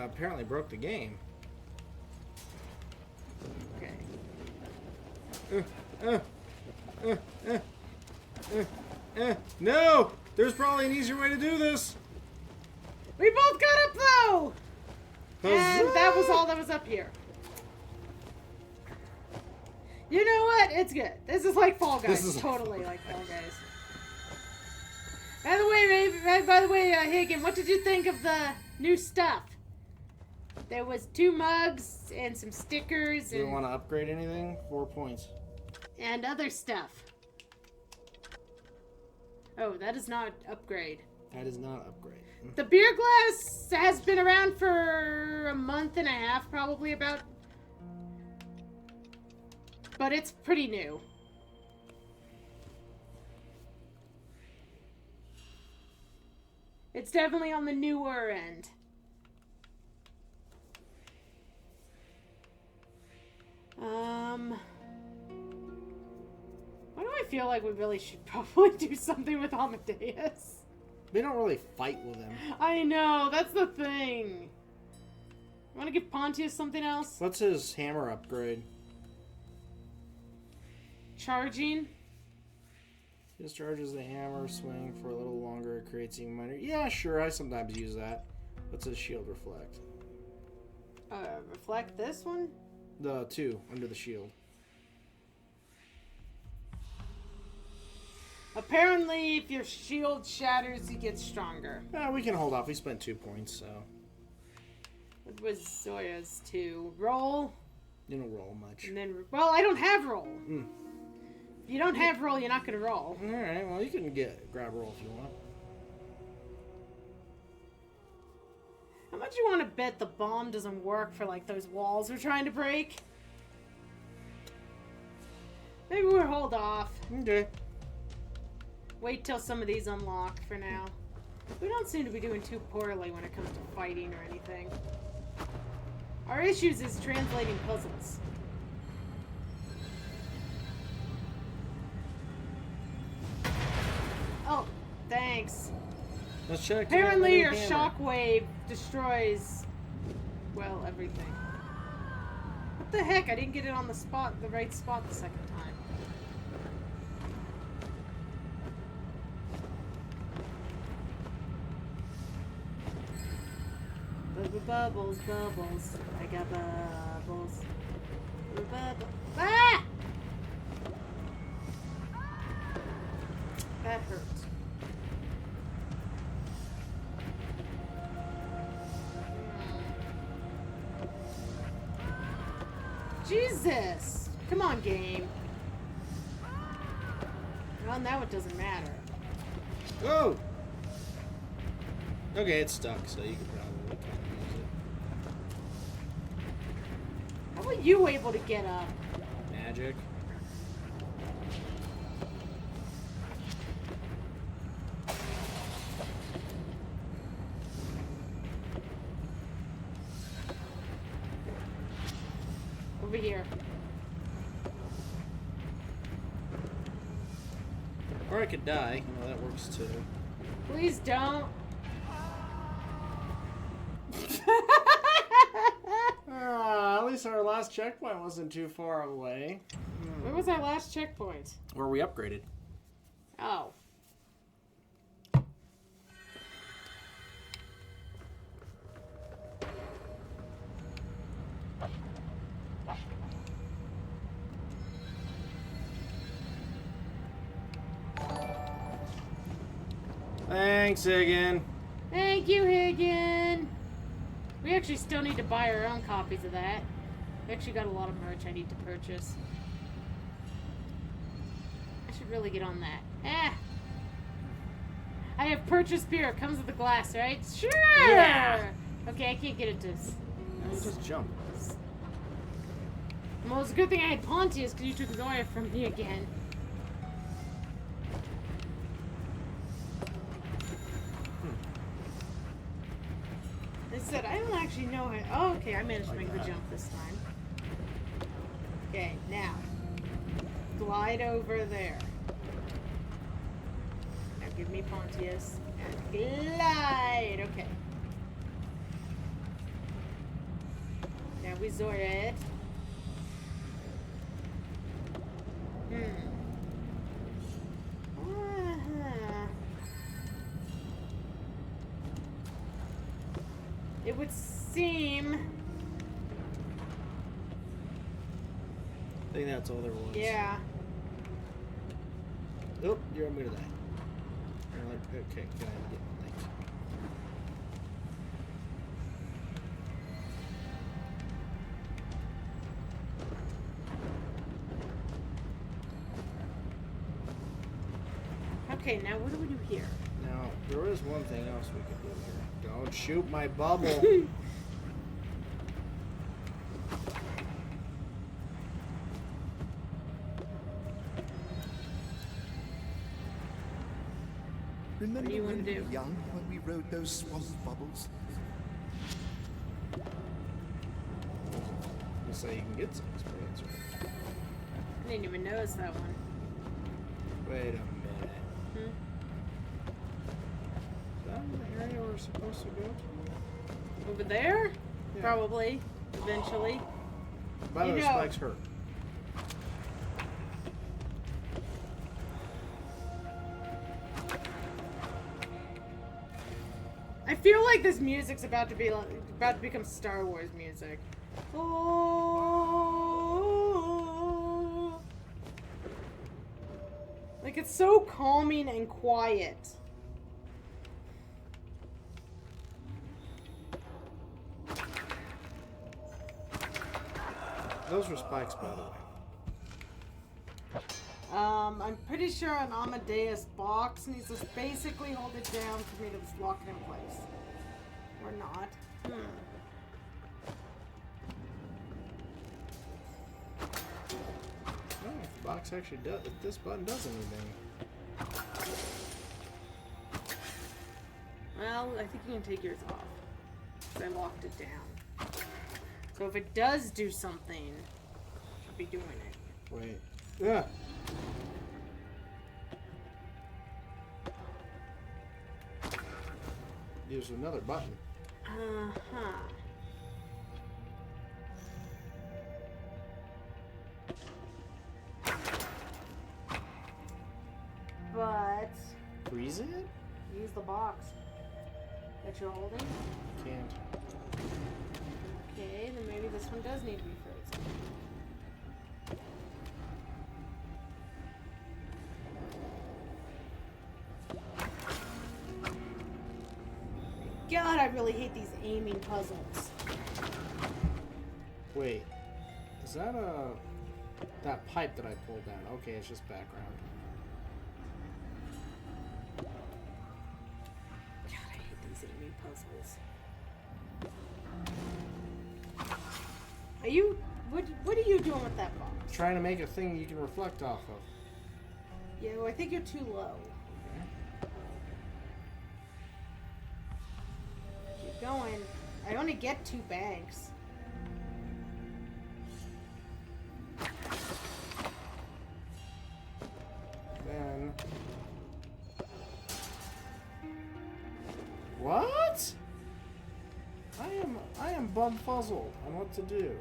Apparently broke the game. Okay. No! There's probably an easier way to do this. We both got up though! And that was all that was up here. You know what? It's good. This is like Fall Guys. This is totally like Fall Guys. By the way, Hagen, what did you think of the new stuff? There was 2 mugs and some stickers Do you want to upgrade anything? 4 points. and other stuff. Oh, that is not upgrade. That is not upgrade. The beer glass has been around for a month and a half, probably about. But it's pretty new. It's definitely on the newer end. Why do I feel like we really should probably do something with Amadeus? They don't really fight with him. I know, that's the thing. Want to give Pontius something else? What's his hammer upgrade? Charging? Discharges the hammer swing for a little longer. It creates even minor. Yeah, sure. I sometimes use that. What's his shield reflect? Reflect this one? The 2 under the shield. Apparently, if your shield shatters, he gets stronger. We can hold off. We spent 2 points, so. What was Zoya's 2? Roll? You don't roll much. And then, well, I don't have roll. Mm. If you don't have roll, you're not going to roll. Alright, well, you can grab roll if you want. How much you want to bet the bomb doesn't work for, like, those walls we're trying to break? Maybe we'll hold off. Okay. Wait till some of these unlock for now. We don't seem to be doing too poorly when it comes to fighting or anything. Our issues is translating puzzles. Oh, thanks. Let's check. Apparently your shockwave destroys, well, everything. What the heck? I didn't get it on the right spot the second time. Bubbles, bubbles. I got bubbles. Bubbles. Ah! That hurts. Jesus! Come on, game. Well, now it doesn't matter. Oh! Okay, it's stuck, so you can probably kind of use it. How were you able to get up? Magic. Over here. Or I could die. You know, that works too. Please don't. At least our last checkpoint wasn't too far away. Where was our last checkpoint? Where we upgraded. Oh. Thanks, Higgin. Thank you, Higgin. We actually still need to buy our own copies of that. We actually got a lot of merch I need to purchase. I should really get on that. I have purchased beer. It comes with a glass, right? Sure! Yeah! Okay, I can't get it to... Just jump. Well, it's a good thing I had Pontius because you took Zoya from me again. I said, I don't actually know how... Oh, okay, I managed to make the jump this time. Okay, now. Glide over there. Now give me Pontius. And glide! Okay. Now we Zoya it. It would seem... I think that's all there was. Yeah. Oh, you're gonna die. Okay, can I get my legs? Okay, now what do we do here? Now, there is one thing else we could do here. Don't shoot my bubble. Remember What do you when want to we do? were young, when we rode those swamp bubbles? Just so you can get some experience. Right? I didn't even notice that one. Wait a minute. Hmm? Is that the area we're supposed to go to? Over there? Yeah. Probably. Eventually. By the way, Spike's hurt. I feel like this music's about to become Star Wars music. Oh, like it's so calming and quiet. Those were Spike's, by the way. I'm pretty sure an Amadeus box needs to basically hold it down for me to just lock it in place. Or not. Oh, if the box actually does, if this button does anything. Well, I think you can take yours off. 'Cause I locked it down. So if it does do something, I'll be doing it. Wait. Yeah. There's another button. Uh-huh. But Freeze it? use the box. That you're holding? Can't. Okay, then maybe this one does need to be frozen. God, I really hate these aiming puzzles. Wait. Is that that pipe that I pulled down? Okay, it's just background. God, I hate these aiming puzzles. Are you... What are you doing with that box? Trying to make a thing you can reflect off of. Yeah, well, I think you're too low. Keep going. I only get 2 banks. Then... What? I am bumfuzzled on what to do.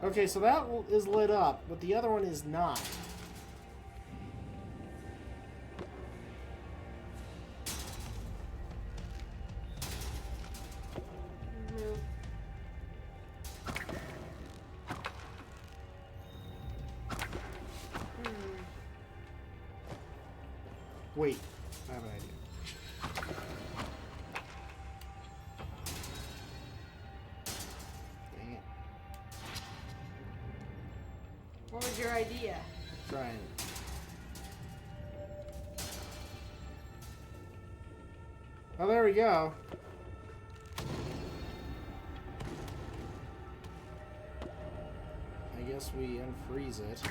Okay, so that is lit up, but the other one is not. Move. Wait, I have an idea. Dang it. What was your idea? Trine. Oh, there we go. I guess we unfreeze it.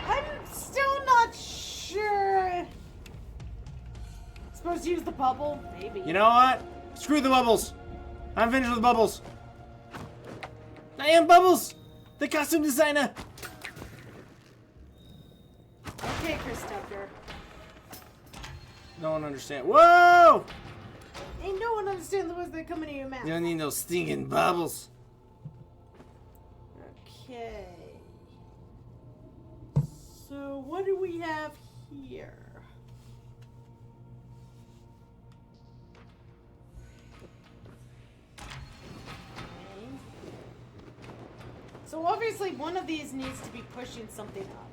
I'm still not sure. Supposed to use the bubble? Maybe. You know what? Screw the bubbles. I'm finished with bubbles. I am Bubbles, the costume designer. Okay, Chris Tucker. No one understands. Whoa! Ain't no one understands the words that come into your mouth. You don't need no stinking bubbles. Okay. So what do we have here? Okay. So obviously one of these needs to be pushing something up.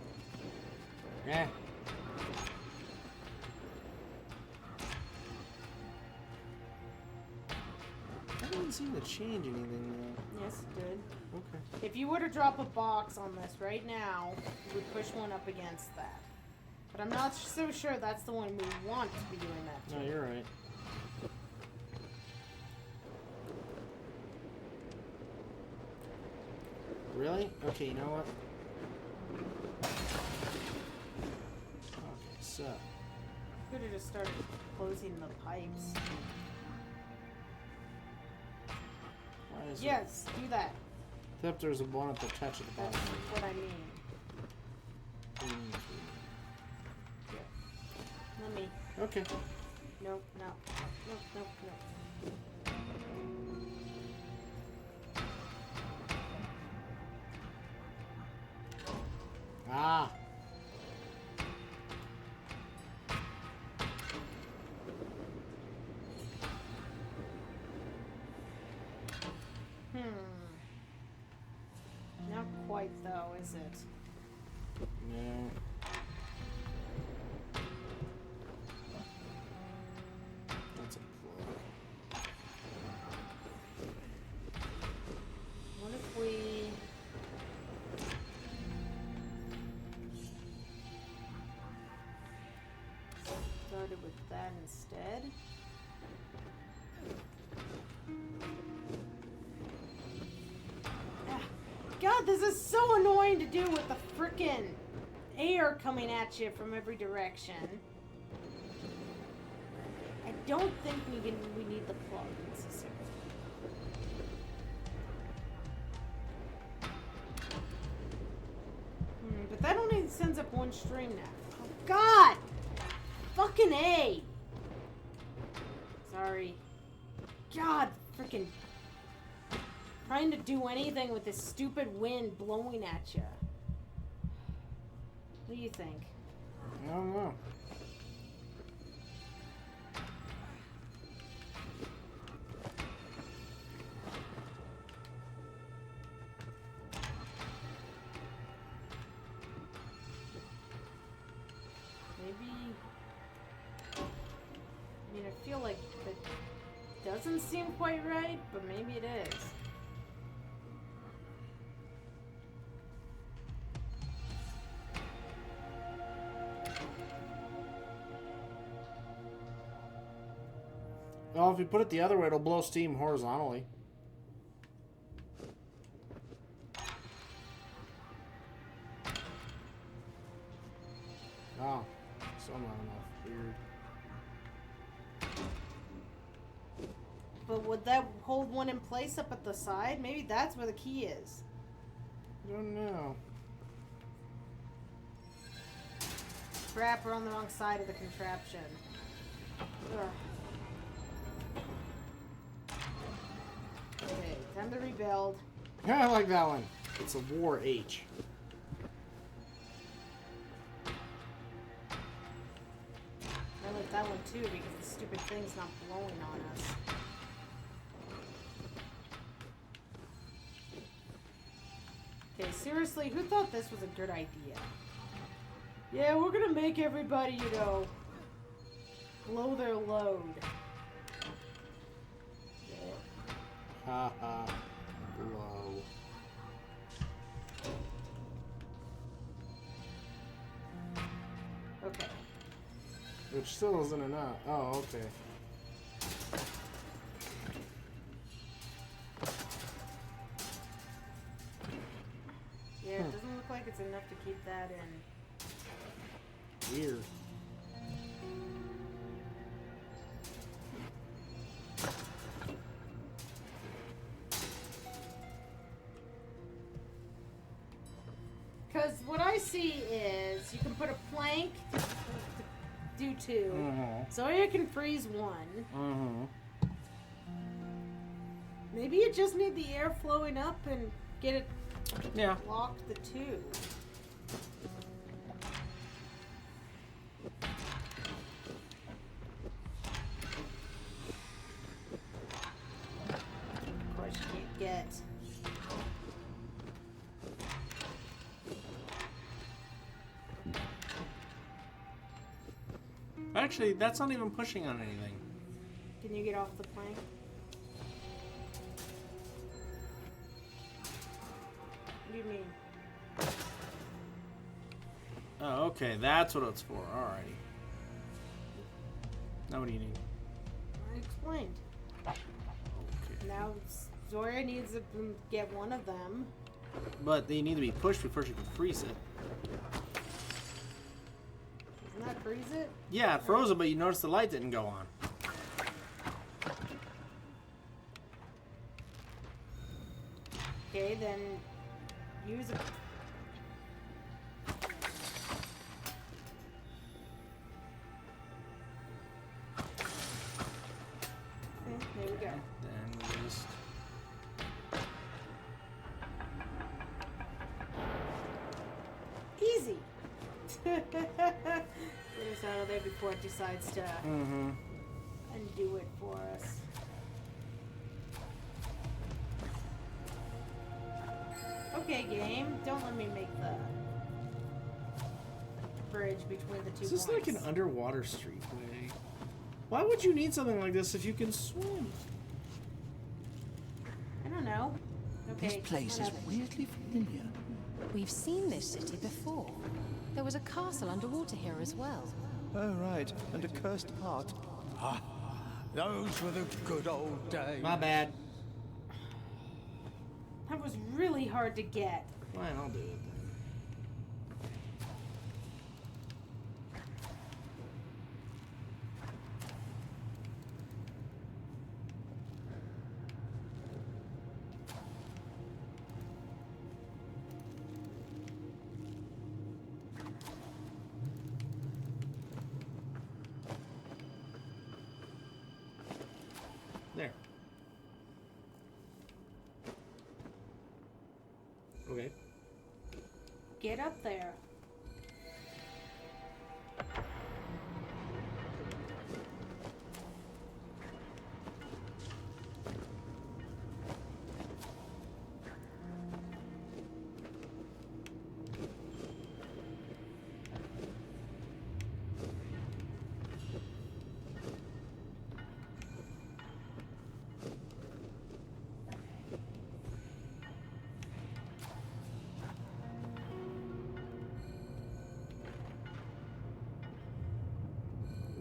Yeah. That didn't seem to change anything though. Yes, it did. Okay. If you were to drop a box on this right now, you would push one up against that. But I'm not so sure that's the one we want to be doing that to. No, you're right. Really? Okay, you know what? Okay, so. Could have just started closing the pipes. Why is Yes, do that. Except there's one at the touch of the That's bottom. what I mean. Let me. Okay. Nope, no. Nope, nope, nope. Ah. Not quite though, is it? No. That's a plug. What if we... started with that instead? Ah, God, this is so annoying to do with the frickin' air coming at you from every direction. I don't think we need the plug necessarily. But that only sends up one stream now. Oh, God! Fucking A! Sorry. God, freaking trying to do anything with this stupid wind blowing at you. What do you think? I don't know. Maybe... I mean, I feel like that doesn't seem quite right, but maybe it is. Well, if you put it the other way, it'll blow steam horizontally. Oh, still not enough. Weird. But would that hold one in place up at the side? Maybe that's where the key is. I don't know. Crap, we're on the wrong side of the contraption. Ugh. Okay, time to rebuild. Yeah, I like that one. It's a war H. I like that one too because the stupid thing's not blowing on us. Okay, seriously, who thought this was a good idea? Yeah, we're gonna make everybody, you know, blow their load. Ha ha. Blow. Okay. Which still isn't enough. Oh, okay. Yeah, it doesn't look like it's enough to keep that in. Weird. Because what I see is you can put a plank to do two. Zoya can freeze one. Maybe you just need the air flowing up and get it locked the two. Of course you can't get... Actually, that's not even pushing on anything. Can you get off the plank? What do you mean? Oh, okay. That's what it's for. Alrighty. Now what do you need? I explained. Okay. Now Zoya needs to get one of them. But they need to be pushed before she can freeze it. Doesn't that freeze it? Yeah, it froze it, but you noticed the light didn't go on. Okay, then use a... Okay, there we go. Then we just... Easy! Get us out of there before it decides to undo it for us. Okay, game. Don't let me make the bridge between the two Is this points. like an underwater streetway? Why would you need something like this if you can swim? I don't know. Okay, This place is weirdly familiar. We've seen this city before. There was a castle underwater here as well. Oh, right. And a cursed heart. Ah, those were the good old days. My bad. That was really hard to get. Fine, I'll do it then. There. Okay. Get up there.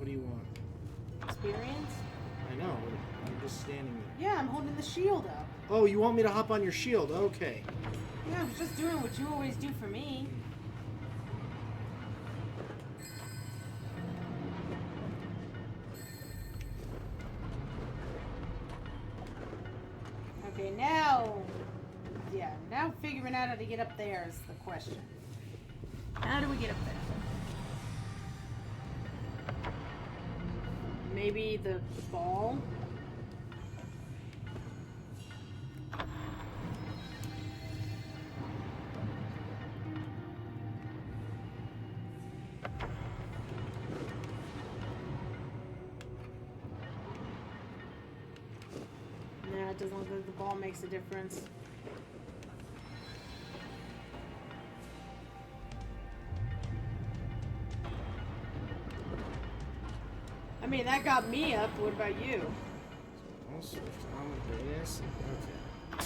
do you want? Experience? I know, but I'm just standing there. Yeah, I'm holding the shield up. Oh, you want me to hop on your shield? Okay. Yeah, I was just doing what you always do for me. Okay, now... Yeah, now figuring out how to get up there is the question. How do we get up there? Maybe the ball? No, it doesn't look like the ball makes a difference. I mean, that got me up. What about you? I'll switch on with this. Okay.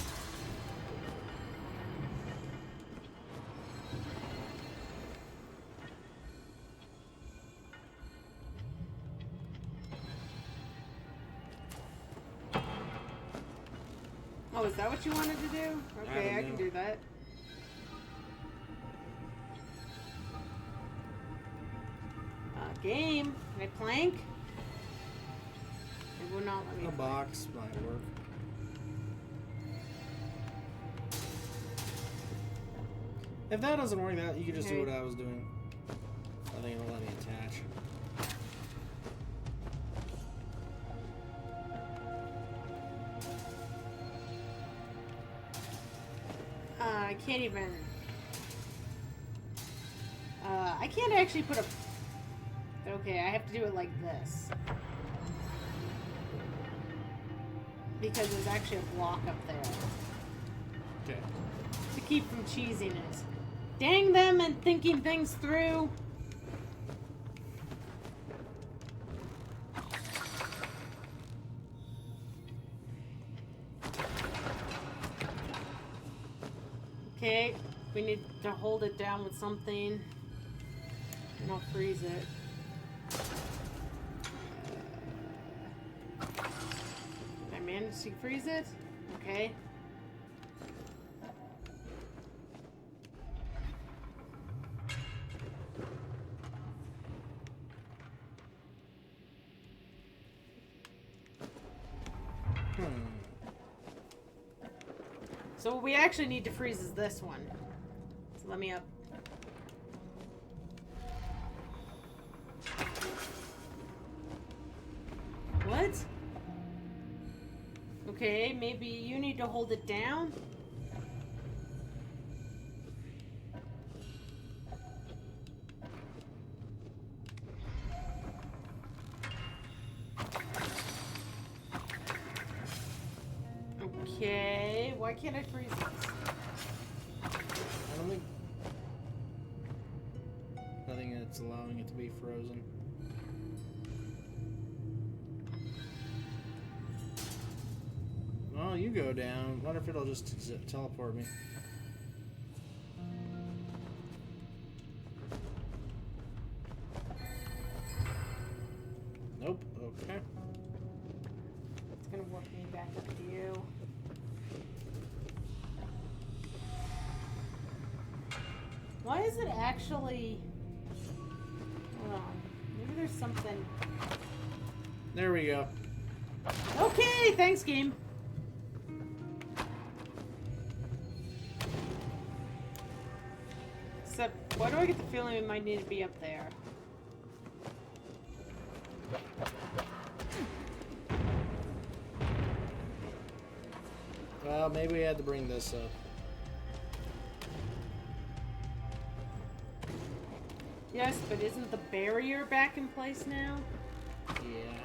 Oh, is that what you wanted to do? Okay, I can do that. Game. Can I plank? It will not let me. A box might work. If that doesn't work, that you can just do what I was doing. I think it'll let me attach. I can't even. I can't actually put a. Okay, I have to do it like this. Because there's actually a block up there. Okay. To keep from cheesiness. Dang them and thinking things through. Okay, we need to hold it down with something. And I'll freeze it. Did I manage to freeze it? Okay. So what we actually need to freeze is this one. So let me up. What? Okay, maybe you need to hold it down? Okay, why can't I freeze this? I don't think... I think it's allowing it to be frozen. Oh, you go down. Wonder if it'll just teleport me. Nope. Okay. It's gonna warp me back up to you. Why is it actually... Hold on. Maybe there's something... There we go. Okay, thanks, game. Except, why do I get the feeling we might need to be up there? Well, maybe we had to bring this up. Yes, but isn't the barrier back in place now? Yeah.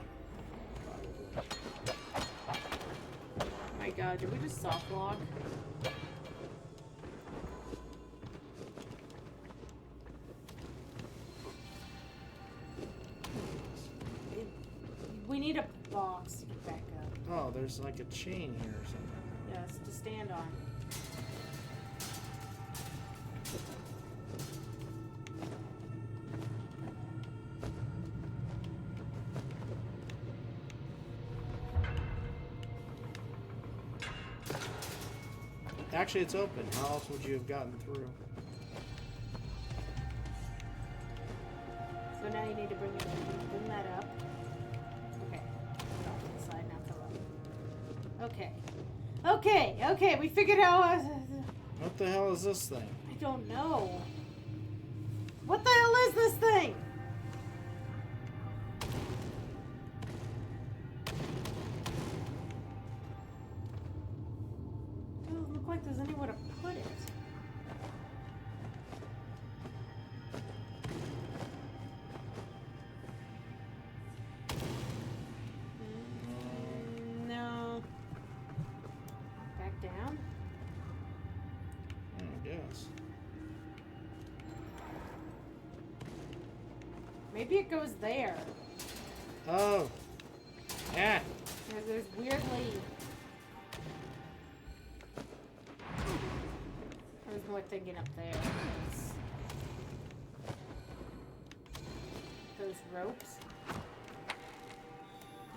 Oh my god, did we just soft lock? We need a box to get back up. Oh, there's like a chain here or something. Yes, to stand on. Actually, it's open. How else would you have gotten through? So now you need to bring it in. Bring that up. Okay. Off to the side, now come up. Okay. Okay, okay, we figured out... What the hell is this thing? I don't know. What the hell is this thing? Doesn't look like there's anywhere to put it. No. Back down? I guess. Maybe it goes there. Oh. Yeah. There's weirdly... There's more thinking up there. Those ropes.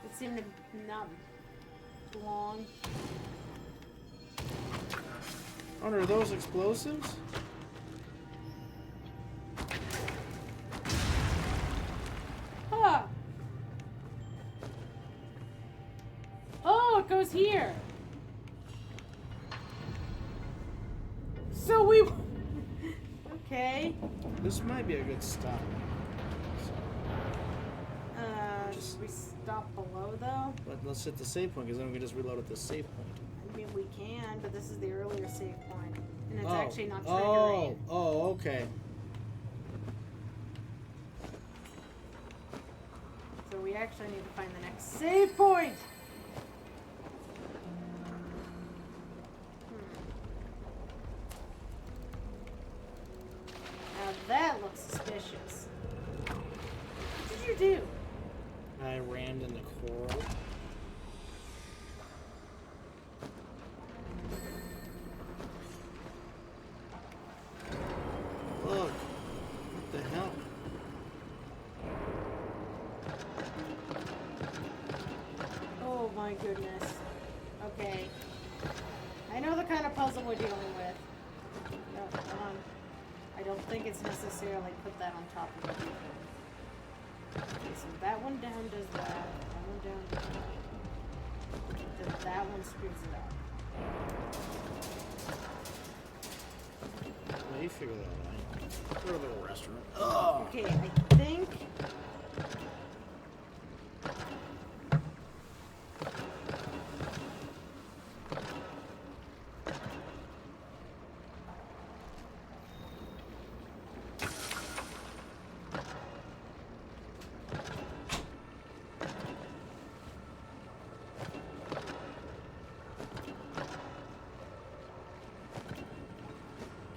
It seemed to not belong. Oh, are those explosives? Huh. Oh, it goes here. So we... Okay. This might be a good stop. Should we stop below though? But let's hit the save point, because then we can just reload at the save point. I mean, we can, but this is the earlier save point. And it's Oh. actually not triggering. Oh, okay. So we actually need to find the next save point! Now that looks suspicious. What did you do? I ran in the coral. Look. What the hell? Oh my goodness. Okay. I know the kind of puzzle we're dealing with. No, I don't think it's necessarily put that on top of it. Okay, so that one down does that. That one down does that. Then that one screws it up. Well, you figure that out. Go to the restaurant. Oh. Okay, I think...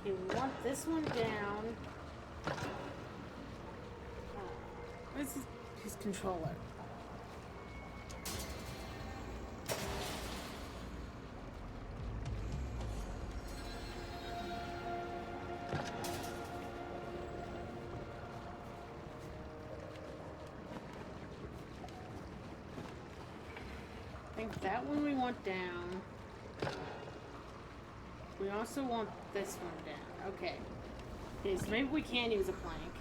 we want this one down. Where's his controller? I think that one we want down. We also want this one down. Okay. Okay, so maybe we can use a plank.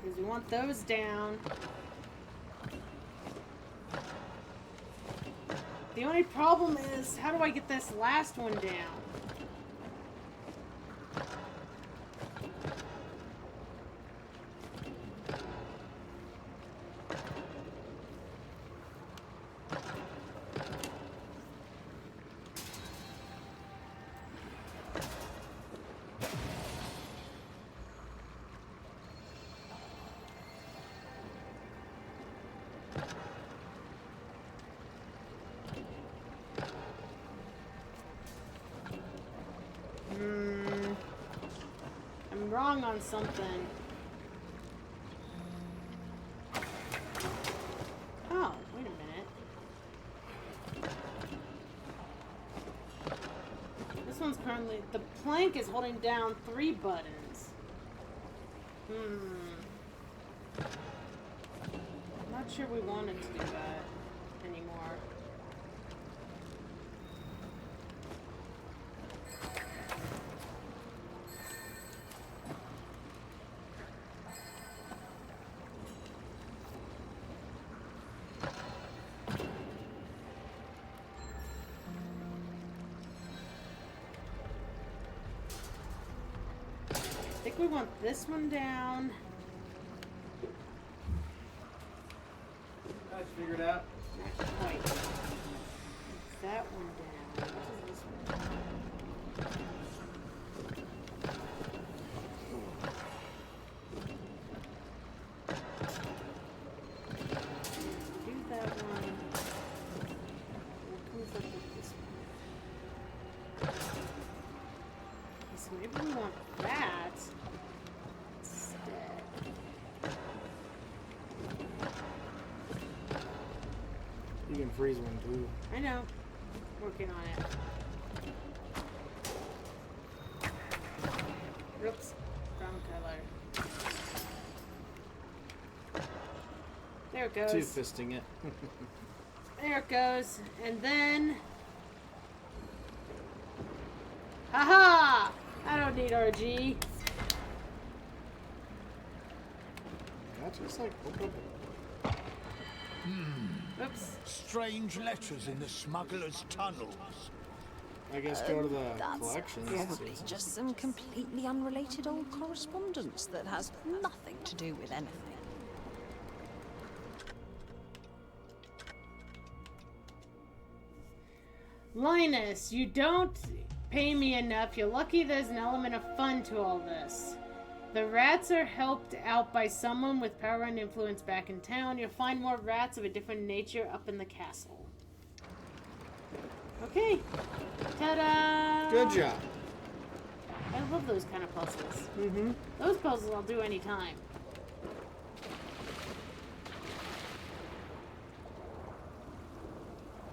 Because we want those down. The only problem is, how do I get this last one down? I'm wrong on something. Oh, wait a minute. This one's currently... The plank is holding down 3 buttons. I'm not sure we wanted to do that anymore. I think we want this one down. I figured out. Wait. That one down. What is this one? Do that one. What comes up with this one? Okay, so maybe we want that instead. You can freeze one too. I know. Working on it. Oops. Wrong color. There it goes. Two-fisting it. There it goes. And then... Haha! I don't need RG. That's just like... Oops. Strange letters in the smuggler's tunnels. I guess go to the That's collections. probably just some completely unrelated old correspondence that has nothing to do with anything. Linus, you don't pay me enough. You're lucky there's an element of fun to all this. The rats are helped out by someone with power and influence back in town. You'll find more rats of a different nature up in the castle. Okay. Ta-da! Good job. I love those kind of puzzles. Mm-hmm. Those puzzles I'll do anytime.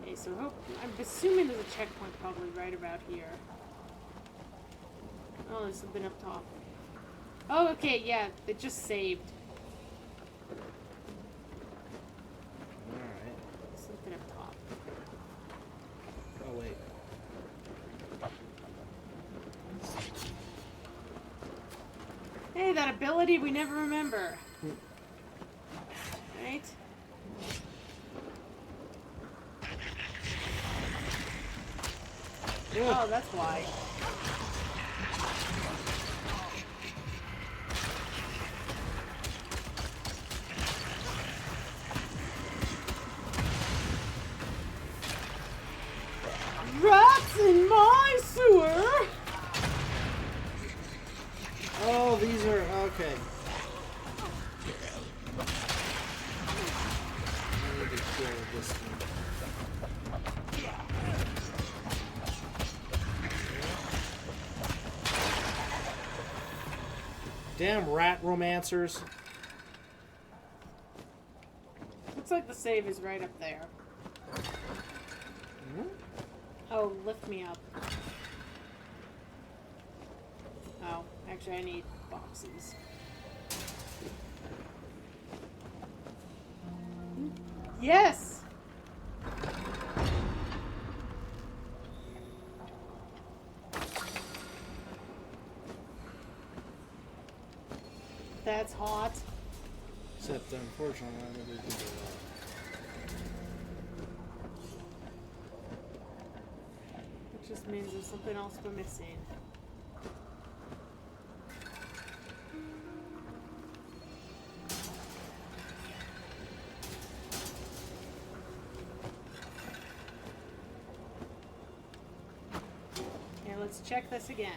Okay, so I'm assuming there's a checkpoint probably right about here. Oh, there's something up top. Oh, okay, yeah, it just saved. Alright. Something up top. Oh, wait. Hey, that ability we never remember. Right? Oh, that's why. Rats in my sewer! Oh, these are... okay. I need to kill this one. Damn rat romancers. Looks like the save is right up there. Oh, lift me up. Oh, actually I need boxes. Yes! That's hot. Except, unfortunately, I never did that. It just means there's something else we're missing. Okay, let's check this again.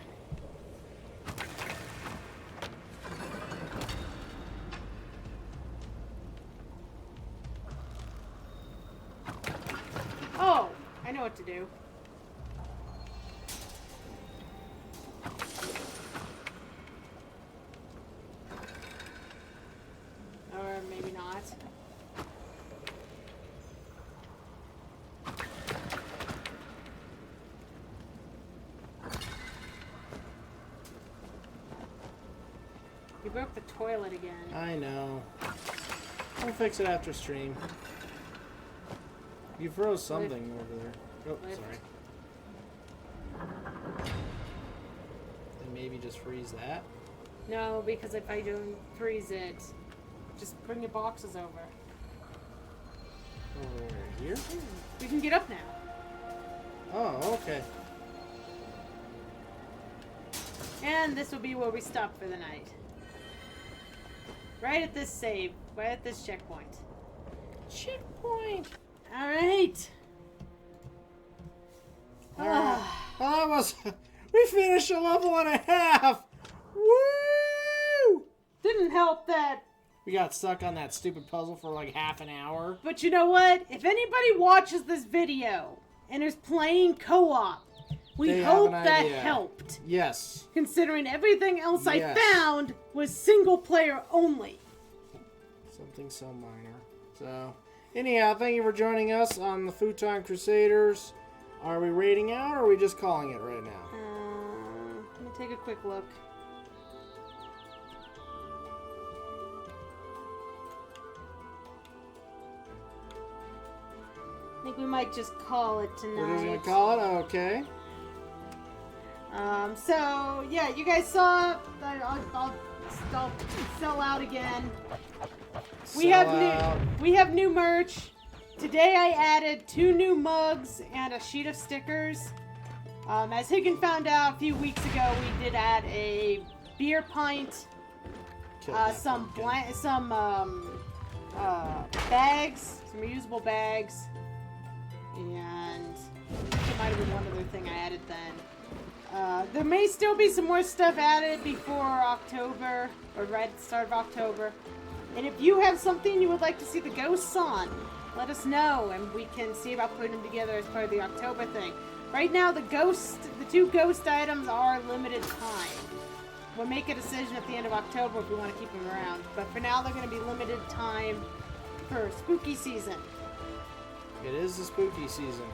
Oh, I know what to do. Or maybe not. You broke the toilet again. I know. We'll fix it after stream. You froze something over there. Oh, sorry. Then maybe just freeze that. No, because if I don't freeze it, just bring your boxes over. Over here? We can get up now. Oh, okay. And this will be where we stop for the night. Right at this save. Right at this checkpoint. Checkpoint! Alright. Well, that was... We finished a level and a half! Woo! Didn't help that. We got stuck on that stupid puzzle for like half an hour. But you know what? If anybody watches this video and is playing co-op, we hope that helped. Yes. Considering everything else I found was single player only. Something so minor. So, anyhow, thank you for joining us on the Futon Crusaders. Are we raiding out or are we just calling it right now? Let me take a quick look. I think we might just call it tonight. We're just gonna call it? Okay. So, yeah, you guys saw... I'll sell out again. We have new merch. Today I added 2 new mugs and a sheet of stickers. As Higgin found out a few weeks ago, we did add a beer pint, some bags, some reusable bags, and there might have been one other thing I added then. There may still be some more stuff added before October, or right at the start of October. And if you have something you would like to see the ghosts on, let us know, and we can see about putting them together as part of the October thing. Right now, the 2 ghost items are limited time. We'll make a decision at the end of October if we want to keep them around. But for now, they're going to be limited time for spooky season. It is the spooky season.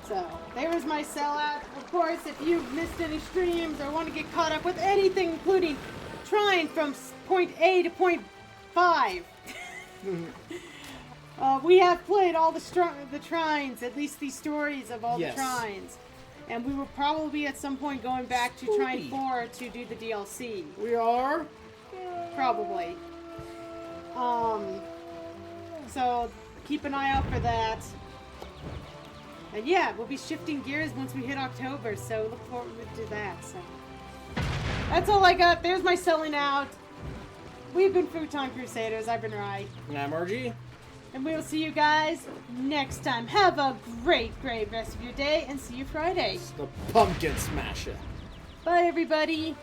So, there's my sellout. Of course, if you've missed any streams or want to get caught up with anything, including Trine from point A to point 5, we have played all the Trines, at least the stories of all the Trines. And we will probably be at some point going back to Trine 4 to do the DLC. We are? Probably. So, keep an eye out for that. And yeah, we'll be shifting gears once we hit October, so look forward to that. So, that's all I got. There's my selling out. We've been Futon Crusaders. I've been Rye. And I'm RG. And we'll see you guys next time. Have a great rest of your day, and see you Friday. It's the Pumpkin Smasher. Bye, everybody.